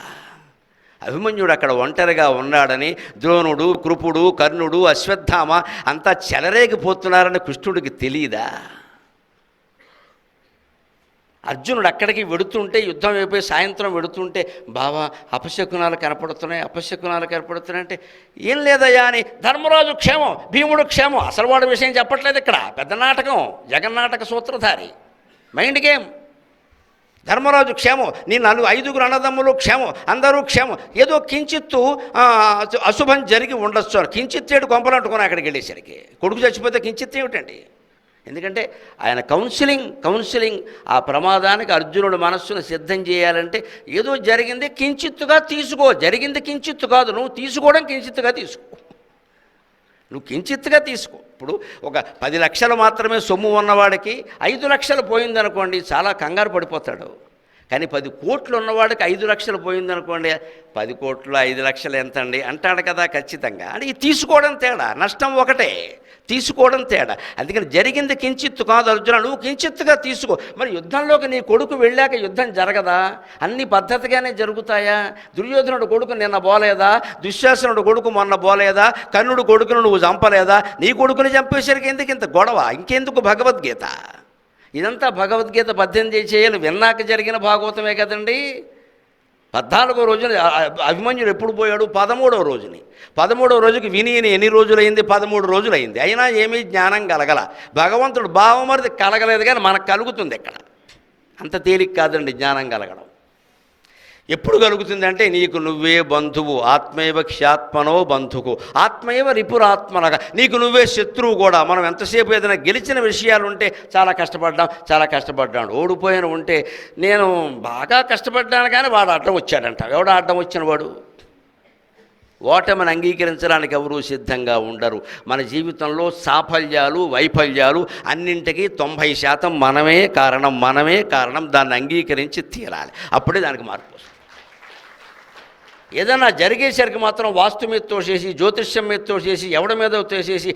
A: అభిమన్యుడు అక్కడ ఒంటరిగా ఉన్నాడని ద్రోణుడు, కృపుడు, కర్ణుడు, అశ్వత్థామ అంతా చెలరేగిపోతున్నారని కృష్ణుడికి తెలీదా? అర్జునుడు అక్కడికి వెడుతుంటే, యుద్ధం అయిపోయి సాయంత్రం వెడుతుంటే, బావా అపశకునాలు కనపడుతున్నాయి అంటే, ఏం లేదయ్యా అని ధర్మరాజు క్షేమం, భీముడు క్షేమం. అసలు వాడి విషయం చెప్పట్లేదు ఇక్కడ. పెద్ద నాటకం, జగన్నాటక సూత్రధారి, మైండ్ గేమ్. ధర్మరాజు క్షేమం, నీ 5 అన్నదమ్ములు క్షేమం, అందరూ క్షేమం. ఏదో కించిత్తు అశుభం జరిగి ఉండొచ్చు అని కించిత్తేడు కొంపలంటుకుని అక్కడికి వెళ్ళేసరికి కొడుకు చచ్చిపోతే కించిత్ ఏమిటండి? ఎందుకంటే ఆయన కౌన్సిలింగ్ ఆ ప్రమాదానికి అర్జునుడు మనస్సును సిద్ధం చేయాలంటే ఏదో జరిగింది కించిత్తుగా తీసుకో. జరిగింది కించిత్తు కాదు, నువ్వు తీసుకోవడం కించిత్తుగా తీసుకో. నువ్వు కించిత్తుగా తీసుకో. ఇప్పుడు ఒక 10 లక్షలు మాత్రమే సొమ్ము ఉన్నవాడికి 5 లక్షలు పోయిందనుకోండి, చాలా కంగారు పడిపోతాడు. కానీ 10 కోట్లు ఉన్నవాడికి 5 లక్షలు పోయిందనుకోండి, 10 కోట్లు 5 లక్షలు ఎంత అండి అంటాడు కదా ఖచ్చితంగా. అంటే ఈ తీసుకోవడం తేడా, నష్టం ఒకటే, తీసుకోవడం తేడా. అందుకని జరిగింది కించిత్తు కాదు అర్జున, నువ్వు కించిత్తుగా తీసుకో. మరి యుద్ధంలోకి నీ కొడుకు వెళ్ళాక యుద్ధం జరగదా? అన్ని పద్ధతిగానే జరుగుతాయా? దుర్యోధనుడు కొడుకు నిన్న పోలేదా? దుశ్శాసనుడు కొడుకు మొన్న పోలేదా? కర్ణుడు కొడుకును నువ్వు చంపలేదా? నీ కొడుకుని చంపేసరికి ఎందుకు ఇంత గొడవ? ఇంకెందుకు భగవద్గీత? ఇదంతా భగవద్గీత 18 చేయాలి విన్నాక జరిగిన భాగవతమే కదండి. 14వ రోజున అభిమన్యుడు ఎప్పుడు పోయాడు? 13వ రోజుని. 13వ రోజుకి విని ఎన్ని రోజులైంది? 13 రోజులైంది. అయినా ఏమీ జ్ఞానం కలగల. భగవంతుడు భావమరిది కలగలేదు, కానీ మనకు కలుగుతుంది ఎక్కడ. అంత తేలిక కాదండి జ్ఞానం కలగడం. ఎప్పుడు కలుగుతుందంటే నీకు నువ్వే బంధువు. ఆత్మైవ క్షాత్మనో బంధువు, ఆత్మైవ రిపురాత్మనగా. నీకు నువ్వే శత్రువు కూడా. మనం ఎంతసేపు ఏదైనా గెలిచిన విషయాలు ఉంటే చాలా కష్టపడ్డాడు, ఓడిపోయిన ఉంటే నేను బాగా కష్టపడ్డాను కానీ వాడు అడ్డం వచ్చాడంట. ఎవడు అడ్డం వచ్చిన వాడు? ఓటమిని అంగీకరించడానికి ఎవరూ సిద్ధంగా ఉండరు. మన జీవితంలో సాఫల్యాలు, వైఫల్యాలు అన్నింటికీ 90% మనమే కారణం. దాన్ని అంగీకరించి తీరాలి. అప్పుడే దానికి మార్పు వస్తుంది. ఏదైనా జరిగేసరికి మాత్రం వాస్తు మీద తోసేసి, జ్యోతిష్యం మీద తోసేసి, ఎవడి మీద తోసేసి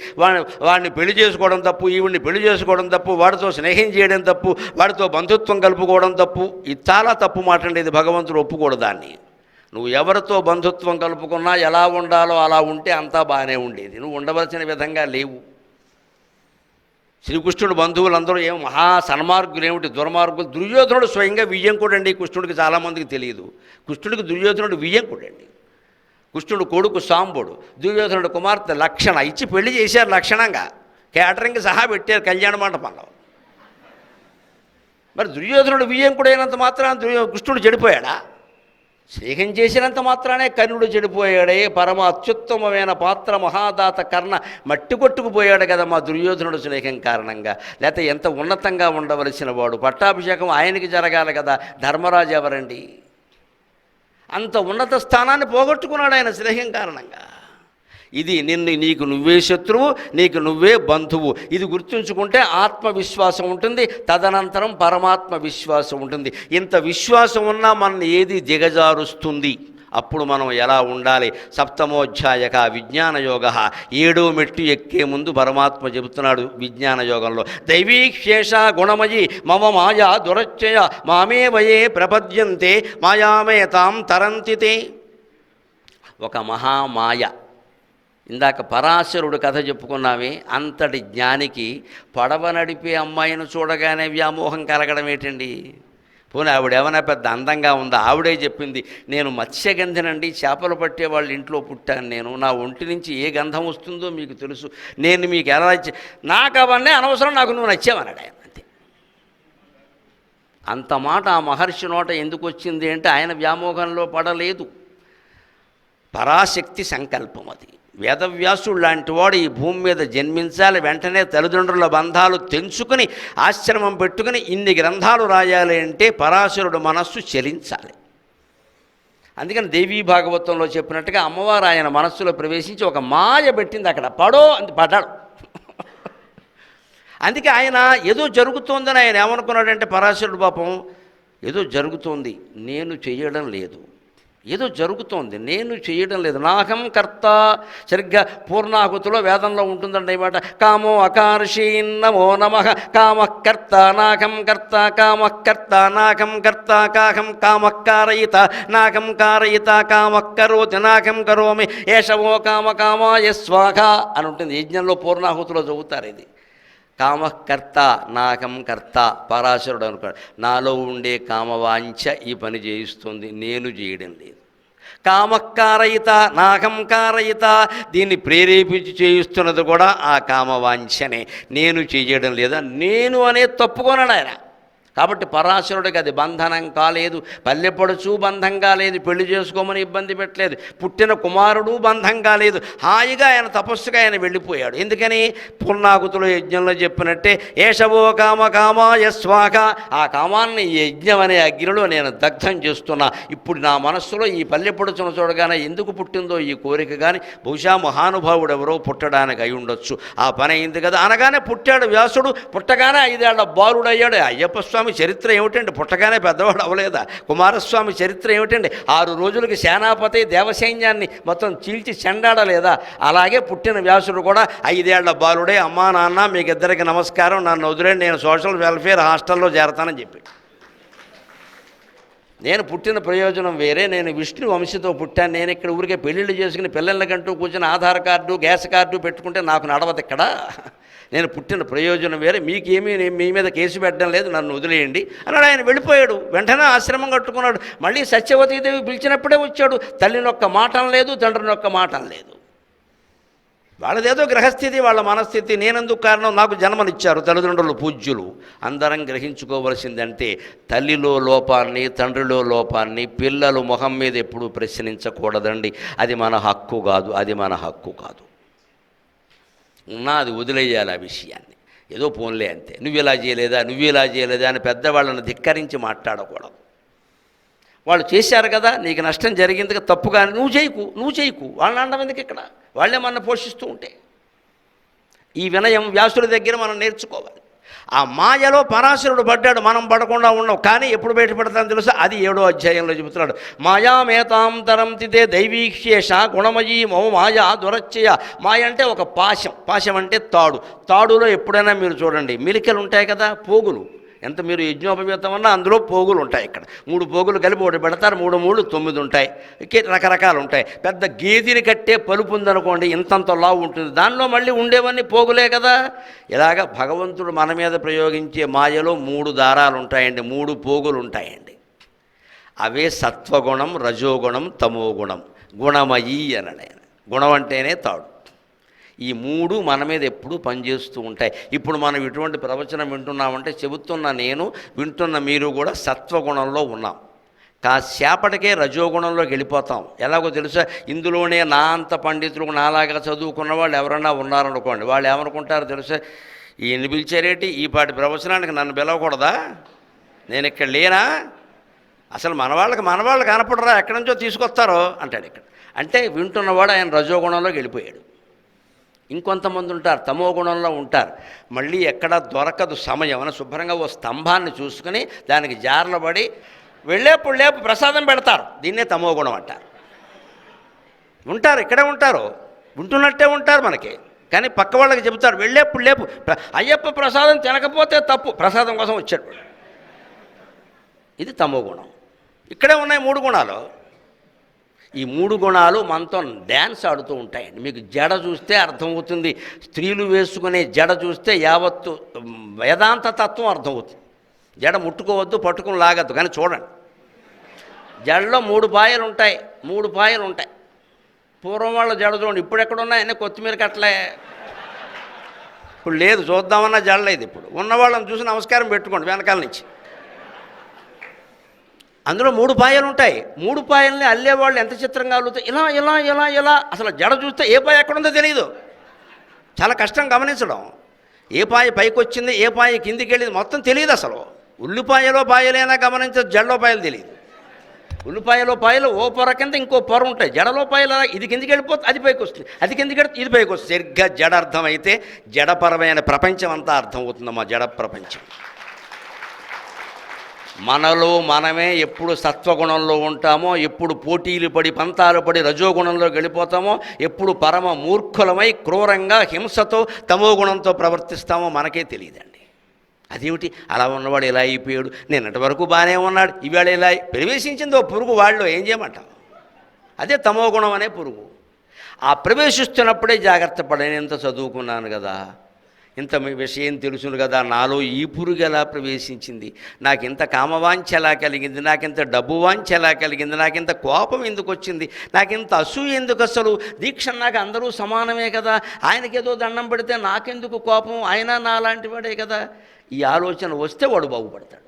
A: వాడిని పెళ్లి చేసుకోవడం తప్పు, ఈవిడిని పెళ్లి చేసుకోవడం తప్పు, వాడితో స్నేహం చేయడం తప్పు, వాడితో బంధుత్వం కలుపుకోవడం తప్పు. ఇది చాలా తప్పు మాట అండి. ఇది భగవంతుడు ఒప్పుకోడు దాన్ని. నువ్వు ఎవరితో బంధుత్వం కలుపుకున్నా ఎలా ఉండాలో అలా ఉంటే అంతా బాగానే ఉండేది. నువ్వు ఉండవలసిన విధంగా లేవు. శ్రీకృష్ణుడు బంధువులందరూ ఏమో మహా సన్మార్గులు ఏమిటి, దుర్మార్గులు. దుర్యోధనుడు స్వయంగా వియ్యంకుడండి. కృష్ణుడికి చాలామందికి తెలియదు. కృష్ణుడికి దుర్యోధనుడు వియ్యంకుడండి. కృష్ణుడు కొడుకు సాంబుడు, దుర్యోధనుడు కుమార్తె లక్షణ ఇచ్చి పెళ్లి చేశారు. లక్షణంగా క్యాటరింగ్ సహా పెట్టారు కళ్యాణ మండపంలో. మరి దుర్యోధనుడు వియ్యంకుడైనంత మాత్రాన కృష్ణుడు చెడిపోయాడా? స్నేహం చేసినంత మాత్రానే కర్ణుడు చెడిపోయాడే. పరమ అత్యుత్తమమైన పాత్ర మహాదాత కర్ణ మట్టి కొట్టుకుపోయాడు కదా మా దుర్యోధనుడు స్నేహం కారణంగా. లేకపోతే ఎంత ఉన్నతంగా ఉండవలసిన వాడు. పట్టాభిషేకం ఆయనకి జరగాలి కదా. ధర్మరాజు ఎవరండి? అంత ఉన్నత స్థానాన్ని పోగొట్టుకున్నాడు ఆయన స్నేహం కారణంగా. ఇది నీకు నువ్వే శత్రువు, నీకు నువ్వే బంధువు. ఇది గుర్తుంచుకుంటే ఆత్మవిశ్వాసం ఉంటుంది, తదనంతరం పరమాత్మ విశ్వాసం ఉంటుంది. ఇంత విశ్వాసం ఉన్నా మనల్ని ఏది దిగజారుస్తుంది? అప్పుడు మనం ఎలా ఉండాలి? సప్తమోధ్యాయక విజ్ఞానయోగ, 7వ మెట్టు ఎక్కే ముందు పరమాత్మ చెబుతున్నాడు విజ్ఞానయోగంలో, దైవీశేష గుణమయి మమ మాయా దురచ్చయ మామే వయే ప్రపద్యంతే మాయామే తాం తరంతితే. ఒక మహామాయ. ఇందాక పరాశరుడు కథ చెప్పుకున్నామే, అంతటి జ్ఞానికి పడవ నడిపే అమ్మాయిని చూడగానే వ్యామోహం కలగడం ఏంటండి? పోనీ ఆవిడేమైనా పెద్ద అందంగా ఉందా? ఆవిడే చెప్పింది, నేను మత్స్యగంధినండి, చేపలు పట్టే వాళ్ళ ఇంట్లో పుట్టాను నేను, నా ఒంటి నుంచి ఏ గంధం వస్తుందో మీకు తెలుసు, నేను మీకు ఎలా నాకు అవన్నీ అనవసరం, నాకు నువ్వు నచ్చావన్నాడు ఆయన. అంతే. అంత మాట ఆ మహర్షి నోట ఎందుకు వచ్చింది అంటే ఆయన వ్యామోహంలో పడలేదు, పరాశక్తి సంకల్పం అది. వేదవ్యాసుడు లాంటి వాడు ఈ భూమి మీద జన్మించాలి, వెంటనే తల్లిదండ్రుల బంధాలు తెంచుకుని ఆశ్రమం పెట్టుకుని ఇన్ని గ్రంథాలు రాయాలి అంటే పరాశరుడు మనస్సు చలించాలి. అందుకని దేవీ భాగవతంలో చెప్పినట్టుగా అమ్మవారు ఆయన మనస్సులో ప్రవేశించి ఒక మాయ పెట్టింది, అక్కడ పడ్డాడు. అందుకే ఆయన ఏదో జరుగుతోందని ఆయన ఏమనుకున్నాడంటే, పరాశరుడు పాపం ఏదో జరుగుతోంది, నేను చేయడం లేదు, ఏదో జరుగుతోంది, నేను చేయడం లేదు, నాహం కర్త. సరిగ్గా పూర్ణాహుతిలో వేదంలో ఉంటుందండి అన్నమాట, కామో అకార్షీన్ నమో నమః కామకర్త నాకం కర్త కామకర్త నాకం కర్త కాహం కామకారయిత నాకం కారయిత కామకరోతి నాకం కరోమి ఏషవో కామకామాయ స్వాహ అని ఉంటుంది. యజ్ఞంలో పూర్ణాహుతిలో చదువుతారు ఇది. కామకర్త నాకం కర్త. పరాశరుడు అనుకోడు, నాలో ఉండే కామవాంఛ ఈ పని చేయిస్తుంది, నేను చేయడం లేదు. కామకారయిత నాకం కారయిత, దీన్ని ప్రేరేపించి చేయిస్తున్నది కూడా ఆ కామవాంఛనే, నేను చేయడం లేదా, నేను అనేది తప్పుకోనాడు ఆయన. కాబట్టి పరాశరుడికి అది బంధనం కాలేదు, పల్లెపడుచు బంధం కాలేదు, పెళ్లి చేసుకోమని ఇబ్బంది పెట్టలేదు, పుట్టిన కుమారుడు బంధం కాలేదు, హాయిగా ఆయన తపస్సుగా ఆయన వెళ్ళిపోయాడు. ఎందుకని? పూర్ణాహుతుల యజ్ఞంలో చెప్పినట్టే ఏషవో కామకామాయ స్వాహ, ఆ కామాన్ని ఈ యజ్ఞం అనే అగ్నిలో నేను దగ్ధం చేస్తున్నా. ఇప్పుడు నా మనస్సులో ఈ పల్లెపడుచును చూడగానే ఎందుకు పుట్టిందో ఈ కోరిక కానీ, బహుశా మహానుభావుడు ఎవరో పుట్టడానికి అయి ఉండొచ్చు, ఆ పని అయింది కదా అనగానే పుట్టాడు వ్యాసుడు. పుట్టగానే 5 ఏళ్ల బాలుడయ్యాడు. అయ్యప్ప స్వామి చరిత్ర ఏమిటండి? పుట్టగానే పెద్దవాడు అవ్వలేదా? కుమారస్వామి చరిత్ర ఏమిటండి? 6 రోజులకి సేనాపతి దేవసైన్యాన్ని మొత్తం చీల్చి చెండాడలేదా? అలాగే పుట్టిన వ్యాసుడు కూడా 5 ఏళ్ల బాలుడే, అమ్మా నాన్న మీకు ఇద్దరికి నమస్కారం, నన్ను వదిలేండి, నేను సోషల్ వెల్ఫేర్ హాస్టల్లో చేరతానని చెప్పి. నేను పుట్టిన ప్రయోజనం వేరే, నేను విష్ణు వంశతో పుట్టాను, నేను ఇక్కడ ఊరికే పెళ్ళిళ్ళు చేసుకుని పిల్లలకంటూ కూర్చొని ఆధార్ కార్డు గ్యాస్ కార్డు పెట్టుకుంటే నాకు నడవదు ఇక్కడ. నేను పుట్టిన ప్రయోజనం వేరే, మీకేమీ మీ మీద కేసు పెట్టడం లేదు, నన్ను వదిలేయండి అన్నాడు. ఆయన వెళ్ళిపోయాడు. వెంటనే ఆశ్రమం కట్టుకున్నాడు. మళ్ళీ సత్యవతీదేవి పిలిచినప్పుడే వచ్చాడు. తల్లినొక్క మాటం లేదు, తండ్రినొక్క మాటం లేదు. వాళ్ళదేదో గ్రహస్థితి, వాళ్ళ మనస్థితి. నేనెందుకు కారణం? నాకు జన్మనిచ్చారు తల్లిదండ్రులు పూజ్యులు. అందరం గ్రహించుకోవలసిందంటే తల్లిలో లోపాన్ని, తండ్రిలో లోపాన్ని పిల్లలు మొహం మీద ఎప్పుడూ ప్రశ్నించకూడదండి. అది మన హక్కు కాదు, అది మన హక్కు కాదు. అది వదిలేయాలి ఆ విషయాన్ని. ఏదో పోన్లే అంతే, నువ్వు ఇలా చేయలేదా అని పెద్దవాళ్ళని ధిక్కరించి మాట్లాడకూడదు. వాళ్ళు చేశారు కదా, నీకు నష్టం జరిగింది కదా, తప్పు కానీ నువ్వు చేయకు వాళ్ళని అనడం ఎందుకు? ఇక్కడ వాళ్ళే మన పోషిస్తూ ఉంటే. ఈ వినయం వ్యాసుడి దగ్గర మనం నేర్చుకోవాలి. ఆ మాయలో పరాశరుడు పడ్డాడు, మనం పడకుండా ఉన్నాం. కానీ ఎప్పుడు బయటపడతానో తెలుసా? అది 7వ అధ్యాయంలో చెబుతున్నాడు. మాయామేతాం తరంతితే దైవీశేష గుణమయీ మమ మాయా దురచ్చయ. మాయ అంటే ఒక పాశం అంటే తాడులో ఎప్పుడైనా మీరు చూడండి మిలికలు ఉంటాయి కదా, పోగులు. ఎంత మీరు యజ్ఞోపవీతం అన్నా అందులో పోగులు ఉంటాయి. ఇక్కడ 3 పోగులు కలిపి ఒకటి పెడతారు, 3 3 9 ఉంటాయి. రకరకాలు ఉంటాయి. పెద్ద గేదెని కట్టే పలుపు ఉందనుకోండి, ఇంతంత లావు ఉంటుంది, దానిలో మళ్ళీ ఉండేవన్నీ పోగులే కదా. ఇలాగ భగవంతుడు మన మీద ప్రయోగించే మాయలో 3 దారాలు ఉంటాయండి, 3 పోగులు ఉంటాయండి. అవే సత్వగుణం, రజోగుణం, తమోగుణం. గుణమయీ అన్నాడు ఆయన. గుణం అంటేనే తాడు. ఈ 3 మన మీద ఎప్పుడూ పనిచేస్తూ ఉంటాయి. ఇప్పుడు మనం ఇటువంటి ప్రవచనం వింటున్నామంటే చెబుతున్న నేను, వింటున్న మీరు కూడా సత్వగుణంలో ఉన్నాం. కాసేపటికే రజోగుణంలోకి వెళ్ళిపోతాం. ఎలాగో తెలుసా? ఇందులోనే నా అంత పండితులు, నాలాగా చదువుకున్న వాళ్ళు ఎవరన్నా ఉన్నారనుకోండి, వాళ్ళు ఏమనుకుంటారో తెలుసా? ఈయన్ని పిలిచారేటి, ఈ పాటి ప్రవచనానికి నన్ను పిలవకూడదా? నేను ఇక్కడ లేనా? అసలు మన వాళ్ళకి కనపడరా, ఎక్కడి నుంచో తీసుకొస్తారో అంటాడు. ఇక్కడ అంటే వింటున్నవాడు ఆయన రజోగుణంలోకి వెళ్ళిపోయాడు. ఇంకొంతమంది ఉంటారు తమో గుణంలో ఉంటారు. మళ్ళీ ఎక్కడ దొరకదు సమయం అని శుభ్రంగా ఓ స్తంభాన్ని చూసుకుని దానికి జారలు పడి వెళ్ళేప్పుడు లేపు ప్రసాదం పెడతారు. దీన్నే తమో గుణం అంటారు. ఉంటారు, ఇక్కడే ఉంటారు, వింటున్నట్టే ఉంటారు మనకి, కానీ పక్క వాళ్ళకి చెబుతారు వెళ్ళేప్పుడు లేపు అయ్యప్ప ప్రసాదం తినకపోతే తప్పు, ప్రసాదం కోసం వచ్చాడు. ఇది తమో గుణం. ఇక్కడే ఉన్నాయి 3 గుణాలు. ఈ 3 గుణాలు మనతో డ్యాన్స్ ఆడుతూ ఉంటాయండి. మీకు జడ చూస్తే అర్థమవుతుంది, స్త్రీలు వేసుకునే జడ చూస్తే యావత్తు వేదాంత తత్వం అర్థమవుతుంది. జడ ముట్టుకోవద్దు, పట్టుకుని లాగద్దు, కానీ చూడండి జడలో 3 పాయలు ఉంటాయి. 3 పాయలు ఉంటాయి. పూర్వం వాళ్ళ జడ చూడండి, ఇప్పుడు ఎక్కడున్నాయన్నీ కొత్తిమీర కట్టలే, ఇప్పుడు లేదు, చూద్దామన్నా జడలేదు. ఇప్పుడు ఉన్నవాళ్ళని చూసి నమస్కారం పెట్టుకోండి వెనకాల నుంచి. అందులో 3 పాయలు ఉంటాయి. 3 పాయల్ని అల్లేవాళ్ళు ఎంత చిత్రంగా అల్లుతాయి, ఇలా ఇలా ఇలా ఇలా. అసలు జడ చూస్తే ఏ పాయ ఎక్కడుందో తెలియదు, చాలా కష్టం గమనించడం. ఏ పాయ పైకి వచ్చింది, ఏ పాయ కిందికి వెళ్ళింది మొత్తం తెలియదు. అసలు ఉల్లిపాయలో పాయలైనా గమనించదు, జడలో పాయలు తెలియదు. ఉల్లిపాయలో పాయలు ఓ పొర కింద ఇంకో పొర ఉంటాయి. జడలో పాయలు ఇది కిందికి వెళ్ళిపోతే అది పైకి వస్తుంది, అది కిందికి వెళ్తే ఇది పైకి వస్తుంది. సరిగ్గా జడ అర్థమైతే జడపరమైన ప్రపంచం అంతా అర్థమవుతుందమ్మా. జడ ప్రపంచం మనలో మనమే ఎప్పుడు సత్వగుణంలో ఉంటామో, ఎప్పుడు పోటీలు పడి పంతాలు పడి రజోగుణంలోకి వెళ్ళిపోతామో, ఎప్పుడు పరమ మూర్ఖులమై క్రూరంగా హింసతో తమో గుణంతో ప్రవర్తిస్తామో మనకే తెలియదండి. అదేమిటి అలా ఉన్నవాడు ఇలా అయిపోయాడు, నిన్నటి వరకు బాగానే ఉన్నాడు, ఈవేళ ఇలా ప్రవేశించింది ఓ పురుగు, వాళ్ళు ఏం చేయమంటావు? అదే తమో గుణం అనే పురుగు. ఆ ప్రవేశిస్తున్నప్పుడే జాగ్రత్త పడి, నేను ఇంత చదువుకున్నాను కదా, ఇంత విషయం తెలుసును కదా, నాలో ఈ పురుగు ఎలా ప్రవేశించింది, నాకు ఇంత కామవాంఛ ఎలా కలిగింది, నాకింత డబ్బు వాంఛ ఎలా కలిగింది, నాకింత కోపం ఎందుకు వచ్చింది, నాకింత అసూయ ఎందుకు, అసలు దీక్ష నాకు అందరూ సమానమే కదా, ఆయనకేదో దండం పెడితే నాకెందుకు కోపం, ఆయన నా లాంటి వాడే కదా, ఈ ఆలోచన వస్తే వాడు బాగుపడతాడు.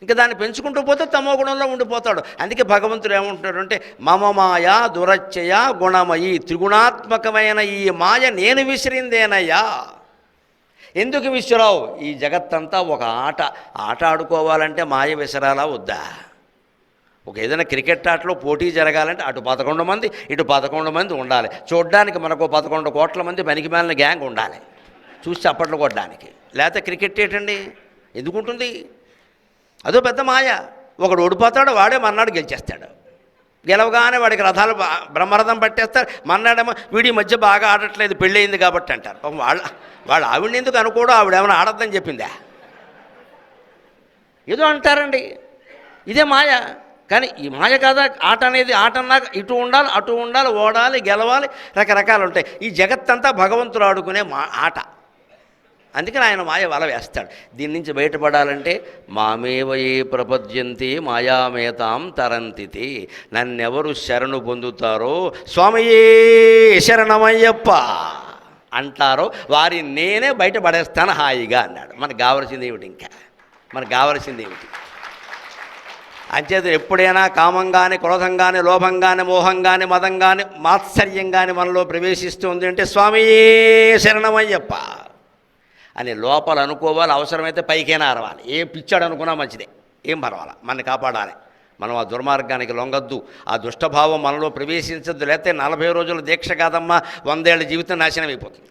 A: ఇంకా దాన్ని పెంచుకుంటూ పోతే తమో గుణంలో ఉండిపోతాడు. అందుకే భగవంతుడు ఏమంటున్నాడు అంటే, మమ మాయ దురచ్చయ గుణమయి, త్రిగుణాత్మకమైన ఈ మాయ నేను విసిరిందేనయ్యా. ఎందుకు విసిరావు? ఈ జగత్తంతా ఒక ఆట ఆడుకోవాలంటే మాయ విసరాలా వద్దా? ఒక ఏదైనా క్రికెట్ ఆటలో పోటీ జరగాలంటే అటు 11 మంది ఇటు 11 మంది ఉండాలి. చూడ్డానికి మనకు 11 కోట్ల మంది పనికిమాలిన గ్యాంగ్ ఉండాలి చూసి చప్పట్లు కొట్టడానికి. లేకపోతే క్రికెట్ ఏంటండి, ఎందుకుంటుంది? అదో పెద్ద మాయ. ఒకడు ఓడిపోతాడు, వాడే మన్నాడు గెలిచేస్తాడు. గెలవగానే వాడికి రథాలు బ్రహ్మరథం పట్టేస్తారు. మన్నాడేమో వీడి మధ్య బాగా ఆడట్లేదు, పెళ్ళయింది కాబట్టి అంటారు. వాళ్ళు ఆవిడని ఎందుకు అనుకోవడం, ఆవిడేమైనా ఆడద్దని చెప్పిందా? ఏదో అంటారండి, ఇదే మాయ. కానీ ఈ మాయ కాదా ఆట అనేది? ఆట అన్నాక ఇటు ఉండాలి, అటు ఉండాలి, ఓడాలి, గెలవాలి, రకరకాలు ఉంటాయి. ఈ జగత్తంతా భగవంతుడు ఆడుకునే ఆట. అందుకని ఆయన మాయ వల వేస్తాడు. దీని నుంచి బయటపడాలంటే మామేవయే ప్రపద్యంతి మాయామేతాం తరంతితి, నన్నెవరు శరణు పొందుతారో స్వామియే శరణమయ్యప్ప అంటారో వారి నేనే బయటపడేస్తాను హాయిగా అన్నాడు. మనకు కావలసింది ఏమిటి? ఇంకా మనకు కావలసింది ఏమిటి? అంచేత ఎప్పుడైనా కామంగానే, క్రోధంగానే, లోభంగానే, మోహంగానే, మదంగానే, మాత్సర్యంగానే మనలో ప్రవేశిస్తుంది అంటే స్వామియే శరణమయ్యప్ప అని లోపల అనుకోవాలి. అవసరమైతే పైకైనా అరవాలి. ఏ పిచ్చాడు అనుకున్నా మంచిదే, ఏం పర్వాలా, మనని కాపాడాలి. మనం ఆ దుర్మార్గానికి లొంగద్దు, ఆ దుష్టభావం మనలో ప్రవేశించద్దు. లేకపోతే 40 రోజుల దీక్ష కాదమ్మా, 100 ఏళ్ల జీవితం నాశనం అయిపోతుంది.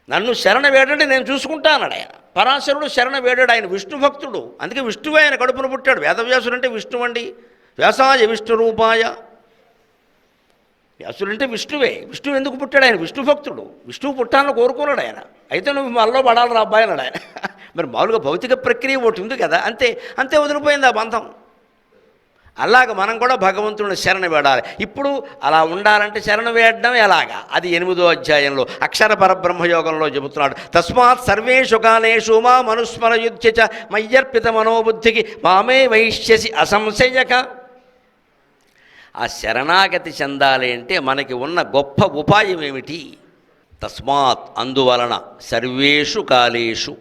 A: నన్ను శరణ వేడండి, నేను చూసుకుంటా అన్నాడు ఆయన. పరాశరుడు శరణ వేడాడు. ఆయన విష్ణు భక్తుడు, అందుకే విష్ణువే ఆయన కడుపున పుట్టాడు. వేదవ్యాసుడు అంటే విష్ణువు అండి. వ్యాసాయ విష్ణు రూపాయ, వ్యాసుడు అంటే విష్ణువే. విష్ణువు ఎందుకు పుట్టాడు? ఆయన విష్ణు భక్తుడు, విష్ణువు పుట్టాలని కోరుకున్నాడు ఆయన. అయితే నువ్వు మనలో పడాలి రా అబ్బాయి అన్నాడు ఆయన. మరి మామూలుగా భౌతిక ప్రక్రియ ఒకటి ఉంది కదా, అంతే అంతే వదిలిపోయింది ఆ బంధం. అలాగ మనం కూడా భగవంతుడిని శరణ వేడాలి. ఇప్పుడు అలా ఉండాలంటే శరణ వేయడం ఎలాగా? అది 8వ అధ్యాయంలో అక్షర పరబ్రహ్మయోగంలో చెబుతున్నాడు. తస్మాత్ సర్వేషు కాలేషు మా మనుస్మరయుధ్య చ మయ్యర్పిత మనోబుద్ధికి మామే వైష్యసి అసంశయక. ఆ శరణాగతి చెందాలి అంటే మనకి ఉన్న గొప్ప ఉపాయం ఏమిటి? తస్మాత్ అందువలన సర్వేషు కాలేషు,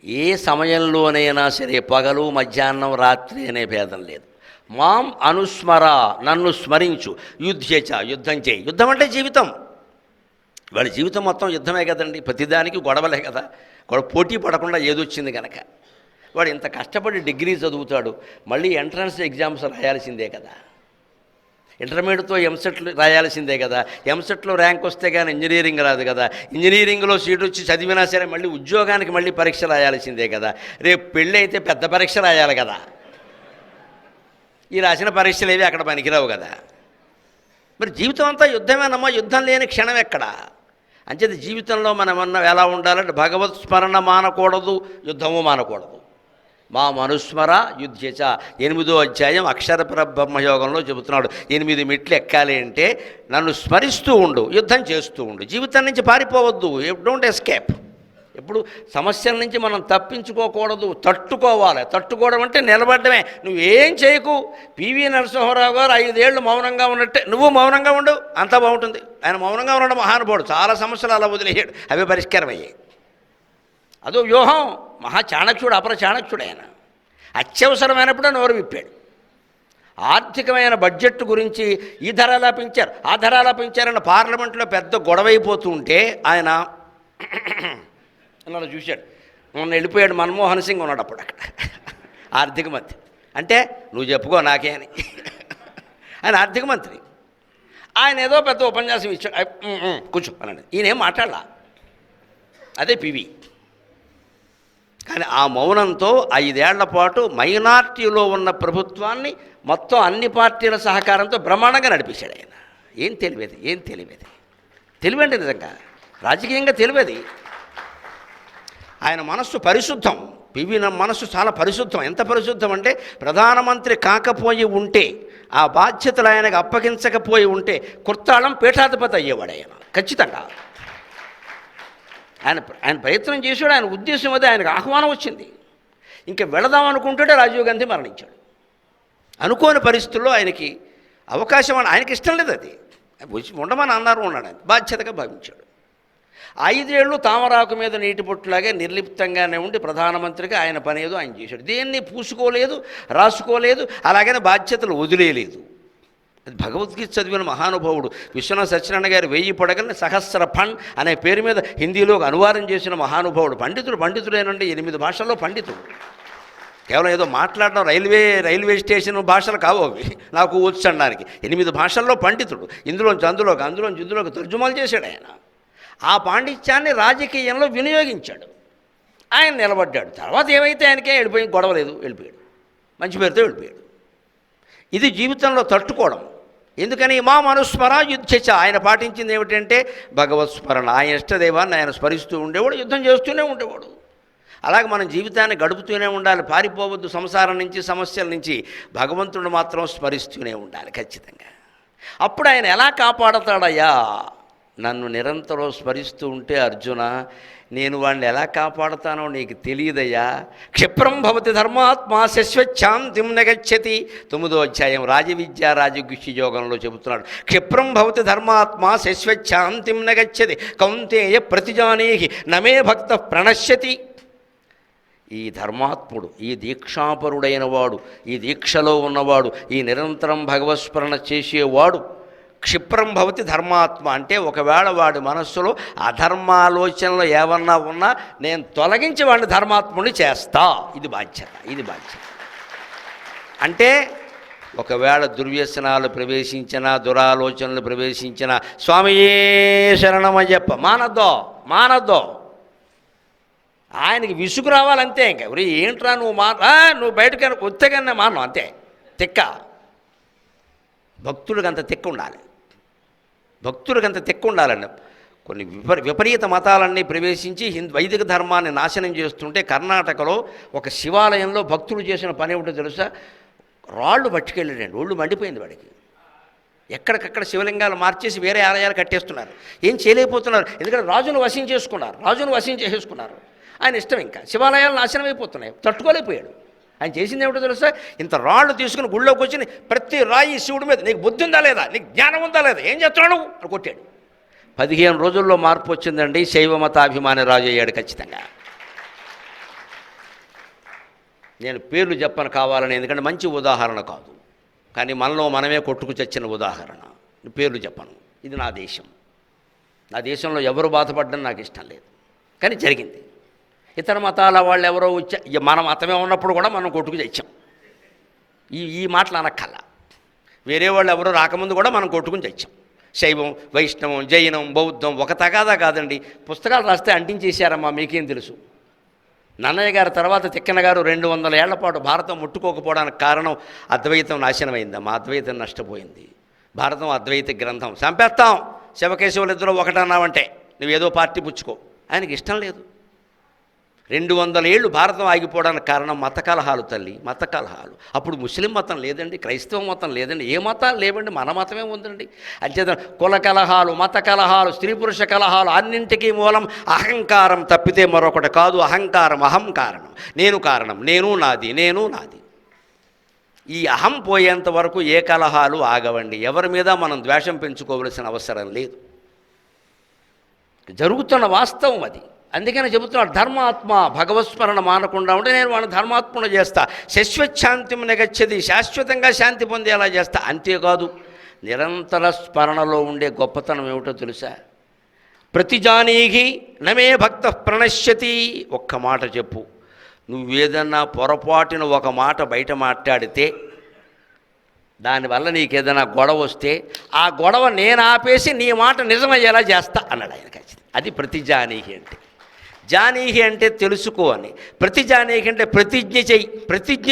A: ఏ సమయంలోనైనా సరే, పగలు మధ్యాహ్నం రాత్రి అనే భేదం లేదు, మాం అనుస్మర నన్ను స్మరించు, యుధ్యచ యుద్ధం చేయి. యుద్ధం అంటే జీవితం. వాళ్ళ జీవితం మొత్తం యుద్ధమే కదండి, ప్రతిదానికి గొడవలే కదా. పోటీ పడకుండా ఏదొచ్చింది కనుక వాడు ఇంత కష్టపడి డిగ్రీ చదువుతాడు, మళ్ళీ ఎంట్రన్స్ ఎగ్జామ్స్ రాయాల్సిందే కదా. ఇంటర్మీడియట్తో ఎంసెట్లు రాయాల్సిందే కదా, ఎంసెట్లో ర్యాంక్ వస్తే కానీ ఇంజనీరింగ్ రాదు కదా, ఇంజనీరింగ్లో సీట్ వచ్చి చదివినా సరే మళ్ళీ ఉద్యోగానికి మళ్ళీ పరీక్ష రాయాల్సిందే కదా, రేపు పెళ్ళి అయితే పెద్ద పరీక్ష రాయాలి కదా, ఈ రాసిన పరీక్షలు ఏవి అక్కడ పనికిరావు కదా. మరి జీవితం అంతా యుద్ధమేనమ్మా, యుద్ధం లేని క్షణం ఎక్కడ? అంచేది జీవితంలో మనం ఎలా ఉండాలంటే భగవత్ స్మరణ మానకూడదు, యుద్ధము మానకూడదు. మా మనుస్మర యుద్ధచ 8వ అధ్యాయం అక్షర బ్రహ్మయోగంలో చెబుతున్నాడు. 8 మెట్లు ఎక్కాలి అంటే నన్ను స్మరిస్తూ ఉండు, యుద్ధం చేస్తూ ఉండు, జీవితం నుంచి పారిపోవద్దు, డోంట్ ఎస్కేప్. ఎప్పుడు సమస్యల నుంచి మనం తప్పించుకోకూడదు, తట్టుకోవాలి. తట్టుకోవడం అంటే నిలబడమే, నువ్వేం చేయకు. పివి నరసింహారావు గారు 5 ఏళ్ళు మౌనంగా ఉన్నట్టే నువ్వు మౌనంగా ఉండు, అంతా బాగుంటుంది. ఆయన మౌనంగా ఉండడం మహానుభావుడు, చాలా సమస్యలు అలా వదిలేయాడు, అవి పరిష్కారం అయ్యాయి. అదో వ్యూహం. మహాచాణక్యుడు, అపర చాణక్యుడు ఆయన. అత్యవసరమైనప్పుడు నోరు విప్పాడు. ఆర్థికమైన బడ్జెట్ గురించి ఈ ధర ఎలా పెంచారు, ఆ ధర ఎలా పెంచారన్న పార్లమెంట్లో పెద్ద గొడవైపోతూ ఉంటే ఆయన నన్ను చూశాడు. మొన్న వెళ్ళిపోయాడు మన్మోహన్ సింగ్ ఉన్నాడు అప్పుడు అక్కడ ఆర్థిక మంత్రి. అంటే నువ్వు చెప్పుకో నాకే అని. ఆయన ఆర్థిక మంత్రి. ఆయన ఏదో పెద్ద ఉపన్యాసం ఇచ్చాడు, కూర్చో అన్నాడు. ఈయనేం మాట్లాడలా. అదే పివి. కానీ ఆ మౌనంతో 5 ఏళ్ల పాటు మైనార్టీలో ఉన్న ప్రభుత్వాన్ని మొత్తం అన్ని పార్టీల సహకారంతో బ్రహ్మాండంగా నడిపించాడు ఆయన. ఏం తెలివేది తెలివండి, నిజంగా రాజకీయంగా తెలివేది. ఆయన మనస్సు పరిశుద్ధం. పివి మనస్సు చాలా పరిశుద్ధం. ఎంత పరిశుద్ధం అంటే ప్రధానమంత్రి కాకపోయి ఉంటే, ఆ బాధ్యతలు ఆయనకు అప్పగించకపోయి ఉంటే కుర్తాళం పీఠాధిపతి అయ్యేవాడు ఆయన ఖచ్చితంగా. ఆయన ప్రయత్నం చేశాడు, ఆయన ఉద్దేశం అదే. ఆయనకు ఆహ్వానం వచ్చింది, ఇంకా వెళదాం అనుకుంటుంటే రాజీవ్ గాంధీ మరణించాడు. అనుకోని పరిస్థితుల్లో ఆయనకి అవకాశం, ఆయనకి ఇష్టం లేదు, అది ఉండమని అన్నారు, ఉన్నాడు. ఆయన బాధ్యతగా భావించాడు. 5 ఏళ్ళు తామరాకు మీద నీటి పొట్టులాగే నిర్లిప్తంగానే ఉండి ప్రధానమంత్రిగా ఆయన పని ఏదో ఆయన చేశాడు. దేన్ని పూసుకోలేదు, రాసుకోలేదు, అలాగనే బాధ్యతలు వదిలేయలేదు. అది భగవద్గీత చదివిన మహానుభావుడు విశ్వనాథ సత్యనారాయణ గారు 1000 పడగలని సహస్ర ఫండ్ అనే పేరు మీద హిందీలోకి అనువాదం చేసిన మహానుభావుడు. పండితుడేనండి, 8 భాషల్లో పండితుడు. కేవలం ఏదో మాట్లాడడం రైల్వే స్టేషన్ భాషలు కావు అవి నాకు వచ్చు అనడానికి. 8 భాషల్లో పండితుడు. ఇందులోకి తర్జుమాలు చేశాడు ఆయన. ఆ పాండిత్యాన్ని రాజకీయంలో వినియోగించాడు. ఆయన నిలబడ్డాడు. తర్వాత ఏమైతే ఆయనకే వెళ్ళిపోయి గొడవ లేదు, వెళ్ళిపోయాడు. మంచి పేరుతో వెళ్ళిపోయాడు. ఇది జీవితంలో తట్టుకోవడం. ఎందుకని మా మనుస్మర యుద్ధచ, ఆయన పాటించింది ఏమిటంటే భగవత్ స్మరణ. ఆయన ఇష్టదైవాన్ని ఆయన స్మరిస్తూ ఉండేవాడు, యుద్ధం చేస్తూనే ఉండేవాడు. అలాగే మనం జీవితాన్ని గడుపుతూనే ఉండాలి. పారిపోవద్దు సంసారం నుంచి, సమస్యల నుంచి. భగవంతుడు మాత్రం స్మరిస్తూనే ఉండాలి ఖచ్చితంగా. అప్పుడు ఆయన ఎలా కాపాడతాడయ్యా? నన్ను నిరంతరం స్మరిస్తూ ఉంటే అర్జున, నేను వాడిని ఎలా కాపాడుతానో నీకు తెలియదయ్యా. క్షిప్రం భవతి ధర్మాత్మా శశ్వచ్ఛాంతిం నగచ్చతి. 9వ అధ్యాయం రాజవిద్యా రాజగుష్య యోగంలో చెబుతున్నాడు. క్షిప్రం భవతి ధర్మాత్మా శశ్వచ్ఛాంతిం నగచ్చతి కౌంతేయ ప్రతిజానేహి నమే భక్త ప్రణశ్యతి. ఈ ధర్మాత్ముడు, ఈ దీక్షాపరుడైన వాడు, ఈ దీక్షలో ఉన్నవాడు, ఈ నిరంతరం భగవత్స్మరణ చేసేవాడు క్షిప్రం భవతి ధర్మాత్మ అంటే ఒకవేళ వాడి మనస్సులో అధర్మాలోచనలు ఏమన్నా ఉన్నా నేను తొలగించి వాడిని ధర్మాత్ముడిని చేస్తా. ఇది బాధ్యత. అంటే ఒకవేళ దుర్వ్యసనాలు ప్రవేశించినా, దురాలోచనలు ప్రవేశించినా స్వామియే శరణమయ్యప్ప మానద్దో. ఆయనకి విసుగు రావాలంతే. ఇంకా ఏంట్రా నువ్వు బయటకు వస్తేగానే మాను, అంతే. తిక్క భక్తుడికి అంత తిక్క ఉండాలండి. కొన్ని విపరీత మతాలన్నీ ప్రవేశించి వైదిక ధర్మాన్ని నాశనం చేస్తుంటే కర్ణాటకలో ఒక శివాలయంలో భక్తులు చేసిన పని ఏమిటో తెలుసా? రాళ్ళు పట్టుకెళ్ళాడండి. ఒళ్ళు మండిపోయింది వాడికి. ఎక్కడికక్కడ శివలింగాలు మార్చేసి వేరే ఆలయాలు కట్టేస్తున్నారు. ఏం చేయలేకపోతున్నారు, ఎందుకంటే రాజును వశించేసుకున్నారు. ఆయన ఇష్టం. ఇంకా శివాలయాలు నాశనం అయిపోతున్నాయి, తట్టుకోలేకపోయాడు. ఆయన చేసింది ఏమిటో తెలుసా? ఇంత రాళ్ళు తీసుకుని గుళ్ళోకి వచ్చి ప్రతి రాయి శివుడి మీద నీకు బుద్ధి ఉందా లేదా, నీకు జ్ఞానం ఉందా లేదా, ఏం చేస్తున్నావు అని కొట్టాడు. 15 రోజుల్లో మార్పు వచ్చిందండి. శైవ మతాభిమాని రాజు అయ్యాడు ఖచ్చితంగా. నేను పేర్లు చెప్పను కావాలని, ఎందుకంటే మంచి ఉదాహరణ కాదు, కానీ మనలో మనమే కొట్టుకు చచ్చిన ఉదాహరణ. పేర్లు చెప్పను. ఇది నా దేశం. నా దేశంలో ఎవరు బాధపడ్డం నాకు ఇష్టం లేదు, కానీ జరిగింది. ఇతర మతాల వాళ్ళు ఎవరో వచ్చా, మన మతమే ఉన్నప్పుడు కూడా మనం కొట్టుకు తెచ్చాం. ఈ మాటలు అనక్కల్లా. వేరే వాళ్ళు ఎవరో రాకముందు కూడా మనం కొట్టుకుని తెచ్చాం. శైవం, వైష్ణవం, జైనం, బౌద్ధం ఒక తగాదా కాదండి. పుస్తకాలు రాస్తే అంటించేశారమ్మా, మీకేం తెలుసు. నన్నయ్య గారి తర్వాత తిక్కన గారు 200 ఏళ్ల పాటు భారతం ముట్టుకోకపోవడానికి కారణం అద్వైతం నాశనమైందమ్మా. అద్వైతం నష్టపోయింది. భారతం అద్వైత గ్రంథం. చంపేస్తాం శివకేశవులు ఇద్దరు ఒకటన్నావంటే నువ్వేదో పార్టీ పుచ్చుకో. ఆయనకి ఇష్టం లేదు. 200 ఏళ్ళు భారతం ఆగిపోవడానికి కారణం మత కలహాలు తల్లి, మత కలహాలు. అప్పుడు ముస్లిం మతం లేదండి, క్రైస్తవ మతం లేదండి, ఏ మతాలు లేవండి, మన మతమే ఉందండి. అంచేత కుల కలహాలు, మత కలహాలు, స్త్రీ పురుష కలహాలు అన్నింటికీ మూలం అహంకారం తప్పితే మరొకటి కాదు. అహంకారం, అహం కారణం, నేను కారణం, నేను నాది, నేను నాది. ఈ అహం పోయేంత వరకు ఏ కలహాలు ఆగవండి. ఎవరి మీద మనం ద్వేషం పెంచుకోవలసిన అవసరం లేదు. జరుగుతున్న వాస్తవం అది. అందుకని చెబుతున్నాడు ధర్మాత్మ, భగవత్స్మరణ మానకుండా ఉంటే నేను వాడిని ధర్మాత్మను చేస్తా. శశ్వశాంతిం నెగచ్చది, శాశ్వతంగా శాంతి పొందేలా చేస్తా. అంతేకాదు నిరంతర స్మరణలో ఉండే గొప్పతనం ఏమిటో తెలుసా? ప్రతిజానీహి నమే భక్త ప్రణశ్యతి. ఒక్క మాట చెప్పు, నువ్వేదన్నా పొరపాటున ఒక మాట బయట మాట్లాడితే దానివల్ల నీకేదైనా గొడవ వస్తే ఆ గొడవ నేను ఆపేసి నీ మాట నిజమయ్యేలా చేస్తా అన్నాడు ఆయన. ఖచ్చితంగా అది ప్రతిజానీహి అంటే. జానీహి అంటే తెలుసుకో అని, ప్రతిజానీహి అంటే ప్రతిజ్ఞ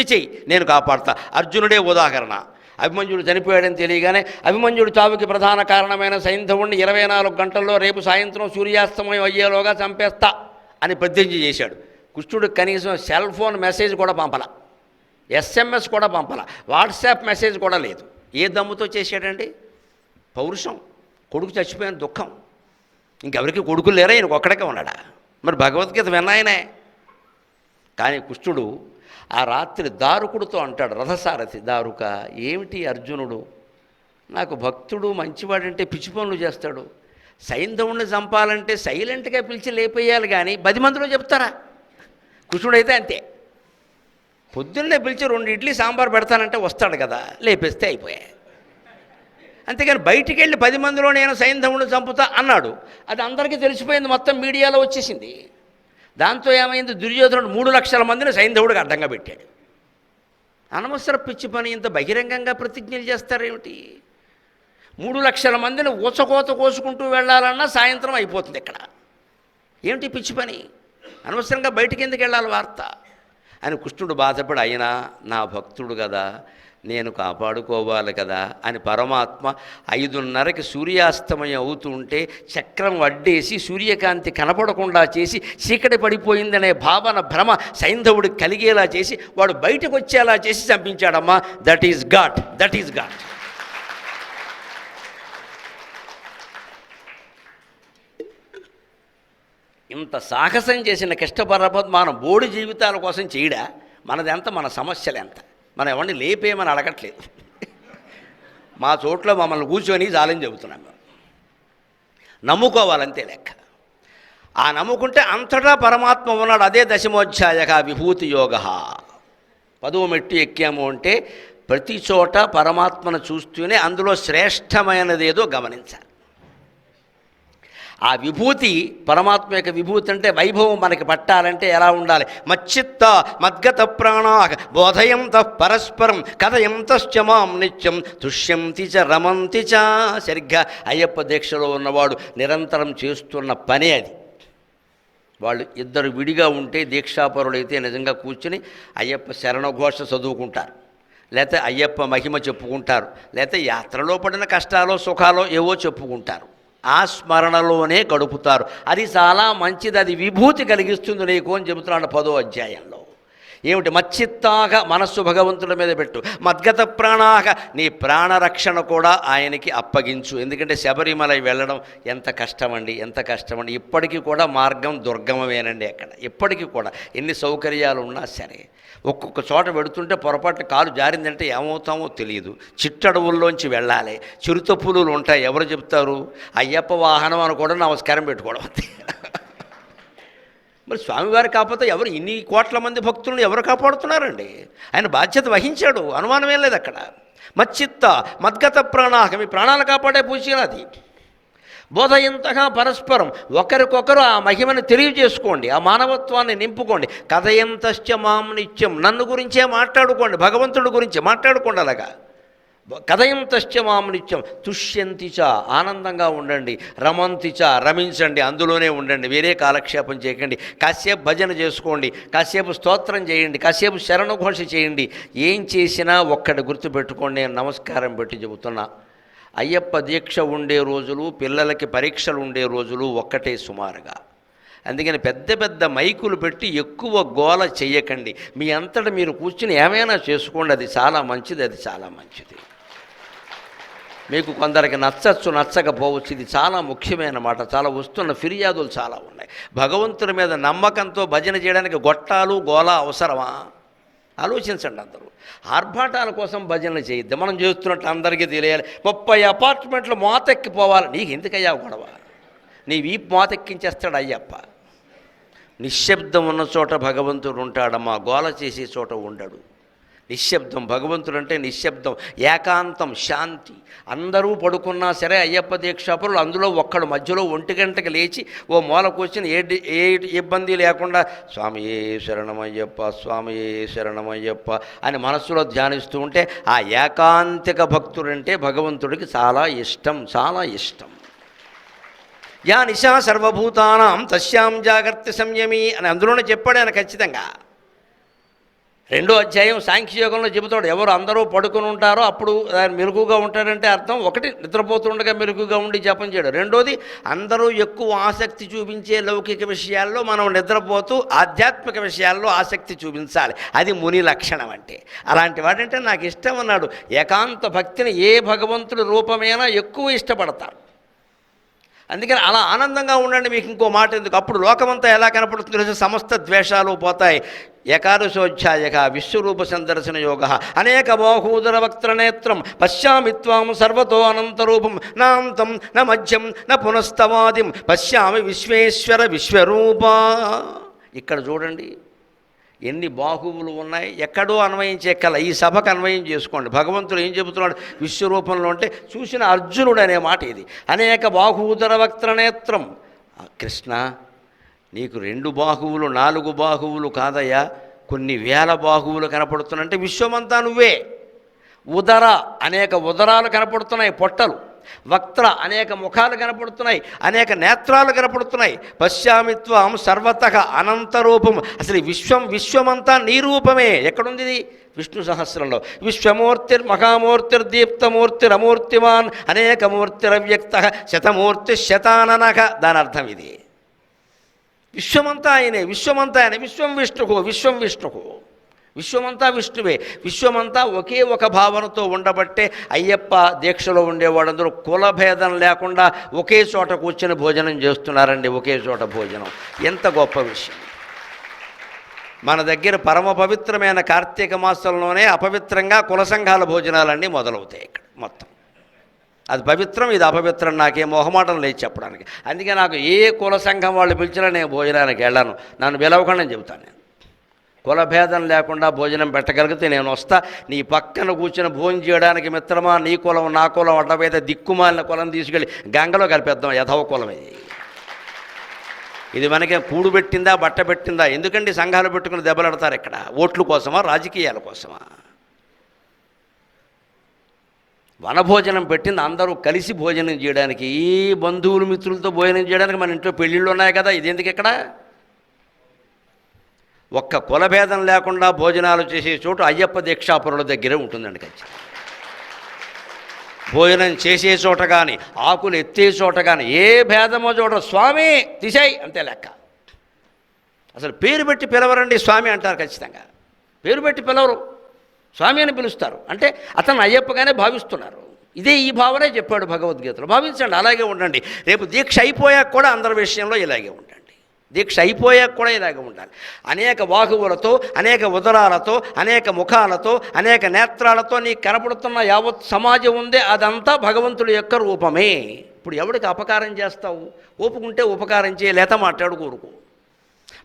A: చెయ్యి నేను కాపాడుతా. అర్జునుడే ఉదాహరణ. అభిమన్యుడు చనిపోయాడని తెలియగానే అభిమన్యుడు చావుకి ప్రధాన కారణమైన సైంధవుణ్ణి 24 గంటల్లో రేపు సాయంత్రం సూర్యాస్తమయం అయ్యేలోగా చంపేస్తా అని ప్రతిజ్ఞ చేశాడు. కృష్ణుడు కనీసం సెల్ ఫోన్ మెసేజ్ కూడా పంపలా, SMS కూడా పంపలా, వాట్సాప్ మెసేజ్ కూడా లేదు. ఏ దమ్ముతో చేశాడండి? పౌరుషం. కొడుకు చచ్చిపోయిన దుఃఖం. ఇంకెవరికి కొడుకులు లేరా, ఈయనకు ఒక్కడికే ఉన్నాడా? మరి భగవద్గీత విన్నాయనే. కానీ కృష్ణుడు ఆ రాత్రి దారుకుడితో అంటాడు, రథసారథి దారుక, ఏమిటి అర్జునుడు నాకు భక్తుడు మంచివాడంటే పిచ్చి పనులు చేస్తాడు. సైంధవుణ్ణి చంపాలంటే సైలెంట్గా పిలిచి లేపేయాలి కానీ 10 మందిలో చెప్తారా? కృష్ణుడైతే అంతే. పొద్దున్నే పిలిచి 2 ఇడ్లీ సాంబార్ పెడతానంటే వస్తాడు కదా, లేపేస్తే అయిపోయాయి. అంతేగాని బయటికి వెళ్ళి 10 మందిలో నేను సైంధవుని చంపుతా అన్నాడు. అది అందరికీ తెలిసిపోయింది, మొత్తం మీడియాలో వచ్చేసింది. దాంతో ఏమైంది, దుర్యోధనుడు 3 లక్షల మందిని సైంధవుడికి అడ్డంగా పెట్టాడు. అనవసర పిచ్చి పని. ఇంత బహిరంగంగా ప్రతిజ్ఞలు చేస్తారేమిటి? 3 లక్షల మందిని ఊచకోత కోసుకుంటూ వెళ్ళాలన్నా సాయంత్రం అయిపోతుంది ఇక్కడ. ఏమిటి పిచ్చి పని? అనవసరంగా బయటికి ఎందుకు వెళ్ళాలి వార్త అని కృష్ణుడు బాధపడి, అయినా నా భక్తుడు కదా, నేను కాపాడుకోవాలి కదా అని పరమాత్మ 5:30కి సూర్యాస్తమయం అవుతుంటే చక్రం వడ్డేసి సూర్యకాంతి కనపడకుండా చేసి చీకటి పడిపోయిందనే భావన, భ్రమ సైంధవుడికి కలిగేలా చేసి వాడు బయటకు వచ్చేలా చేసి చంపించాడమ్మా. That is God, that is God. ఇంత సాహసం చేసిన కృష్ణ పరమాత్మ మన బోడి జీవితాల కోసం చేయడా? మనదెంత, మన సమస్యలు ఎంత? మనం ఎవరిని లేపేయమని అడగట్లేదు. మా చోట్ల మమ్మల్ని కూర్చొని చాలని చెబుతున్నాం. మేము నమ్ముకోవాలంతే లెక్క. ఆ నమ్ముకుంటే అంతటా పరమాత్మ ఉన్నాడు. అదే దశమోధ్యాయ విభూతి యోగ. 10వ మెట్టు ఎక్కాము అంటే ప్రతి చోట పరమాత్మను చూస్తూనే అందులో శ్రేష్టమైనదేదో గమనించాలి. ఆ విభూతి, పరమాత్మ యొక్క విభూతి అంటే వైభవం మనకి పట్టాలంటే ఎలా ఉండాలి? మచ్చిత్త మద్గత ప్రాణా బోధయంత పరస్పరం కథయంతశ్చ మాం నిత్యం తుష్యంతి చ రమంతి చ. సరిగ్గా అయ్యప్ప దీక్షలో ఉన్నవాడు నిరంతరం చేస్తున్న పనే అది. వాళ్ళు ఇద్దరు విడిగా ఉంటే దీక్షాపరులైతే నిజంగా కూర్చుని అయ్యప్ప శరణఘోష చదువుకుంటారు, లేకపోతే అయ్యప్ప మహిమ చెప్పుకుంటారు, లేకపోతే యాత్రలో పడిన కష్టాలో సుఖాలో ఏవో చెప్పుకుంటారు. ఆ స్మరణలోనే గడుపుతారు. అది చాలా మంచిది, అది విభూతి కలిగిస్తుంది నీకు అని చెబుతున్నాడు 10వ అధ్యాయంలో. ఏమిటి? మచ్చిత్తాక, మనస్సు భగవంతుడి మీద పెట్టు. మద్గత ప్రాణాక, నీ ప్రాణరక్షణ కూడా ఆయనకి అప్పగించు. ఎందుకంటే శబరిమల వెళ్ళడం ఎంత కష్టమండి, ఎంత కష్టమండి. ఇప్పటికీ కూడా మార్గం దుర్గమమేనండి. అక్కడ ఇప్పటికీ కూడా ఎన్ని సౌకర్యాలు ఉన్నా సరే ఒక్కొక్క చోట పెడుతుంటే పొరపాటు కాలు జారిందంటే ఏమవుతామో తెలియదు. చిట్టడవుల్లోంచి వెళ్ళాలి, చిరుత పులులు ఉంటాయి. ఎవరు చెప్తారు? అయ్యప్ప వాహనం అని కూడా నమస్కారం పెట్టుకోవడం అంతే. మరి స్వామివారు కాకపోతే ఎవరు, ఇన్ని కోట్ల మంది భక్తులను ఎవరు కాపాడుతున్నారండి? ఆయన బాధ్యత వహించాడు, అనుమానమేం లేదు అక్కడ. మచ్చిత్త మద్గత ప్రాణాక, మీ ప్రాణాలు కాపాడే పూజ అది. బోధయంతగా పరస్పరం, ఒకరికొకరు ఆ మహిమను తెలియజేసుకోండి, ఆ మానవత్వాన్ని నింపుకోండి. కథయంతశ్చ మాం నిత్యం, నన్ను గురించే మాట్లాడుకోండి, భగవంతుడి గురించి మాట్లాడుకోండి. అలాగా కథయంతశ్చ మాం నిత్యం తుష్యంతి చ, ఆనందంగా ఉండండి, రమంతి చ, రమించండి, అందులోనే ఉండండి, వేరే కాలక్షేపం చేయకండి. కాసేపు భజన చేసుకోండి, కాసేపు స్తోత్రం చేయండి, కాసేపు శరణఘోష చేయండి. ఏం చేసినా ఒక్కటి గుర్తుపెట్టుకోండి, నేను నమస్కారం పెట్టి చెబుతున్నా, అయ్యప్ప దీక్ష ఉండే రోజులు, పిల్లలకి పరీక్షలు ఉండే రోజులు ఒక్కటే సుమారుగా. అందుకని పెద్ద పెద్ద మైకులు పెట్టి ఎక్కువ గోల చెయ్యకండి, మీ అంతటా మీరు కూర్చుని ఏమైనా చేసుకోండి, అది చాలా మంచిది, అది చాలా మంచిది. మీకు కొందరికి నచ్చచ్చు, నచ్చకపోవచ్చు, ఇది చాలా ముఖ్యమైన మాట. చాలా వస్తున్న ఫిర్యాదులు చాలా ఉన్నాయి. భగవంతుని మీద నమ్మకంతో భజన చేయడానికి గొట్టాలు గోల అవసరమా? ఆలోచించండి. అందరూ ఆర్భాటాల కోసం భజనలు చేయొద్దు. మనం చేస్తున్నట్టు అందరికీ తెలియాలి. 30 అపార్ట్మెంట్లు మోతెక్కిపోవాలి, నీకు ఎందుకయ్యా గొడవ? నీ వీపు మోతెక్కించేస్తాడు అయ్యప్ప. నిశ్శబ్దం ఉన్న చోట భగవంతుడు ఉంటాడమ్మా, గోల చేసే చోట ఉండడు. నిశ్శబ్దం, భగవంతుడు అంటే నిశ్శబ్దం, ఏకాంతం, శాంతి. అందరూ పడుకున్నా సరే అయ్యప్ప దీక్షాపరులు అందులో ఒక్కడు మధ్యలో 1 గంటకి లేచి ఓ మూల కూర్చొని ఏ ఇబ్బంది లేకుండా స్వామియే శరణమయ్యప్ప, స్వామియే శరణమయ్యప్ప అని మనస్సులో ధ్యానిస్తూ ఉంటే ఆ ఏకాంతిక భక్తుడంటే భగవంతుడికి చాలా ఇష్టం, చాలా ఇష్టం. యా నిశా సర్వభూతానాం తస్యాం జాగ్రత్త సంయమి అని అందులోనే చెప్పాడు ఆయన ఖచ్చితంగా. 2వ అధ్యాయం సాంఖ్యయోగంలో చెబుతాడు, ఎవరు అందరూ పడుకుని ఉంటారో అప్పుడు ఆయన మెరుగుగా ఉంటాడంటే అర్థం, 1 నిద్రపోతుండగా మెరుగుగా ఉండి జపం చేయడం, 2వది అందరూ ఎక్కువ ఆసక్తి చూపించే లౌకిక విషయాల్లో మనం నిద్రపోతూ ఆధ్యాత్మిక విషయాల్లో ఆసక్తి చూపించాలి, అది ముని లక్షణం. అంటే అలాంటి వాడంటే నాకు ఇష్టం అన్నాడు. ఏకాంత భక్తిని ఏ భగవంతుడి రూపమైనా ఎక్కువ ఇష్టపడతారు. అందుకని అలా ఆనందంగా ఉండండి. మీకు ఇంకో మాట ఎందుకు, అప్పుడు లోకమంతా ఎలా కనపడుతుందో సమస్త ద్వేషాలు పోతాయి. ఏకాదశోధ్యాయక విశ్వరూప సందర్శన యోగ అనేక బాహూదర వక్త్రనేత్రం పశ్యామి త్వాం సర్వతో అనంతరూపం నాంతం న మధ్యం న పునస్తవాదిం పశ్యామి విశ్వేశ్వర విశ్వరూప. ఇక్కడ చూడండి ఎన్ని బాహువులు ఉన్నాయి, ఎక్కడో అన్వయించే కల ఈ సభకు అన్వయం చేసుకోండి. భగవంతుడు ఏం చెబుతున్నాడు విశ్వరూపంలో అంటే చూసిన అర్జునుడు అనే మాట ఇది. అనేక బాహూదర వక్త్రనేత్రం, కృష్ణ నీకు 2 బాహువులు 4 బాహువులు కాదయ్యా, కొన్ని వేల బాహువులు కనపడుతున్నాయంటే విశ్వమంతా నువ్వే. ఉదర అనేక ఉదరాలు కనపడుతున్నాయి, పొట్టలు. వక్త్ర అనేక ముఖాలు కనపడుతున్నాయి, అనేక నేత్రాలు కనపడుతున్నాయి. పశ్యామిత్వం సర్వతః అనంతరూపం, అసలు విశ్వమంతా నీ రూపమే. ఎక్కడుంది ఇది? విష్ణు సహస్రంలో. విశ్వమూర్తిర్ మహామూర్తిర్దీప్తమూర్తిర్ అమూర్తిమాన్ అనేకమూర్తిరవ్యక్త శతమూర్తి శతాననక, దాని అర్థం ఇది. విశ్వమంతా ఆయనే, విశ్వమంతా ఆయన. విశ్వం విష్ణువు, విశ్వం విష్ణువు, విశ్వమంతా విష్ణువే. విశ్వమంతా ఒకే ఒక భావనతో ఉండబట్టే అయ్యప్ప దీక్షలో ఉండేవాడందరూ కులభేదం లేకుండా ఒకే చోట కూర్చొని భోజనం చేస్తున్నారండి. ఒకే చోట భోజనం ఎంత గొప్ప విషయం. మన దగ్గర పరమ పవిత్రమైన కార్తీక మాసంలోనే అపవిత్రంగా కుల సంఘాల భోజనాలన్నీ మొదలవుతాయి. ఇక్కడ మొత్తం అది పవిత్రం, ఇది అపవిత్రం. నాకేం మొహమాటం లేదు చెప్పడానికి. అందుకే నాకు ఏ కుల సంఘం వాళ్ళు పిలిచినా నేను భోజనానికి వెళ్ళాను, నన్ను పిలవకుండా చెబుతాను. నేను కులభేదం లేకుండా భోజనం పెట్టగలిగితే నేను వస్తా. నీ పక్కన కూర్చొని భోజనం చేయడానికి మిత్రమా, నీ కులం నా కులం అడ్డపోయితే దిక్కుమాలిన కులం తీసుకెళ్ళి గంగలో కలిపేద్దాం. యథవ కులం ఇది మనకి కూడు పెట్టిందా బట్ట పెట్టిందా? ఎందుకండి సంఘాలు పెట్టుకుని దెబ్బలాడతారు ఇక్కడ? ఓట్ల కోసమా, రాజకీయాల కోసమా? వనభోజనం పెట్టింది అందరూ కలిసి భోజనం చేయడానికి, ఈ బంధువులు మిత్రులతో భోజనం చేయడానికి. మన ఇంట్లో పెళ్ళిళ్ళు ఉన్నాయి కదా, ఇదేందుకు ఇక్కడ? ఒక్క కులభేదం లేకుండా భోజనాలు చేసే చోటు అయ్యప్ప దీక్షాపరుల దగ్గరే ఉంటుందండి ఖచ్చితంగా. భోజనం చేసే చోట కానీ, ఆకులు ఎత్తే చోట కానీ ఏ భేదమో చోట స్వామి తీసేయి అంతే లెక్క. అసలు పేరు పెట్టి పిలవరండి స్వామి అంటారు ఖచ్చితంగా. పేరు పెట్టి పిలవరు, స్వామి అని పిలుస్తారు. అంటే అతను అయ్యప్పగానే భావిస్తున్నారు. ఇదే ఈ భావనే చెప్పాడు భగవద్గీతలో. భావించండి, అలాగే ఉండండి. రేపు దీక్ష అయిపోయాక కూడా అందరి విషయంలో ఇలాగే ఉండండి. దీక్ష అయిపోయాక కూడా ఇలాగే ఉండాలి. అనేక బాహువులతో, అనేక ఉదరాలతో, అనేక ముఖాలతో, అనేక నేత్రాలతో నీకు కనపడుతున్న యావత్ సమాజం ఉందే అదంతా భగవంతుడి యొక్క రూపమే. ఇప్పుడు ఎవరికి అపకారం చేస్తావు? ఒప్పుకుంటే ఉపకారం చేయ, లేత మాట్లాడు కోరుకో.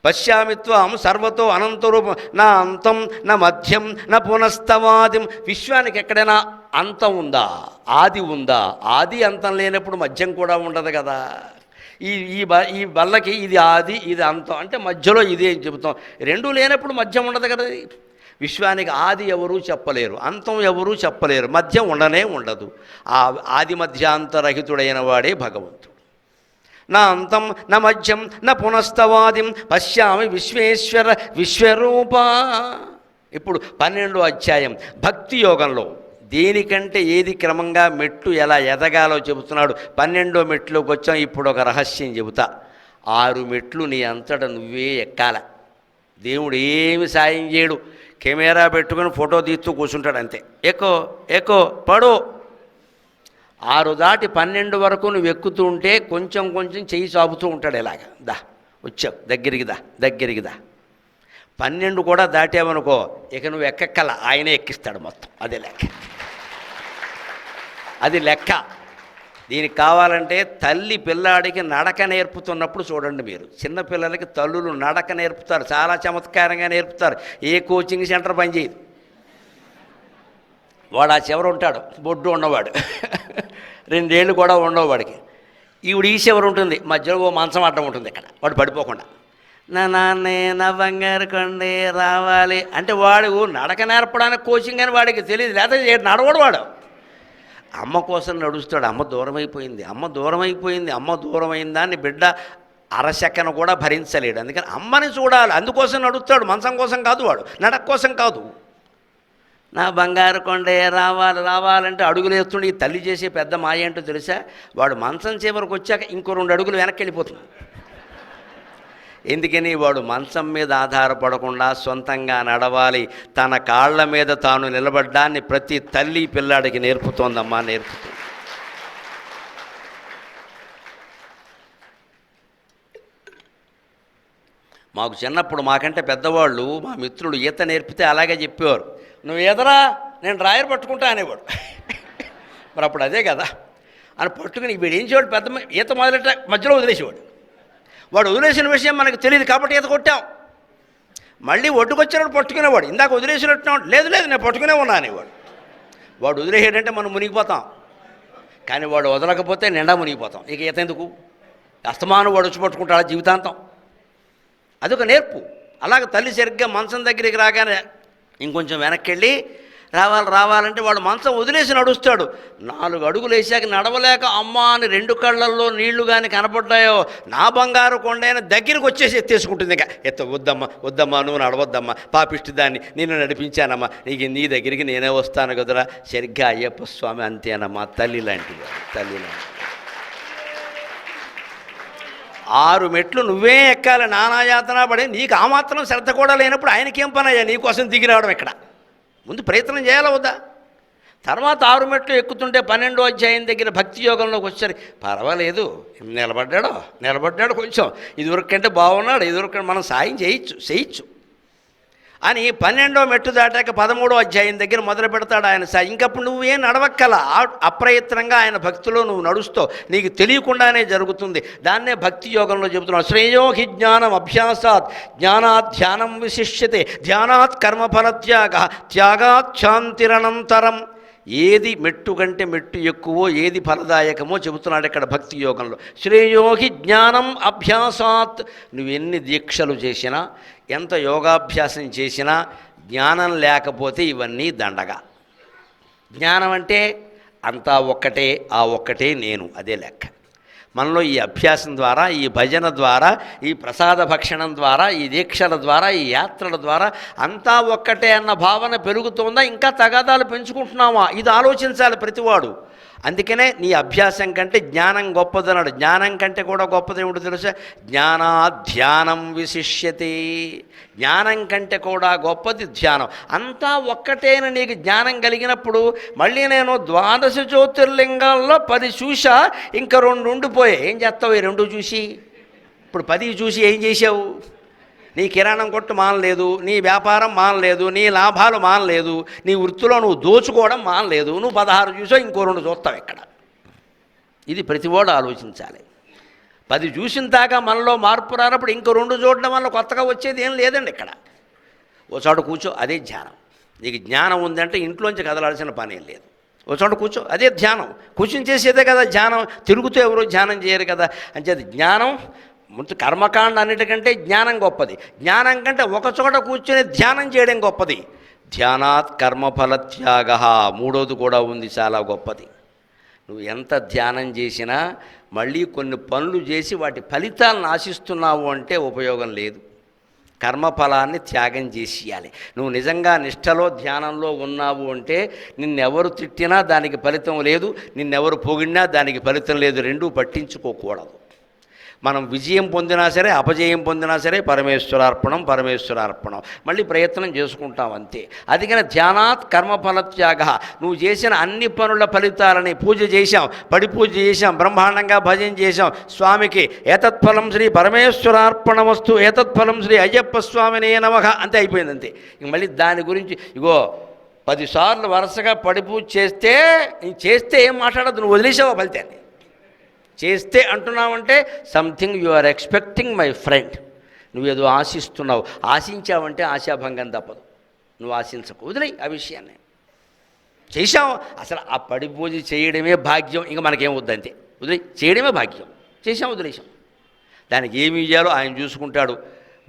A: పశ్యామిత్వం సర్వతో అనంతరూపం నా అంతం నా మధ్యం నా పునస్తవాదిం. విశ్వానికి ఎక్కడైనా అంతం ఉందా? ఆది ఉందా? ఆది అంతం లేనప్పుడు మధ్యం కూడా ఉండదు కదా. ఈ బల్లకి ఇది ఆది ఇది అంతం అంటే మధ్యలో ఇది అని చెబుతాం. రెండూ లేనప్పుడు మధ్యం ఉండదు కదా. విశ్వానికి ఆది ఎవరూ చెప్పలేరు, అంతం ఎవరూ చెప్పలేరు, మధ్యం ఉండనే ఉండదు. ఆ ఆది మధ్యాంతరహితుడైన వాడే భగవంతుడు. నా అంతం నా మధ్యం నా పునస్తవాదిం పశ్యామి విశ్వేశ్వర విశ్వరూప. ఇప్పుడు 12వ అధ్యాయం భక్తి యోగంలో దేనికంటే ఏది క్రమంగా మెట్లు ఎలా ఎదగాలో చెబుతున్నాడు. 12వ మెట్లోకి వచ్చాం. ఇప్పుడు ఒక రహస్యం చెబుతా. 6 మెట్లు నీ అంతటా నువ్వే ఎక్కాల. దేవుడు ఏమి సాయం చేయడు, కెమెరా పెట్టుకుని ఫోటో తీస్తూ కూర్చుంటాడు అంతే. ఎక్కువ ఎక్కువ పడు. 6 దాటి 12 వరకు నువ్వు ఎక్కుతూ ఉంటే కొంచెం కొంచెం చెయ్యి చాపుతూ ఉంటాడు. ఇలాగ దా వచ్చావు, దగ్గరికి దా, దగ్గరికి దా. 12 కూడా దాటావనుకో, ఇక నువ్వు ఎక్కక్కల, ఆయనే ఎక్కిస్తాడు మొత్తం. అదే లెక్క, అది లెక్క. దీనికి కావాలంటే తల్లి పిల్లాడికి నడక నేర్పుతున్నప్పుడు చూడండి మీరు. చిన్నపిల్లలకి తల్లులు నడక నేర్పుతారు, చాలా చమత్కారంగా నేర్పుతారు. ఏ కోచింగ్ సెంటర్ పనిచేయదు. వాడు ఆ చివర ఉంటాడు, బొడ్డు ఉన్నవాడు, 2 ఏళ్ళు కూడా ఉండవు వాడికి. ఈవిడ ఈ చివర ఉంటుంది, మధ్యలో ఓ మంచం అడ్డం ఉంటుంది. ఇక్కడ వాడు పడిపోకుండా నా నాన్నే నా బంగారు కొండే రావాలి అంటే వాడు నడక నేర్పడానికి కోచింగ్ అని వాడికి తెలియదు, లేకపోతే నడవడు వాడు. అమ్మ కోసం నడుస్తాడు. అమ్మ దూరం అయిపోయింది, అమ్మ దూరం అయిపోయింది, అమ్మ దూరం అయిన దాన్ని బిడ్డ అరసెకను కూడా భరించలేడు. అందుకని అమ్మని చూడాలి, అందుకోసం నడుస్తాడు, మంచం కోసం కాదు, వాడు నడక కోసం కాదు. నా బంగారు కొండే రావాలి రావాలంటే అడుగులు వేస్తుండే. ఈ తల్లి చేసే పెద్ద మాయ ఏంటో తెలుసా? వాడు మంచం చివరికి వచ్చాక ఇంకో 2 అడుగులు వెనక్కి వెళ్ళిపోతుంది. ఎందుకని? వాడు మంచం మీద ఆధారపడకుండా సొంతంగా నడవాలి, తన కాళ్ళ మీద తాను నిలబడ్డాన్ని ప్రతి తల్లి పిల్లాడికి నేర్పుతోందమ్మా, నేర్పుతుంది. మాకు చిన్నప్పుడు మాకంటే పెద్దవాళ్ళు, మా మిత్రులు ఈత నేర్పితే అలాగే చెప్పేవారు. నువ్వు ఎదరా, నేను డ్రాయర్ పట్టుకుంటా అనేవాడు. మరి అప్పుడు అదే కదా అని పట్టుకుని వీడు ఏం చేయవాడు, పెద్ద ఈత మొదలెట్ట మధ్యలో వదిలేసేవాడు. వాడు వదిలేసిన విషయం మనకు తెలియదు కాబట్టి ఈత కొట్టాం. మళ్ళీ ఒడ్డుకొచ్చినప్పుడు పట్టుకునేవాడు. ఇందాక వదిలేసినట్టున్నాడు, లేదు లేదు నేను పట్టుకునే ఉన్నా అనేవాడు. వాడు వదిలేసాడంటే మనం మునిగిపోతాం, కానీ వాడు వదలకపోతే నిండా మునిగిపోతాం. ఇక ఈత ఎందుకు? అస్తమానం వాడు వచ్చి పట్టుకుంటాడు జీవితాంతం. అదొక నేర్పు. అలాగ తల్లి సరిగ్గా మంచం దగ్గరికి రాగానే ఇంకొంచెం వెనక్కి వెళ్ళి రావాలంటే వాడు మంచం వదిలేసి నడుస్తాడు. 4 అడుగులు వేసాక నడవలేక అమ్మా అని 2 కళ్ళల్లో నీళ్లు కానీ కనపడ్డాయో, నా బంగారు కొండైన దగ్గరికి వచ్చేసి ఎత్తేసుకుంటుంది. ఇంకా వద్దమ్మా నువ్వు నడవద్దమ్మా, పాపిష్టి దాన్ని నేను నడిపించానమ్మా, నీ దగ్గరికి నేనే వస్తాను కదరా. సరిగ్గా అయ్యప్ప స్వామి అంతేనమ్మా, తల్లి లాంటిది, తల్లి లాంటి. 6 మెట్లు నువ్వే ఎక్కాలి, నానాయాతన పడి. నీకు ఆ మాత్రం శ్రద్ధ కూడా లేనప్పుడు ఆయనకేం పని అయ్యా నీకోసం దిగి రావడం? ఇక్కడ ముందు ప్రయత్నం చేయాలా వద్దా? తర్వాత 6 మెట్లు ఎక్కుతుంటే 12వ అధ్యాయం దగ్గర భక్తి యోగంలోకి వచ్చారు. పర్వాలేదు, నిలబడ్డాడు కొంచెం, ఇదివరకు కంటే బాగున్నాడు, ఇదివరకు మనం సాయం చేయొచ్చు అని 12వ మెట్టు దాటాక 13వ అధ్యాయం దగ్గర మొదలు పెడతాడు ఆయన సాయం. ఇంకప్పుడు నువ్వేం నడవక్కల, అప్రయత్నంగా ఆయన భక్తిలో నువ్వు నడుస్తావు, నీకు తెలియకుండానే జరుగుతుంది. దాన్నే భక్తి యోగంలో చెబుతున్నాడు. శ్రేయోహి జ్ఞానం అభ్యాసాత్ జ్ఞానాత్ ధ్యానం విశిష్యతే ధ్యానాత్ కర్మఫల త్యాగాత్ శాంతిరనంతరం. ఏది మెట్టు కంటే మెట్టు ఎక్కువో, ఏది ఫలదాయకమో చెబుతున్నాడు ఇక్కడ భక్తి యోగంలో. శ్రేయోహి జ్ఞానం అభ్యాసాత్. నువ్వెన్ని దీక్షలు చేసినా, ఎంత యోగాభ్యాసం చేసినా జ్ఞానం లేకపోతే ఇవన్నీ దండగా. జ్ఞానం అంటే అంతా ఒక్కటే, ఆ ఒక్కటే నేను, అదే లెక్క. మనలో ఈ అభ్యాసం ద్వారా, ఈ భజన ద్వారా, ఈ ప్రసాద భక్షణం ద్వారా, ఈ దీక్షల ద్వారా, ఈ యాత్రల ద్వారా అంతా ఒక్కటే అన్న భావన పెరుగుతోందా, ఇంకా తగాదాలు పెంచుకుంటున్నామా? ఇది ఆలోచించాలి ప్రతివాడు. అందుకనే నీ అభ్యాసం కంటే జ్ఞానం గొప్పదన్నాడు. జ్ఞానం కంటే కూడా గొప్పది ఏమిటో తెలుసా? జ్ఞానాధ్యానం విశిష్యతే. జ్ఞానం కంటే కూడా గొప్పది ధ్యానం. అంతా ఒక్కటేన నీకు జ్ఞానం కలిగినప్పుడు, మళ్ళీ నేను 12 జ్యోతిర్లింగాల్లో 10 చూసా, ఇంకా 2 ఉండిపోయాయి. ఏం చేస్తావు ఈ 2 చూసి? ఇప్పుడు 10 చూసి ఏం చేసావు? నీ కిరాణం కొట్టు మానలేదు, నీ వ్యాపారం మానలేదు, నీ లాభాలు మానలేదు, నీ వృత్తిలో నువ్వు దోచుకోవడం మానలేదు. నువ్వు 16 చూసావు, ఇంకో 2 చూస్తావు ఇక్కడ. ఇది ప్రతివాడు ఆలోచించాలి. 10 చూసిన దాకా మనలో మార్పు రానప్పుడు ఇంకో 2 చూడడం వల్ల కొత్తగా వచ్చేది ఏం లేదండి. ఇక్కడ ఓ చోట కూర్చో, అదే ధ్యానం. నీకు జ్ఞానం ఉందంటే ఇంట్లోంచి కదలాల్సిన పని ఏం లేదు. ఓ చోట కూర్చో, అదే ధ్యానం. కూర్చుని చేసేదే కదా ధ్యానం. తిరుగుతూ ఎవరో ధ్యానం చేయరు కదా. అంచేది జ్ఞానం ముందు కర్మకాండ అన్నిటికంటే జ్ఞానం గొప్పది. జ్ఞానం కంటే ఒక చోట కూర్చొని ధ్యానం చేయడం గొప్పది. ధ్యానాత్ కర్మఫల త్యాగ. మూడోది కూడా ఉంది, చాలా గొప్పది. నువ్వు ఎంత ధ్యానం చేసినా మళ్ళీ కొన్ని పనులు చేసి వాటి ఫలితాలను ఆశిస్తున్నావు అంటే ఉపయోగం లేదు. కర్మఫలాన్ని త్యాగం చేసేయాలి. నువ్వు నిజంగా నిష్టలో ధ్యానంలో ఉన్నావు అంటే నిన్నెవరు తిట్టినా దానికి ఫలితం లేదు, నిన్నెవరు పొగిడినా దానికి ఫలితం లేదు. రెండూ పట్టించుకోకూడదు. మనం విజయం పొందినా సరే అపజయం పొందినా సరే పరమేశ్వరార్పణం, పరమేశ్వరార్పణం. మళ్ళీ ప్రయత్నం చేసుకుంటాం అంతే. అందుకని ధ్యానాత్ కర్మఫల త్యాగ. నువ్వు చేసిన అన్ని పనుల ఫలితాలని, పూజ చేశాం, పడి పూజ చేశాం, బ్రహ్మాండంగా భజన చేశాం, స్వామికి ఏతత్ఫలం శ్రీ పరమేశ్వరార్పణమస్తు, ఏతత్ఫలం శ్రీ అయ్యప్ప స్వామినే నమః, అంతే అయిపోయింది అంతే. ఇంక మళ్ళీ దాని గురించి ఇగో 10 సార్లు వరుసగా పడి పూజ చేస్తే ఏం మాట్లాడద్దు, నువ్వు వదిలేసావు ఫలితాన్ని. చేస్తే అంటున్నావంటే something you are expecting my friend. నువ్వేదో ఆశిస్తున్నావు, ఆశించావంటే ఆశాభంగం తప్పదు. నువ్వు ఆశించకు, వదిలేయి ఆ విషయాన్ని. చేశావు, అసలు ఆ పడి పూజ చేయడమే భాగ్యం, ఇంకా మనకేం వద్దంతే, వదిలేయి. చేయడమే భాగ్యం, చేసాం, వదిలేసాం. దానికి ఏమి ఇయ్యాలో ఆయన చూసుకుంటాడు.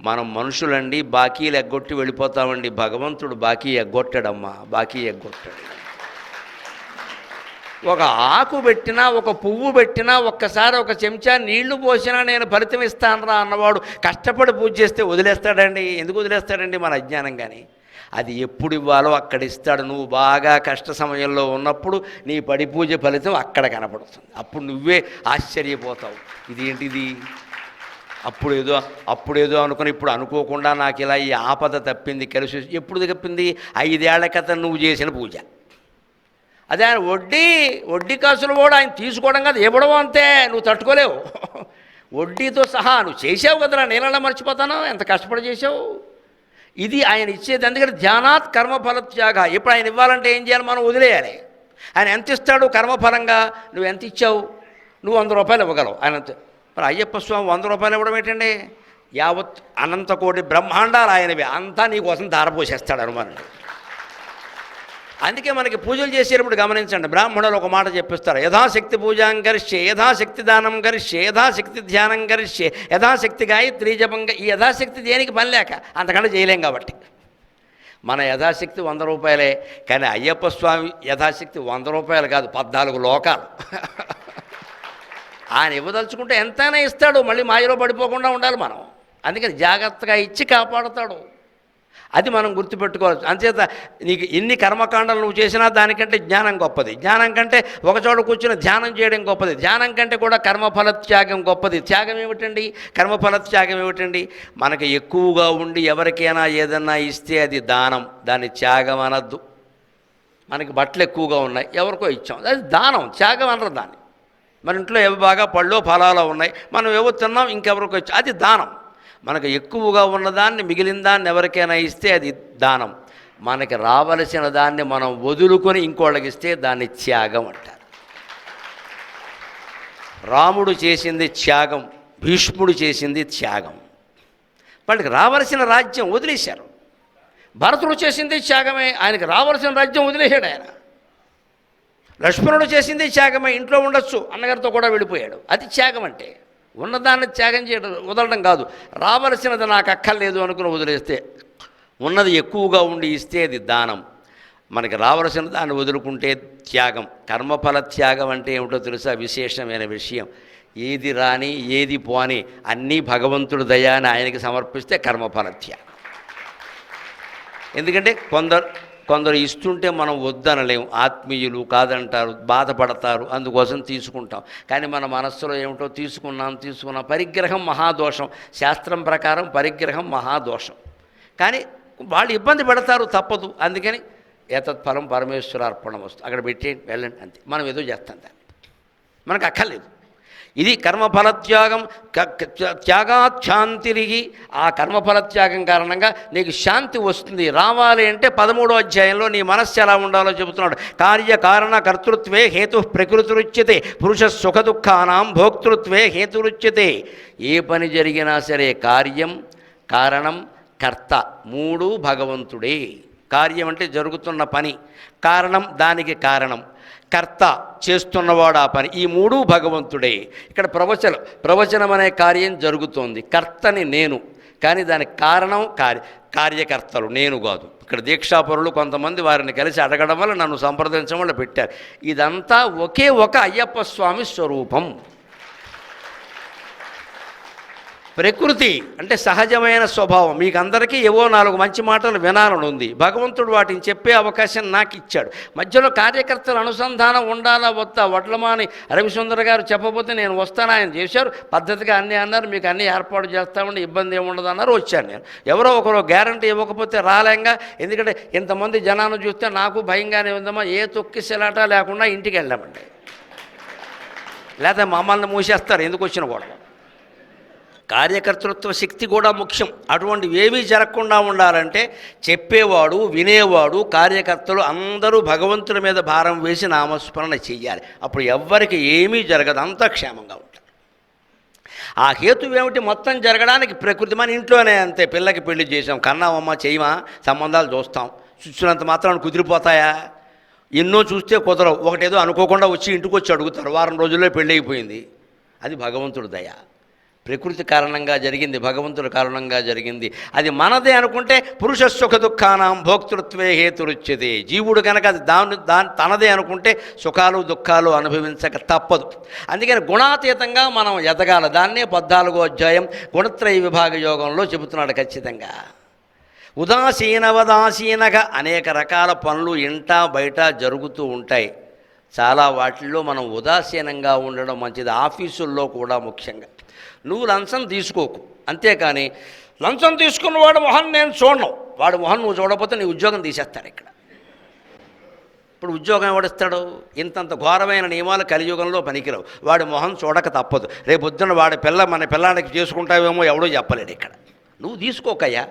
A: మనం మనుషులండి, బాకీలు ఎగ్గొట్టి వెళ్ళిపోతామండి. భగవంతుడు బాకీ ఎగ్గొట్టాడమ్మా, బాకీ ఎగ్గొట్టాడు. ఒక ఆకు పెట్టినా, ఒక పువ్వు పెట్టినా, ఒక్కసారి ఒక చెంచా నీళ్లు పోసినా నేను ఫలితం ఇస్తానరా అన్నవాడు కష్టపడి పూజ చేస్తే వదిలేస్తాడండి? ఎందుకు వదిలేస్తాడండి? మన అజ్ఞానం. కానీ అది ఎప్పుడు ఇవ్వాలో అక్కడ ఇస్తాడు. నువ్వు బాగా కష్ట సమయంలో ఉన్నప్పుడు నీ పడి పూజ ఫలితం అక్కడ కనపడుతుంది. అప్పుడు నువ్వే ఆశ్చర్యపోతావు, ఇదేంటిది, అప్పుడేదో అనుకుని ఇప్పుడు అనుకోకుండా నాకు ఇలా ఈ ఆపద తప్పింది, కలిసి. ఎప్పుడు తప్పింది? 5 ఏళ్ల క్రితం నువ్వు చేసిన పూజ. అదే ఆయన వడ్డీ కాసులు కూడా ఆయన తీసుకోవడం కాదు, ఇవ్వడం అంతే. నువ్వు తట్టుకోలేవు, వడ్డీతో సహా. నువ్వు చేసావు కదరా, నేనలా మర్చిపోతాను, ఎంత కష్టపడి చేసావు. ఇది ఆయన ఇచ్చేది. అందుకని ధ్యానాత్ కర్మఫల త్యాగ. ఇప్పుడు ఆయన ఇవ్వాలంటే ఏం చేయాలి? మనం వదిలేయాలి. ఆయన ఎంత ఇస్తాడు కర్మఫలంగా? నువ్వు ఎంత ఇచ్చావు? నువ్వు 100 రూపాయలు ఇవ్వగలవు. ఆయన మరి అయ్యప్ప స్వామి 100 రూపాయలు ఇవ్వడం ఏంటండి? యావత్ అనంత కోటి బ్రహ్మాండాలు ఆయనవి, అంతా నీకోసం ధారపోసేస్తాడు అనుమానం. అందుకే మనకి పూజలు చేసేటప్పుడు గమనించండి, బ్రాహ్మణులు ఒక మాట చెప్పిస్తారు, యథాశక్తి పూజాం కరిష్యే, యథాశక్తి దానం కరిష్యే, యథాశక్తి ధ్యానం కరిష్యే, యథాశక్తి గాయత్రీ జపంగా. ఈ యథాశక్తి దేనికి పని లేక, అంతకంటే చేయలేం కాబట్టి. మన యథాశక్తి 100 రూపాయలే. కానీ అయ్యప్ప స్వామి యథాశక్తి 100 రూపాయలు కాదు, 14 లోకాలు. ఆయన ఇవ్వదలుచుకుంటే ఎంతైనా ఇస్తాడు. మళ్ళీ మాయలో పడిపోకుండా ఉండాలి మనం. అందుకని జాగ్రత్తగా ఇచ్చి కాపాడుతాడు. అది మనం గుర్తుపెట్టుకోవాలి. అంచేత నీకు ఎన్ని కర్మకాండలు నువ్వు చేసినా దానికంటే జ్ఞానం గొప్పది. జ్ఞానం కంటే ఒకచోట కూర్చుని ధ్యానం చేయడం గొప్పది. ధ్యానం కంటే కూడా కర్మఫల త్యాగం గొప్పది. త్యాగం ఏమిటండి? కర్మఫల త్యాగం ఏమిటండి? మనకు ఎక్కువగా ఉండి ఎవరికైనా ఏదన్నా ఇస్తే అది దానం, దాన్ని త్యాగం అనద్దు. మనకి బట్టలు ఎక్కువగా ఉన్నాయి, ఎవరికో ఇచ్చాం, అది దానం, త్యాగం అనరు దాన్ని. మన ఇంట్లో ఏవో బాగా పళ్ళు ఫలాలు ఉన్నాయి, మనం ఏవో తిన్నాం, ఇంకెవరికో ఇచ్చాం, అది దానం. మనకు ఎక్కువగా ఉన్నదాన్ని, మిగిలిన దాన్ని ఎవరికైనా ఇస్తే అది దానం. మనకి రావలసిన దాన్ని మనం వదులుకొని ఇంకోళ్ళకి ఇస్తే దాన్ని త్యాగం అంటారు. రాముడు చేసింది త్యాగం, భీష్ముడు చేసింది త్యాగం. వాళ్ళకి రావలసిన రాజ్యం వదిలేశారు. భరతుడు చేసింది త్యాగమే, ఆయనకి రావలసిన రాజ్యం వదిలేశాడు ఆయన. లక్ష్మణుడు చేసింది త్యాగమే, ఇంట్లో ఉండొచ్చు, అన్నగారితో కూడా వెళ్ళిపోయాడు. అది త్యాగం అంటే. ఉన్నదాన్ని త్యాగం చేయడం, వదలడం కాదు. రావలసినది నాకు అక్కర్లేదు అనుకుని వదిలేస్తే, ఉన్నది ఎక్కువగా ఉండి ఇస్తే అది దానం. మనకి రావలసిన దాన్ని వదులుకుంటే త్యాగం. కర్మఫల త్యాగం అంటే ఏమిటో తెలుసా? విశేషమైన విషయం. ఏది రాని ఏది పోని అన్నీ భగవంతుడు దయాన్ని ఆయనకి సమర్పిస్తే కర్మఫల త్యాగం. ఎందుకంటే కొందరు ఇస్తుంటే మనం వద్దనలేము. ఆత్మీయులు కాదంటారు, బాధపడతారు, అందుకోసం తీసుకుంటాం. కానీ మన మనస్సులో ఏమిటో తీసుకున్నాం. పరిగ్రహం మహాదోషం. శాస్త్రం ప్రకారం పరిగ్రహం మహాదోషం. కానీ వాళ్ళు ఇబ్బంది పెడతారు, తప్పదు. అందుకని ఏతత్ఫలం పరమేశ్వరార్పణం వస్తుంది, అక్కడ పెట్టేయండి, వెళ్ళండి, అంతే. మనం ఏదో చేస్తాం, దాన్ని మనకు అక్కర్లేదు. ఇది కర్మఫలత్యాగం. త్యాగాశాంతిరిగి, ఆ కర్మఫలత్యాగం కారణంగా నీకు శాంతి వస్తుంది. రావాలి అంటే 13వ అధ్యాయంలో నీ మనస్సు ఎలా ఉండాలో చెబుతున్నాడు. కార్యకారణ కర్తృత్వే హేతు ప్రకృతిరుచ్యతే, పురుష సుఖ దుఃఖానాం భోక్తృత్వే హేతురుచ్యతే. ఏ పని జరిగినా సరే కార్యం, కారణం, కర్త, మూడు భగవంతుడే. కార్యం అంటే జరుగుతున్న పని, కారణం దానికి కారణం, కర్త చేస్తున్నవాడు ఆ పని, ఈ మూడు భగవంతుడే. ఇక్కడ ప్రవచనం అనే కార్యం జరుగుతోంది. కర్తని నేను, కానీ దానికి కారణం కార్యకర్తలు, నేను కాదు. ఇక్కడ దీక్షాపరులు కొంతమంది వారిని కలిసి అడగడం వల్ల నన్ను సంప్రదించడం వల్ల పెట్టారు. ఇదంతా ఒకే ఒక అయ్యప్ప స్వామి స్వరూపం. ప్రకృతి అంటే సహజమైన స్వభావం. మీకు అందరికీ ఏవో 4 మంచి మాటలు వినాలని ఉంది. భగవంతుడు వాటిని చెప్పే అవకాశం నాకు ఇచ్చాడు. మధ్యలో కార్యకర్తల అనుసంధానం ఉండాలా వద్దా? వడ్లమాని రవిసుందర్ గారు చెప్పబోతే నేను వస్తాను, ఆయన చేశారు, పద్ధతిగా అన్నీ అన్నారు, మీకు అన్నీ ఏర్పాటు చేస్తామండి, ఇబ్బంది ఏముండదు అన్నారు, వచ్చాను నేను. ఎవరో ఒకరు గ్యారంటీ ఇవ్వకపోతే రాలేంగా. ఎందుకంటే ఇంతమంది జనాన్ని చూస్తే నాకు భయంగానే ఉందమ్మా. ఏ తొక్కిసలాట లేకుండా ఇంటికి వెళ్ళామండి, లేకపోతే మమ్మల్ని మూసేస్తారు ఎందుకు వచ్చిన గొడవ. కార్యకర్తృత్వ శక్తి కూడా ముఖ్యం. అటువంటివి ఏమీ జరగకుండా ఉండాలంటే చెప్పేవాడు, వినేవాడు, కార్యకర్తలు అందరూ భగవంతుడి మీద భారం వేసి నామస్మరణ చెయ్యాలి. అప్పుడు ఎవ్వరికి ఏమీ జరగదు, అంతా క్షేమంగా ఉంటారు. ఆ హేతు ఏమిటి? మొత్తం జరగడానికి ప్రకృతి. మన ఇంట్లోనే అంతే. పిల్లకి పెళ్లి చేసాం, కన్నామమ్మ చేయమా, సంబంధాలు చూస్తాం, చూసినంత మాత్రం కుదిరిపోతాయా? ఎన్నో చూస్తే కుదరవు. ఒకటేదో అనుకోకుండా వచ్చి ఇంటికి వచ్చి అడుగుతారు, వారం రోజుల్లో పెళ్ళి అయిపోయింది. అది భగవంతుడి దయ. ప్రకృతి కారణంగా జరిగింది, భగవంతుడి కారణంగా జరిగింది. అది మనదే అనుకుంటే పురుష సుఖ దుఃఖానాం భోక్తృత్వే హేతురుచ్యతే. జీవుడు కనుక అది దాని తనదే అనుకుంటే సుఖాలు దుఃఖాలు అనుభవించక తప్పదు. అందుకని గుణాతీతంగా మనం ఎదగాల. దాన్నే 14వ అధ్యాయం గుణత్రయ విభాగ యోగంలో చెబుతున్నాడు ఖచ్చితంగా. ఉదాసీనవదాసీనగా అనేక రకాల పనులు ఇంట బయట జరుగుతూ ఉంటాయి. చాలా వాటిల్లో మనం ఉదాసీనంగా ఉండడం మంచిది. ఆఫీసుల్లో కూడా ముఖ్యంగా నువ్వు లంచం తీసుకోకు, అంతేకాని లంచం తీసుకున్నవాడు మొహం నేను చూడను, వాడు మొహం నువ్వు చూడకపోతే నీ ఉద్యోగం తీసేస్తాడు. ఇక్కడ ఇప్పుడు ఉద్యోగం ఎవడిస్తాడు? ఇంతంత ఘోరమైన నియమాలు కలియుగంలో పనికిరావు. వాడి మొహం చూడక తప్పదు. రేపొద్దున వాడి మన పిల్లానికి చేసుకుంటావేమో ఎవడో చెప్పలేడు. ఇక్కడ నువ్వు తీసుకోకయ్యా.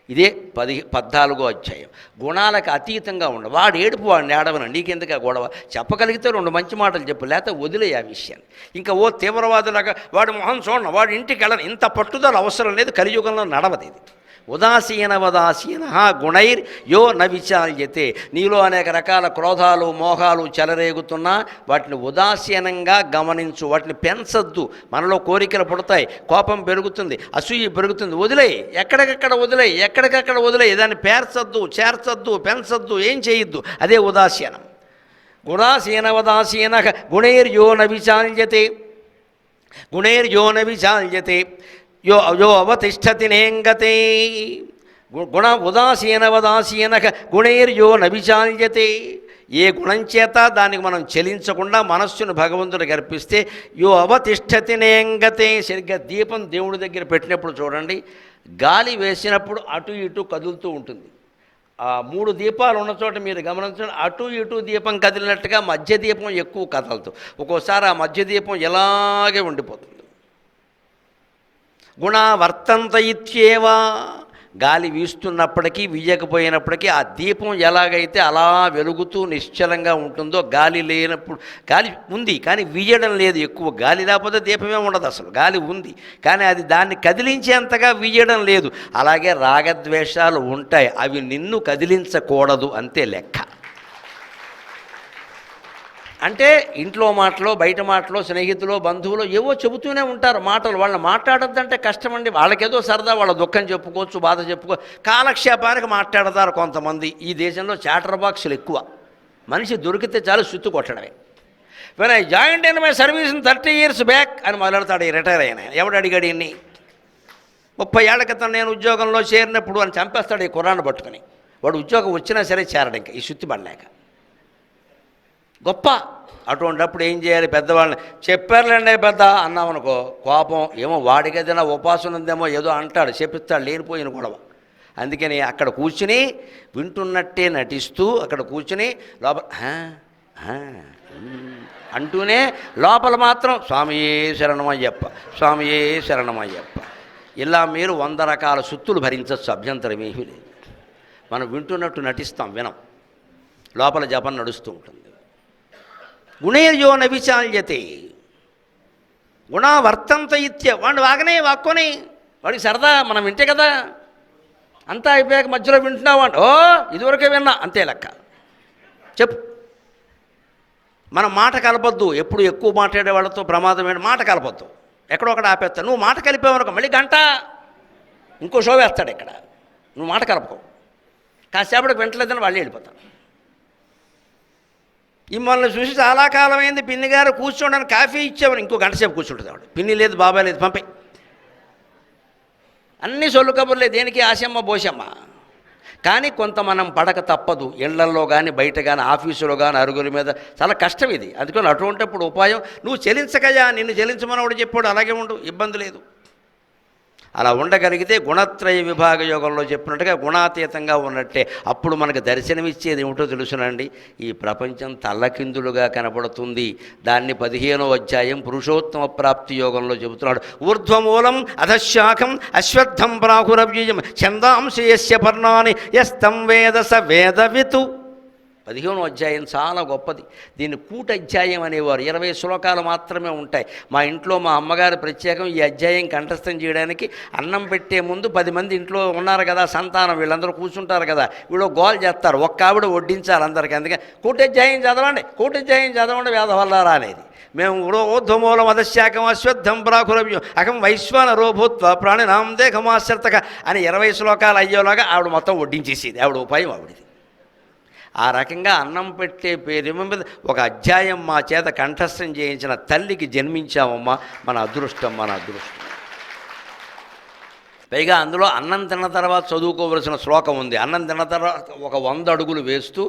A: ఇదే 14వ అధ్యాయం. గుణాలకు అతీతంగా ఉండ. వాడు ఏడుపు వాడిని ఏడవను, నీకెందుకు గొడవ? చెప్పగలిగితే 2 మంచి మాటలు చెప్పు, లేకపోతే వదిలేయి ఆ విషయాన్ని. ఇంకా ఓ తీవ్రవాదులాగా వాడు మొహం చూడను, వాడు ఇంటికి వెళ్ళను, ఇంత పట్టుదల అవసరం లేదు. కలియుగంలో నడవది ఇది. ఉదాసీనవదాసీన గుణైర్ యో న విచాల్యతే. నీలో అనేక రకాల క్రోధాలు మోహాలు చెలరేగుతున్నా వాటిని ఉదాసీనంగా గమనించు, వాటిని పెంచద్దు. మనలో కోరికలు పుడతాయి, కోపం పెరుగుతుంది, అసూయ పెరుగుతుంది. వదిలేయి, ఎక్కడికక్కడ వదిలేయి, ఎక్కడికక్కడ వదిలేయి. దాన్ని పేర్చద్దు, చేర్చద్దు, పెంచద్దు, ఏం చేయొద్దు. అదే ఉదాసీనం. ఉదాసీనవదాసీన గుణైర్యో న విచాల్యతే. గుణైర్యో న విచాల్యతే యో యో అవతిష్టతి నేంగతే. గుణ ఉదాసీనవదాసీన గుణైర్యో న విచాల్యతే. ఏ గుణం చేత దానికి మనం చెలించకుండా మనస్సును భగవంతుడికి అర్పిస్తే యో అవతిష్టతి నేంగతే. సరిగ్గా దీపం దేవుడి దగ్గర పెట్టినప్పుడు చూడండి, గాలి వేసినప్పుడు అటు ఇటు కదులుతూ ఉంటుంది. ఆ 3 దీపాలు ఉన్న చోట మీరు గమనించండి, అటు ఇటు దీపం కదిలినట్టుగా మధ్య దీపం ఎక్కువ కదలదు. ఒక్కోసారి ఆ మధ్య దీపం ఇలాగే ఉండిపోతుంది. గుణ వర్తంత ఇత్యేవా. గాలి వీస్తున్నప్పటికీ వీయకపోయినప్పటికీ ఆ దీపం ఎలాగైతే అలా వెలుగుతూ నిశ్చలంగా ఉంటుందో, గాలి లేనప్పుడు, గాలి ఉంది కానీ వీయడం లేదు ఎక్కువ. గాలి లేకపోతే దీపమే ఉండదు అసలు. గాలి ఉంది కానీ అది దాన్ని కదిలించేంతగా వీయడం లేదు. అలాగే రాగద్వేషాలు ఉంటాయి, అవి నిన్ను కదిలించకూడదు, అంతే లెక్క. అంటే ఇంట్లో మాటలో బయట మాటలో స్నేహితులు బంధువులు ఏవో చెబుతూనే ఉంటారు మాటలు. వాళ్ళని మాట్లాడొద్దంటే కష్టమండి. వాళ్ళకేదో సరదా, వాళ్ళ దుఃఖం చెప్పుకోవచ్చు, బాధ కాలక్షేపానికి మాట్లాడతారు కొంతమంది. ఈ దేశంలో చాటర్ బాక్సులు ఎక్కువ. మనిషి దొరికితే చాలు సుత్తు కొట్టడమే. When I joined in my service in 30 years back అని మొదలెడతాడు ఈ రిటైర్ అయిన. ఎవడు అడిగాడు ఇన్ని? 30 ఏళ్ల క్రితం నేను ఉద్యోగంలో చేరినప్పుడు అని చంపేస్తాడు ఈ కుర్రాన్ని పట్టుకుని. వాడు ఉద్యోగం వచ్చినా సరే చేరడు ఇంకా, ఈ సుత్తి పడలేక. గొప్ప. అటువంటిప్పుడు ఏం చేయాలి? పెద్దవాళ్ళని చెప్పారులేండి పెద్ద అన్నామనుకో, కోపం ఏమో వాడికి ఏదైనా ఉపాసన ఉందేమో ఏదో అంటాడు, చెప్పిస్తాడు, లేనిపోయిన గొడవ. అందుకని అక్కడ కూర్చుని వింటున్నట్టే నటిస్తూ అక్కడ కూర్చుని లోపల అంటూనే లోపల మాత్రం స్వామియే శరణమయ్యప్ప, స్వామియే శరణమయ్యప్ప. ఇలా మీరు 100 రకాల సుత్తులు భరించవచ్చు, అభ్యంతరం ఏమీ లేదు. మనం వింటున్నట్టు నటిస్తాం, వినం, లోపల జపం నడుస్తూ ఉంటుంది. గుణైర్యో న విచాల్యతే. గుణ వర్తంత ఇత్య. వాడు వాగనే వాక్కొని, వాడికి సరదా, మనం వింటే కదా. అంతా అయిపోయాక మధ్యలో వింటున్నావు అంటే, ఓ ఇదివరకే విన్నా, అంతే లెక్క. చెప్పు. మనం మాట కలపొద్దు. ఎప్పుడు ఎక్కువ మాట్లాడే వాళ్ళతో ప్రమాదం ఏంటి? మాట కలపొద్దు. ఎక్కడొక్కడ ఆపేస్తా. నువ్వు మాట కలిపేవనుకో మళ్ళీ గంట ఇంకో షో వేస్తాడు ఇక్కడ, నువ్వు మాట కలపకో, కాసేపటికి వెంటలేదని వాళ్ళు వెళ్ళిపోతారు. మిమ్మల్ని చూసి చాలా కాలమైంది పిన్ని గారు కూర్చోడానికి కాఫీ ఇచ్చామని ఇంకో గంట సేపు కూర్చుంటుంది ఆవిడ. పిన్ని లేదు, బాబాయ్ లేదు, పంపే. అన్నీ సొల్లు కబుర్లే, దేనికి ఆశమ్మ బోసమ్మ. కానీ కొంత మనం పడక తప్పదు, ఇళ్లల్లో కానీ బయట కానీ ఆఫీసులో కానీ అరుగుల మీద చాలా కష్టం ఇది. అందుకని అటువంటిప్పుడు ఉపాయం, నువ్వు చెల్లించకయా, నిన్ను చెల్లించమని చెప్పాడు, అలాగే ఉండు, ఇబ్బంది లేదు. అలా ఉండగలిగితే గుణత్రయ విభాగ యోగంలో చెప్పినట్టుగా గుణాతీతంగా ఉన్నట్టే. అప్పుడు మనకు దర్శనమిచ్చేది ఏమిటో తెలుసునండి, ఈ ప్రపంచం తల్లకిందులుగా కనపడుతుంది. దాన్ని 15వ అధ్యాయం పురుషోత్తమ ప్రాప్తి యోగంలో చెబుతున్నాడు. ఊర్ధ్వమూలం అధశాఖం అశ్వత్థం ప్రాహురవ్యయం ఛందాంసి యస్య పర్ణాని యస్తం వేద స వేదవితు. 15వ అధ్యాయం చాలా గొప్పది. దీన్ని కూట అధ్యాయం అనేవారు. 20 శ్లోకాలు మాత్రమే ఉంటాయి. మా ఇంట్లో మా అమ్మగారు ప్రత్యేకం ఈ అధ్యాయం కంఠస్థం చేయడానికి అన్నం పెట్టే ముందు 10 మంది ఇంట్లో ఉన్నారు కదా సంతానం, వీళ్ళందరూ కూర్చుంటారు కదా, వీళ్ళు గోల్ చేస్తారు, ఒక్క ఆవిడ వడ్డించాలి అందరికీ. అందుకే కూటధ్యాయం చదవండి, కూటధ్యాయం చదవండి వేదవల్లారా అనేది. మేము ఊర్ధ్వమూలం అధశాఖం అశ్వత్థం ప్రాకురవ్యం అహం వైశ్వానరో భూత్వ ప్రాణినాం దేహమాశ్రతక అని 20 శ్లోకాలు అయ్యేలాగా ఆవిడ మొత్తం వడ్డించేసేది. ఆవిడ ఉపాయం ఆవిడది. ఆ రకంగా అన్నం పెట్టే పేరు మీద ఒక అధ్యాయం మా చేత కంఠస్థం చేయించిన తల్లికి జన్మించామమ్మా, మన అదృష్టం, మన అదృష్టం. పైగా అందులో అన్నం తిన్న తర్వాత చదువుకోవలసిన శ్లోకం ఉంది. అన్నం తిన్న తర్వాత ఒక 100 అడుగులు వేస్తూ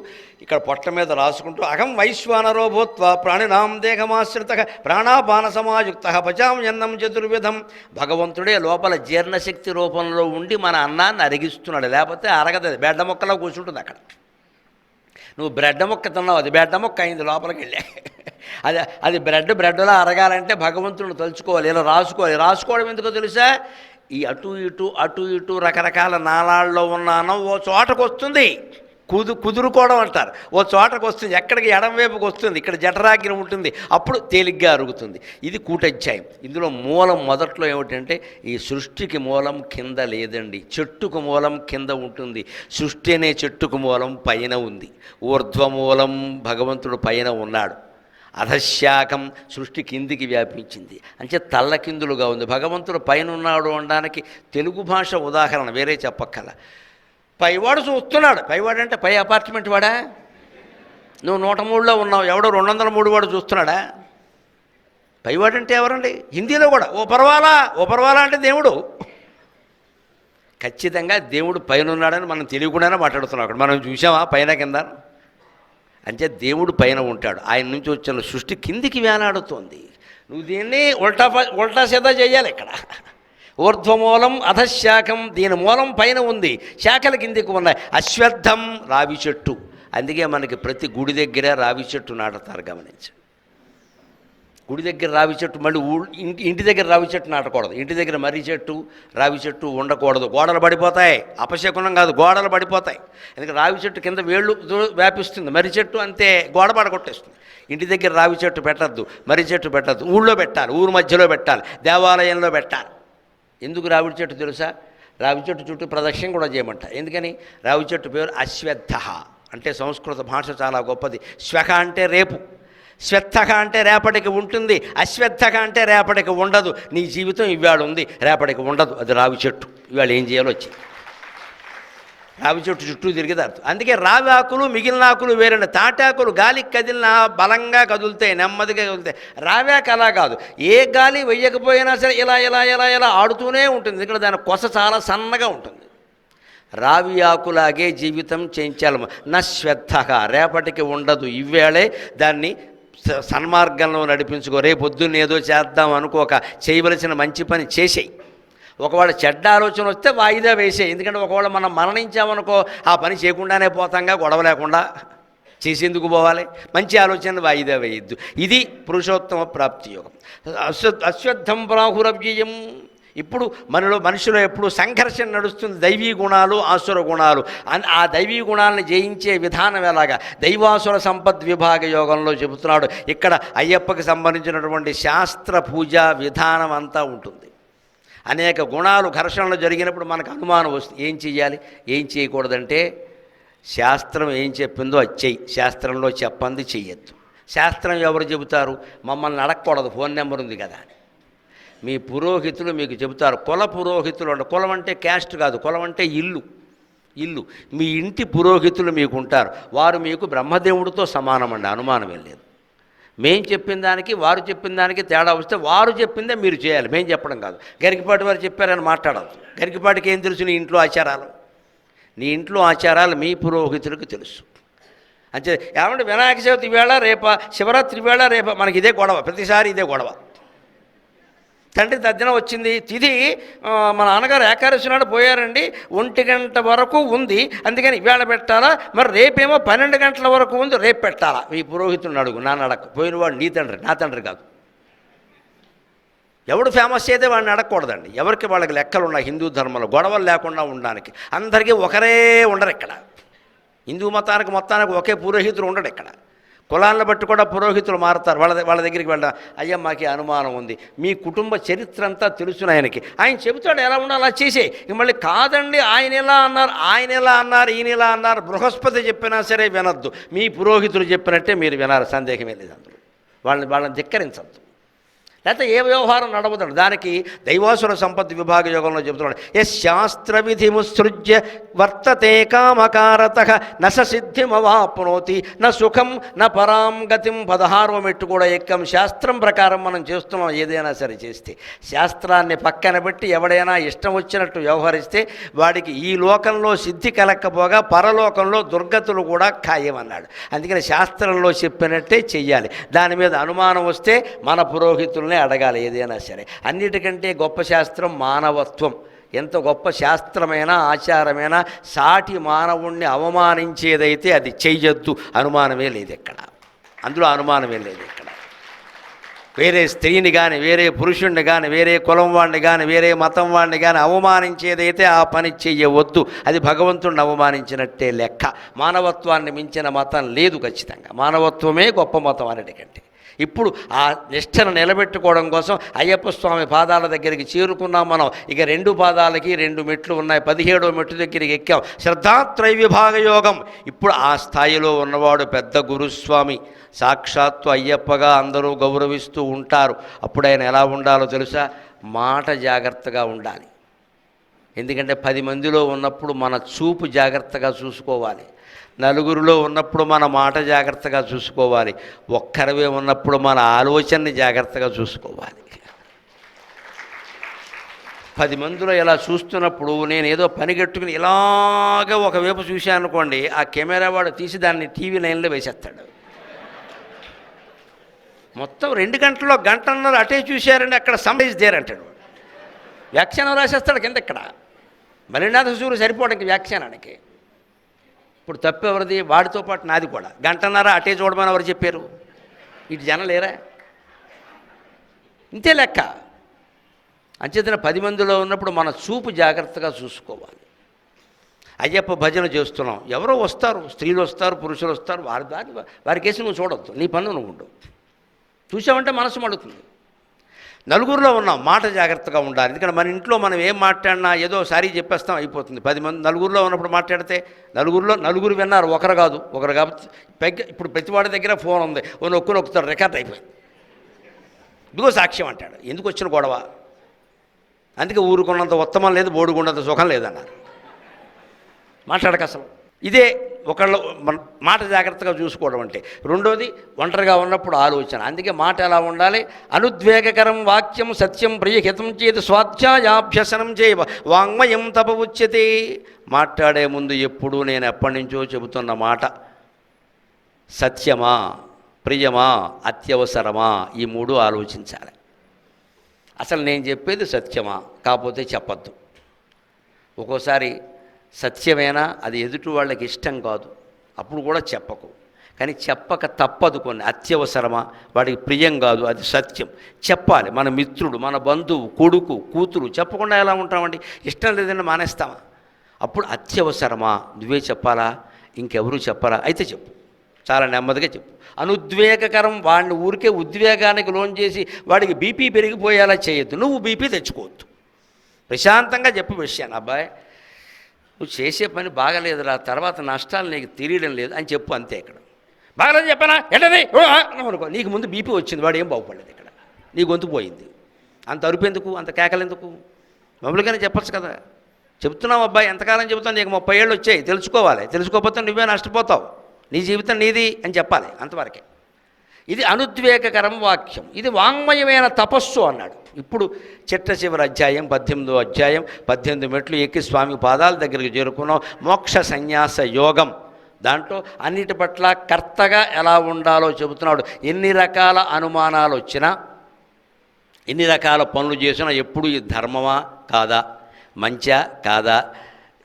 A: ఇక్కడ పొట్ట మీద రాసుకుంటూ అహం వైశ్వానరో భూత్వ ప్రాణినాం దేహమాశ్రిత ప్రాణాపాన సమాయుక్త పచామ్యన్నం చతుర్విధం. భగవంతుడే లోపల జీర్ణశక్తి రూపంలో ఉండి మన అన్నాన్ని అరిగిస్తున్నాడు, లేకపోతే అరగదు. బెడ్డ మొక్కలో కూర్చుంటుంది అక్కడ. నువ్వు బ్రెడ్ మొక్క తిన్నావు, అది బెడ్డ మొక్క అయింది లోపలికి వెళ్ళా. అది బ్రెడ్లా అరగాలంటే భగవంతుడిని తలుచుకోవాలి, ఇలా రాసుకోవాలి. రాసుకోవడం ఎందుకో తెలుసా, ఈ అటు ఇటు రకరకాల నాళాల్లో ఉన్న అన్నం ఓ చోటకు వస్తుంది, కుదురుకోవడం అంటారు. ఓ చోటకు వస్తుంది, ఎక్కడికి ఎడంవైపుకి వస్తుంది, ఇక్కడ జఠరాగ్ని ఉంటుంది, అప్పుడు తేలిగ్గా అరుగుతుంది. ఇది కూటధ్యాయం. ఇందులో మూలం మొదట్లో ఏమిటంటే, ఈ సృష్టికి మూలం కింద లేదండి, చెట్టుకు మూలం కింద ఉంటుంది. సృష్టి అనే చెట్టుకు మూలం పైన ఉంది. ఊర్ధ్వమూలం భగవంతుడు పైన ఉన్నాడు. అధశాఖం సృష్టి కిందికి వ్యాపించింది, అంటే తల్లకిందులుగా ఉంది. భగవంతుడు పైన ఉన్నాడు అనడానికి తెలుగు భాష ఉదాహరణ వేరే చెప్పక్కల. పైవాడు చూస్తున్నాడు, పైవాడు అంటే పై అపార్ట్మెంట్ వాడా? నువ్వు 103లో ఉన్నావు, ఎవడో 203 వాడు చూస్తున్నాడా? పైవాడు అంటే ఎవరండి? హిందీలో కూడా ఓ పర్వాలా అంటే దేవుడు. ఖచ్చితంగా దేవుడు పైన ఉన్నాడని మనం తెలియకుండానే మాట్లాడుతున్నాం. అక్కడ మనం చూసామా పైన కింద? అంటే దేవుడు పైన ఉంటాడు, ఆయన నుంచి వచ్చిన సృష్టి కిందికి వేలాడుతోంది. నువ్వు దీన్ని ఉల్టా సీదా చేయాలి. ఇక్కడ ఊర్ధ్వమూలం అధశాఖం, దీని మూలం పైన ఉంది, శాఖల కిందికి ఉన్నాయి. అశ్వత్థం రావి చెట్టు, అందుకే మనకి ప్రతి గుడి దగ్గర రావి చెట్టు నాటుతారు. గమనించండి, గుడి దగ్గర రావి చెట్టు, మళ్ళీ ఇంటి దగ్గర రావి చెట్టు నాటకూడదు. ఇంటి దగ్గర మర్రి చెట్టు రావి చెట్టు ఉండకూడదు, గోడలు పడిపోతాయి. అపశకునం కాదు, గోడలు పడిపోతాయి. ఎందుకంటే రావి చెట్టు కింద వేళ్ళు వ్యాపిస్తుంది, మర్రి చెట్టు అంతే గోడ పడగొట్టేస్తుంది. ఇంటి దగ్గర రావి చెట్టు పెట్టద్దు, మర్రి చెట్టు పెట్టద్దు. ఊళ్ళో పెట్టాలి, ఊరు మధ్యలో పెట్టాలి, దేవాలయంలో పెట్టాలి. ఎందుకు రావి చెట్టు తెలుసా? రావి చెట్టు చుట్టూ ప్రదక్షిణ కూడా చేయమంట. ఎందుకని? రావి చెట్టు పేరు అశ్వత్థ, అంటే సంస్కృత భాష చాలా గొప్పది. శ్వఖ అంటే రేపు, శ్వత్థక అంటే రేపటికి ఉంటుంది, అశ్వత్థక అంటే రేపటికి ఉండదు. నీ జీవితం ఇవాళ ఉంది, రేపటికి ఉండదు. అది రావి చెట్టు. ఇవాళ ఏం చేయాలో వచ్చింది, రావి చెట్టు చుట్టూ తిరిగేదారు. అందుకే రావి ఆకులు మిగిలిన ఆకులు వేరండి. తాటాకులు గాలికి కదిలినా బలంగా కదులుతాయి, నెమ్మదిగా కదులుతాయి. రావి ఆకు అలా కాదు, ఏ గాలి వెయ్యకపోయినా సరే ఇలా ఇలా ఇలా ఇలా ఆడుతూనే ఉంటుంది. ఇక్కడ దాని కొస చాలా సన్నగా ఉంటుంది. రావి ఆకులాగే జీవితం చేయించాలి. నశ్వత్థక, రేపటికి ఉండదు, ఇవేళే దాన్ని సన్మార్గంలో నడిపించుకో. రేపొద్దున్న ఏదో చేద్దాం అనుకోక, చేయవలసిన మంచి పని చేసేయి. ఒకవేళ చెడ్డ ఆలోచన వస్తే వాయిదా వేసేయి. ఎందుకంటే ఒకవేళ మనం మరణించామనుకో, ఆ పని చేయకుండానే పోతాంగా, గొడవ లేకుండా. చేసేందుకు పోవాలి? మంచి ఆలోచన వాయిదా వేయద్దు. ఇది పురుషోత్తమ ప్రాప్తి యోగం. అశ్వత్థం ప్రాహురవ్యయం. ఇప్పుడు మనిషిలో ఎప్పుడు సంఘర్షణ నడుస్తుంది, దైవీ గుణాలు ఆసుర గుణాలు. ఆ దైవీ గుణాలను జయించే విధానం ఎలాగా? దైవాసుర సంపద్ విభాగ యోగంలో చెబుతున్నాడు. ఇక్కడ అయ్యప్పకి సంబంధించినటువంటి శాస్త్ర పూజా విధానం అంతా ఉంటుంది. అనేక గుణాలు ఘర్షణలు జరిగినప్పుడు మనకు అనుమానం వస్తుంది, ఏం చెయ్యాలి ఏం చేయకూడదంటే, శాస్త్రం ఏం చెప్పిందో అది చెయ్యి, శాస్త్రంలో చెప్పంది చెయ్యొద్దు. శాస్త్రం ఎవరు చెబుతారు? మమ్మల్ని అడగకూడదు, ఫోన్ నెంబర్ ఉంది కదా. మీ పురోహితులు మీకు చెబుతారు. కుల పురోహితులు అంటే, కులం అంటే క్యాస్ట్ కాదు, కులం అంటే ఇల్లు. మీ ఇంటి పురోహితులు మీకు ఉంటారు. వారు మీకు బ్రహ్మదేవుడితో సమానమండి, అనుమానమే లేదు. మేం చెప్పిన దానికి వారు చెప్పిన దానికి తేడా వస్తే వారు చెప్పిందే మీరు చేయాలి, మేం చెప్పడం కాదు. గరికపాటి వారు చెప్పారని మాట్లాడద్దు. గరికపాటికి ఏం తెలుసు నీ ఇంట్లో ఆచారాలు? నీ ఇంట్లో ఆచారాలు మీ పురోహితులకు తెలుసు. అంతే. ఏమంటే వినాయక చవితి వేళ రేప, శివరాత్రి వేళ రేప, మనకి ఇదే గొడవ, ప్రతిసారి ఇదే గొడవ. తండ్రి తద్దినం వచ్చింది, తిథి మా నాన్నగారు ఏకాదశి నాడు పోయారండి, 1 గంట వరకు ఉంది, అందుకని ఇవాళ పెట్టాలా, మరి రేపేమో 12 గంటల వరకు ఉంది, రేపు పెట్టాలా? మీ పురోహితుడిని అడుగు, నాన్న అడగ. పోయినవాడు నీ తండ్రి, నా తండ్రి కాదు. ఎవడు ఫేమస్ అయితే వాడిని అడగకూడదండి. ఎవరికి వాళ్ళకి లెక్కలు ఉన్నాయి హిందూ ధర్మంలో, గొడవలు లేకుండా ఉండడానికి. అందరికీ ఒకరే ఉండరు ఇక్కడ. హిందూ మతానికి మొత్తానికి ఒకే పురోహితుడు ఉండడు ఇక్కడ. కులాలను బట్టి కూడా పురోహితులు మారుతారు. వాళ్ళ దగ్గరికి వెళ్ళా, అయ్యా మాకు అనుమానం ఉంది, మీ కుటుంబ చరిత్ర అంతా తెలుసును ఆయనకి, ఆయన చెబుతాడు ఎలా ఉండాలి అలా చేసే. ఇక మళ్ళీ కాదండి ఆయన ఎలా అన్నారు, ఈయన ఎలా అన్నారు, బృహస్పతి చెప్పినా సరే వినొద్దు, మీ పురోహితులు చెప్పినట్టే మీరు వినాలి, సందేహమే లేదు అందులో. వాళ్ళని ధిక్కరించద్దు, లేకపోతే ఏ వ్యవహారం నడవదండి. దానికి దైవాసుర సంపత్తి విభాగ యోగంలో చెబుతున్నాడు, శాస్త్ర విధిముత్సృజ్య వర్తతే కామకారతః నస సిద్ధిమవాప్నోతి న సుఖం న పరాం గతిం. 16వ మెట్టు కూడా ఎక్కం. శాస్త్రం ప్రకారం మనం చేస్తున్నాం ఏదైనా సరే చేస్తే, శాస్త్రాన్ని పక్కన పెట్టి ఎవడైనా ఇష్టం వచ్చినట్టు వ్యవహరిస్తే వాడికి ఈ లోకంలో సిద్ధి కలక్కపోగా పరలోకంలో దుర్గతులు కూడా ఖాయమన్నాడు. అందుకని శాస్త్రంలో చెప్పినట్టే చెయ్యాలి. దాని మీద అనుమానం వస్తే మన పురోహితుల్ని అడగాలి ఏదైనా సరే. అన్నిటికంటే గొప్ప శాస్త్రం మానవత్వం. ఎంత గొప్ప శాస్త్రమైనా ఆచారమైనా సాటి మానవుణ్ణి అవమానించేదైతే అది చెయ్యొద్దు, అనుమానమే లేదు ఇక్కడ, అందులో అనుమానమే లేదు ఇక్కడ. వేరే స్త్రీని కానీ, వేరే పురుషుణ్ణి కానీ, వేరే కులం వాడిని కానీ, వేరే మతం వాడిని కానీ అవమానించేదైతే ఆ పని చెయ్యవద్దు. అది భగవంతుడిని అవమానించినట్టే లెక్క. మానవత్వాన్ని మించిన మతం లేదు ఖచ్చితంగా. మానవత్వమే గొప్ప మతం అన్నిటికంటే. ఇప్పుడు ఆ నిష్ఠను నిలబెట్టుకోవడం కోసం అయ్యప్ప స్వామి పాదాల దగ్గరికి చేరుకున్నాం మనం. ఇక 2 పాదాలకి 2 మెట్లు ఉన్నాయి. 17వ మెట్టు దగ్గరికి ఎక్కాం. శ్రద్ధాత్రైవిభాగ యోగం. ఇప్పుడు ఆ స్థాయిలో ఉన్నవాడు పెద్ద గురుస్వామి, సాక్షాత్తు అయ్యప్పగా అందరూ గౌరవిస్తూ ఉంటారు. అప్పుడు ఆయన ఎలా ఉండాలో తెలుసా? మాట జాగ్రత్తగా ఉండాలి. ఎందుకంటే 10 మందిలో ఉన్నప్పుడు మన చూపు జాగ్రత్తగా చూసుకోవాలి. నలుగురిలో ఉన్నప్పుడు మన మాట జాగ్రత్తగా చూసుకోవాలి. ఒక్కరివే ఉన్నప్పుడు మన ఆలోచనని జాగ్రత్తగా చూసుకోవాలి. 10 మందిలో ఇలా చూస్తున్నప్పుడు నేను ఏదో పనిగట్టుకుని ఇలాగ ఒకవైపు చూశాను అనుకోండి, ఆ కెమెరా వాడు తీసి దాన్ని టీవీ లైన్లో వేసేస్తాడు. మొత్తం 2 గంటల్లో గంటన్నర అటే చూశారండి, అక్కడ సమ్రైజ్ దేరంటాడు, వ్యాఖ్యానం రాసేస్తాడు కింద. ఇక్కడ మలినాథ సూర్యుడు సరిపోవడానికి వ్యాఖ్యానానికి. ఇప్పుడు తప్పు ఎవరిది? వాడితో పాటు నాది కూడా. గంటన్నర అటే చూడమని ఎవరు చెప్పారు? ఇటు జనం లేరా? ఇంతే లెక్క. అంచేతన 10 మందిలో ఉన్నప్పుడు మన చూపు జాగ్రత్తగా చూసుకోవాలి. అయ్యప్ప భజన చేస్తున్నాం, ఎవరో వస్తారు, స్త్రీలు వస్తారు, పురుషులు వస్తారు, వారి కేసు నువ్వు చూడొద్దు, నీ పనులు నువ్వు ఉండవు. చూసావంటే మనసు మడుతుంది. నలుగురిలో ఉన్నాం, మాట జాగ్రత్తగా ఉండాలి. ఎందుకంటే మన ఇంట్లో మనం ఏం మాట్లాడినా ఏదో సారీ చెప్పేస్తాం, అయిపోతుంది. 10 మంది నలుగురిలో ఉన్నప్పుడు మాట్లాడితే నలుగురు విన్నారు, ఒకరు కాదు. కాబట్టి ఇప్పుడు ప్రతివాడి దగ్గర ఫోన్ ఉంది, నొక్కుతాడు, రికార్డ్ అయిపోయింది. ఇదిగో సాక్ష్యం అంటాడు. ఎందుకు వచ్చిన గొడవ? అందుకే ఊరుకున్నంత ఉత్తమం లేదు, బోడుకున్నంత సుఖం లేదన్నారు. మాట్లాడక అసలు ఇదే ఒకళ్ళు మాట జాగ్రత్తగా చూసుకోవడం అంటే. రెండోది ఒంటరిగా ఉన్నప్పుడు ఆలోచన. అందుకే మాట ఎలా ఉండాలి? అనుద్వేగకరం వాక్యం సత్యం ప్రియహితం చేతి స్వాధ్యాయాభ్యసనం చేయవ వాంగ్మయం తప ఉచ్యతే. మాట్లాడే ముందు ఎప్పుడూ నేను ఎప్పటి నుంచో చెబుతున్న మాట సత్యమా, ప్రియమా, అత్యవసరమా, ఈ 3 ఆలోచించాలి. అసలు నేను చెప్పేది సత్యమా, కాకపోతే చెప్పద్దు. ఒక్కోసారి సత్యమేనా, అది ఎదుటి వాళ్ళకి ఇష్టం కాదు, అప్పుడు కూడా చెప్పకు. కానీ చెప్పక తప్పదు. కొన్ని అత్యవసరమా, వాడికి ప్రియం కాదు, అది సత్యం చెప్పాలి. మన మిత్రుడు, మన బంధువు, కొడుకు, కూతురు చెప్పకుండా ఎలా ఉంటామండి? ఇష్టం లేదని మానేస్తామా? అప్పుడు అత్యవసరమా, నువ్వే చెప్పాలా, ఇంకెవరూ చెప్పాలా? అయితే చెప్పు, చాలా నెమ్మదిగా చెప్పు. అనుద్వేగకరం, వాడిని ఊరికే ఉద్వేగానికి లోన్ చేసి వాడికి బీపీ పెరిగిపోయేలా చేయొద్దు. నువ్వు బీపీ తెచ్చుకోవద్దు. ప్రశాంతంగా చెప్పు విషయాన్ని, అబ్బాయి నువ్వు చేసే పని బాగలేదురా, తర్వాత నష్టాలు నీకు తెలియడం లేదు అని చెప్పు, అంతే. ఇక్కడ బాగలేదు చెప్పనా ఏంటది అనుకో, నీకు ముందు బీపీ వచ్చింది, వాడు ఏం బాగుపడలేదు, ఇక్కడ నీ గొంతు పోయింది. అంత అరుపు ఎందుకు, అంత కేకలెందుకు? మామూలుగానే చెప్పచ్చు కదా. చెబుతున్నావు అబ్బాయి, ఎంతకాలం చెబుతావు, నీకు 30 ఏళ్ళు వచ్చాయి, తెలుసుకోవాలి, తెలుసుకోకపోతే నువ్వే నష్టపోతావు, నీ జీవితం నీది అని చెప్పాలి, అంతవరకే. ఇది అనుద్వేగకరం వాక్యం, ఇది వాంగ్మయమైన తపస్సు అన్నాడు. ఇప్పుడు చిట్ట చివరి అధ్యాయం 18వ అధ్యాయం 18 మెట్లు ఎక్కి స్వామి పాదాల దగ్గరికి చేరుకున్నాం. మోక్ష సన్యాస యోగం, దాంట్లో అన్నిటి పట్ల కర్తగా ఎలా ఉండాలో చెబుతున్నాడు. ఎన్ని రకాల అనుమానాలు వచ్చినా, ఎన్ని రకాల పనులు చేసినా ఎప్పుడు ఇది ధర్మమా కాదా, మంచా కాదా,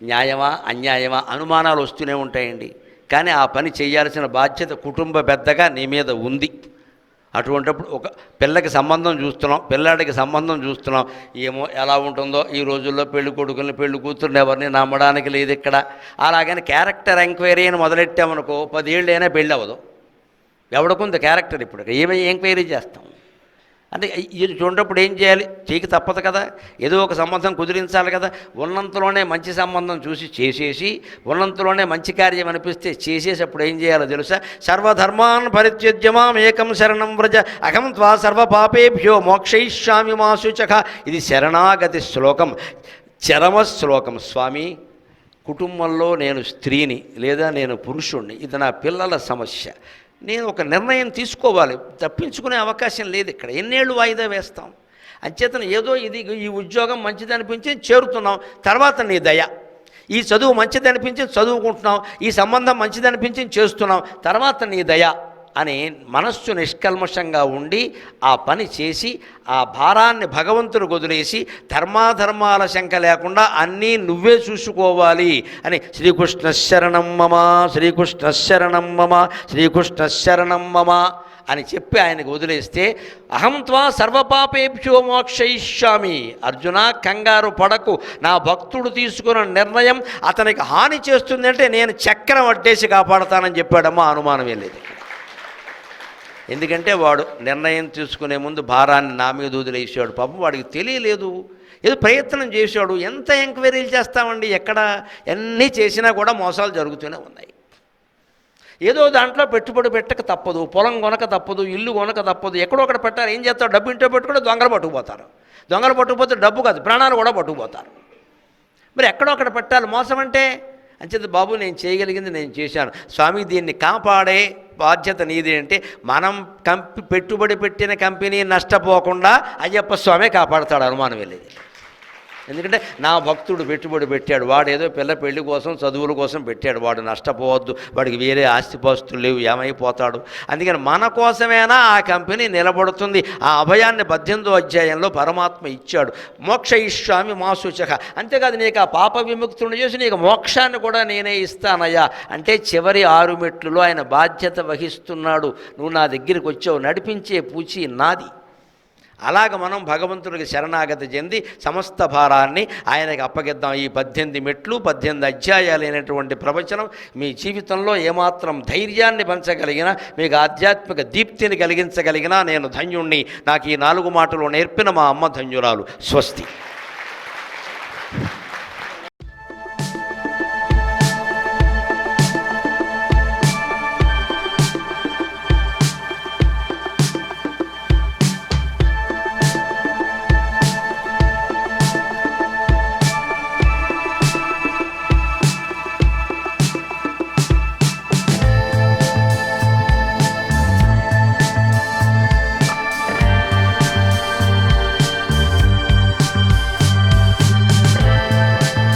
A: న్యాయమా అన్యాయమా అనుమానాలు వస్తూనే ఉంటాయండి. కానీ ఆ పని చేయాల్సిన బాధ్యత కుటుంబ పెద్దగా నీ మీద ఉంది. అటువంటిప్పుడు ఒక పిల్లకి సంబంధం చూస్తున్నాం, పిల్లాడికి సంబంధం చూస్తున్నాం, ఏమో ఎలా ఉంటుందో ఈ రోజుల్లో పెళ్లి కొడుకుని పెళ్లి కూతురుని ఎవరిని నమ్మడానికి లేదు ఇక్కడ. అలాగని క్యారెక్టర్ ఎంక్వైరీ అని మొదలెట్టామనుకో 10 ఏళ్ళు అయినా పెళ్ళి అవ్వదు. ఎవడికుంది క్యారెక్టర్? ఇప్పుడు ఏమి ఎంక్వైరీ చేస్తాం అంటే ఇది చూడప్పుడు ఏం చేయాలి? చేయక తప్పదు కదా, ఏదో ఒక సంబంధం కుదిరించాలి కదా. ఉన్నంతలోనే మంచి సంబంధం చూసి చేసేసి, ఉన్నంతలోనే మంచి కార్యం అనిపిస్తే చేసేసి అప్పుడు ఏం చేయాలో తెలుసా? సర్వధర్మాన్ పరిత్యజ్య మాం ఏకం శరణం వ్రజ అహం త్వా సర్వ పాపేభ్యో మోక్షయిష్యామి మా శుచః. ఇది శరణాగతి శ్లోకం, చరమ శ్లోకం. స్వామి, కుటుంబంలో నేను స్త్రీని లేదా నేను పురుషుణ్ణి, ఇది నా పిల్లల సమస్య, నేను ఒక నిర్ణయం తీసుకోవాలి, తప్పించుకునే అవకాశం లేదు ఇక్కడ. ఎన్నేళ్ళు వాయిదా వేస్తాం? అంచేతను ఏదో ఇది ఈ ఉద్యోగం మంచిది అనిపించి చేరుతున్నాం, తర్వాత నీ దయ. ఈ చదువు మంచిది అనిపించి చదువుకుంటున్నాం, ఈ సంబంధం మంచిది అనిపించి చేస్తున్నాం, తర్వాత నీ దయ అని మనస్సు నిష్కల్మషంగా ఉండి ఆ పని చేసి ఆ భారాన్ని భగవంతుడికి వదిలేసి ధర్మాధర్మాల శంక లేకుండా అన్నీ నువ్వే చూసుకోవాలి అని శ్రీకృష్ణ శరణం మమ, శ్రీకృష్ణ శరణం మమ, శ్రీకృష్ణ శరణం మమ అని చెప్పి ఆయనకు వదిలేస్తే అహం త్వా సర్వపాపేభ్యో మోక్షయిష్యామి. అర్జున, కంగారు పడకు, నా భక్తుడు తీసుకున్న నిర్ణయం అతనికి హాని చేస్తుందంటే నేను చక్రం అడ్డేసి కాపాడతానని చెప్పాడమ్మా. అనుమానమే లేదు. ఎందుకంటే వాడు నిర్ణయం తీసుకునే ముందు భారాన్ని నా మీద వదిలేసాడు. పాపం వాడికి తెలియలేదు, ఏదో ప్రయత్నం చేశాడు. ఎంత ఎంక్వైరీలు చేస్తామండి, ఎక్కడ ఎన్ని చేసినా కూడా మోసాలు జరుగుతూనే ఉన్నాయి. ఏదో దాంట్లో పెట్టుబడి పెట్టక తప్పదు, పొలం కొనక తప్పదు, ఇల్లు కొనక తప్పదు, ఎక్కడో ఒకటి పెట్టారు. ఏం చేస్తారు? డబ్బు ఇంట్లో పెట్టుకుంటే దొంగలు పట్టుకుపోతారు. దొంగలు పట్టుకుపోతే డబ్బు కాదు, ప్రాణాలు కూడా పట్టుకుపోతారు. మరి ఎక్కడో ఒకటి పెట్టాలి. మోసం అంటే అంచేత బాబు నేను చేయగలిగింది నేను చేశాను స్వామి, దీన్ని కాపాడే బాధ్యత నీది అంటే మనం పెట్టుబడి పెట్టిన కంపెనీ నష్టపోకుండా అయ్యప్ప స్వామి కాపాడతాడు, అనుమానం వెళ్ళేది. ఎందుకంటే నా భక్తుడు పెట్టుబడి పెట్టాడు, వాడు ఏదో పిల్ల పెళ్లి కోసం చదువుల కోసం పెట్టాడు, వాడు నష్టపోవద్దు, వాడికి వేరే ఆస్తిపాస్తులు లేవు, ఏమైపోతాడు. అందుకని మన కోసమైనా ఆ కంపెనీ నిలబడుతుంది. ఆ అభయాన్ని 18వ అధ్యాయంలో పరమాత్మ ఇచ్చాడు. మోక్షయిష్యామి మా శుచః. అంతేకాదు, నీకు ఆ పాప విముక్తుని చేసి నీకు మోక్షాన్ని కూడా నేనే ఇస్తానయ్యా అంటే చివరి 6 మెట్లలో ఆయన బాధ్యత వహిస్తున్నాడు. నువ్వు నా దగ్గరికి వచ్చావు, నడిపించే పూచి నాది. అలాగ మనం భగవంతుడికి శరణాగతి చెంది సమస్త భారాన్ని ఆయనకి అప్పగిద్దాం. ఈ 18 మెట్లు 18 అధ్యాయాలైనటువంటి ప్రవచనం మీ జీవితంలో ఏమాత్రం ధైర్యాన్ని పెంచగలిగినా, మీకు ఆధ్యాత్మిక దీప్తిని కలిగించగలిగినా నేను ధన్యుణ్ణి. నాకు ఈ 4 మాటలు నేర్పిన మా అమ్మ ధన్యురాలు. స్వస్తి.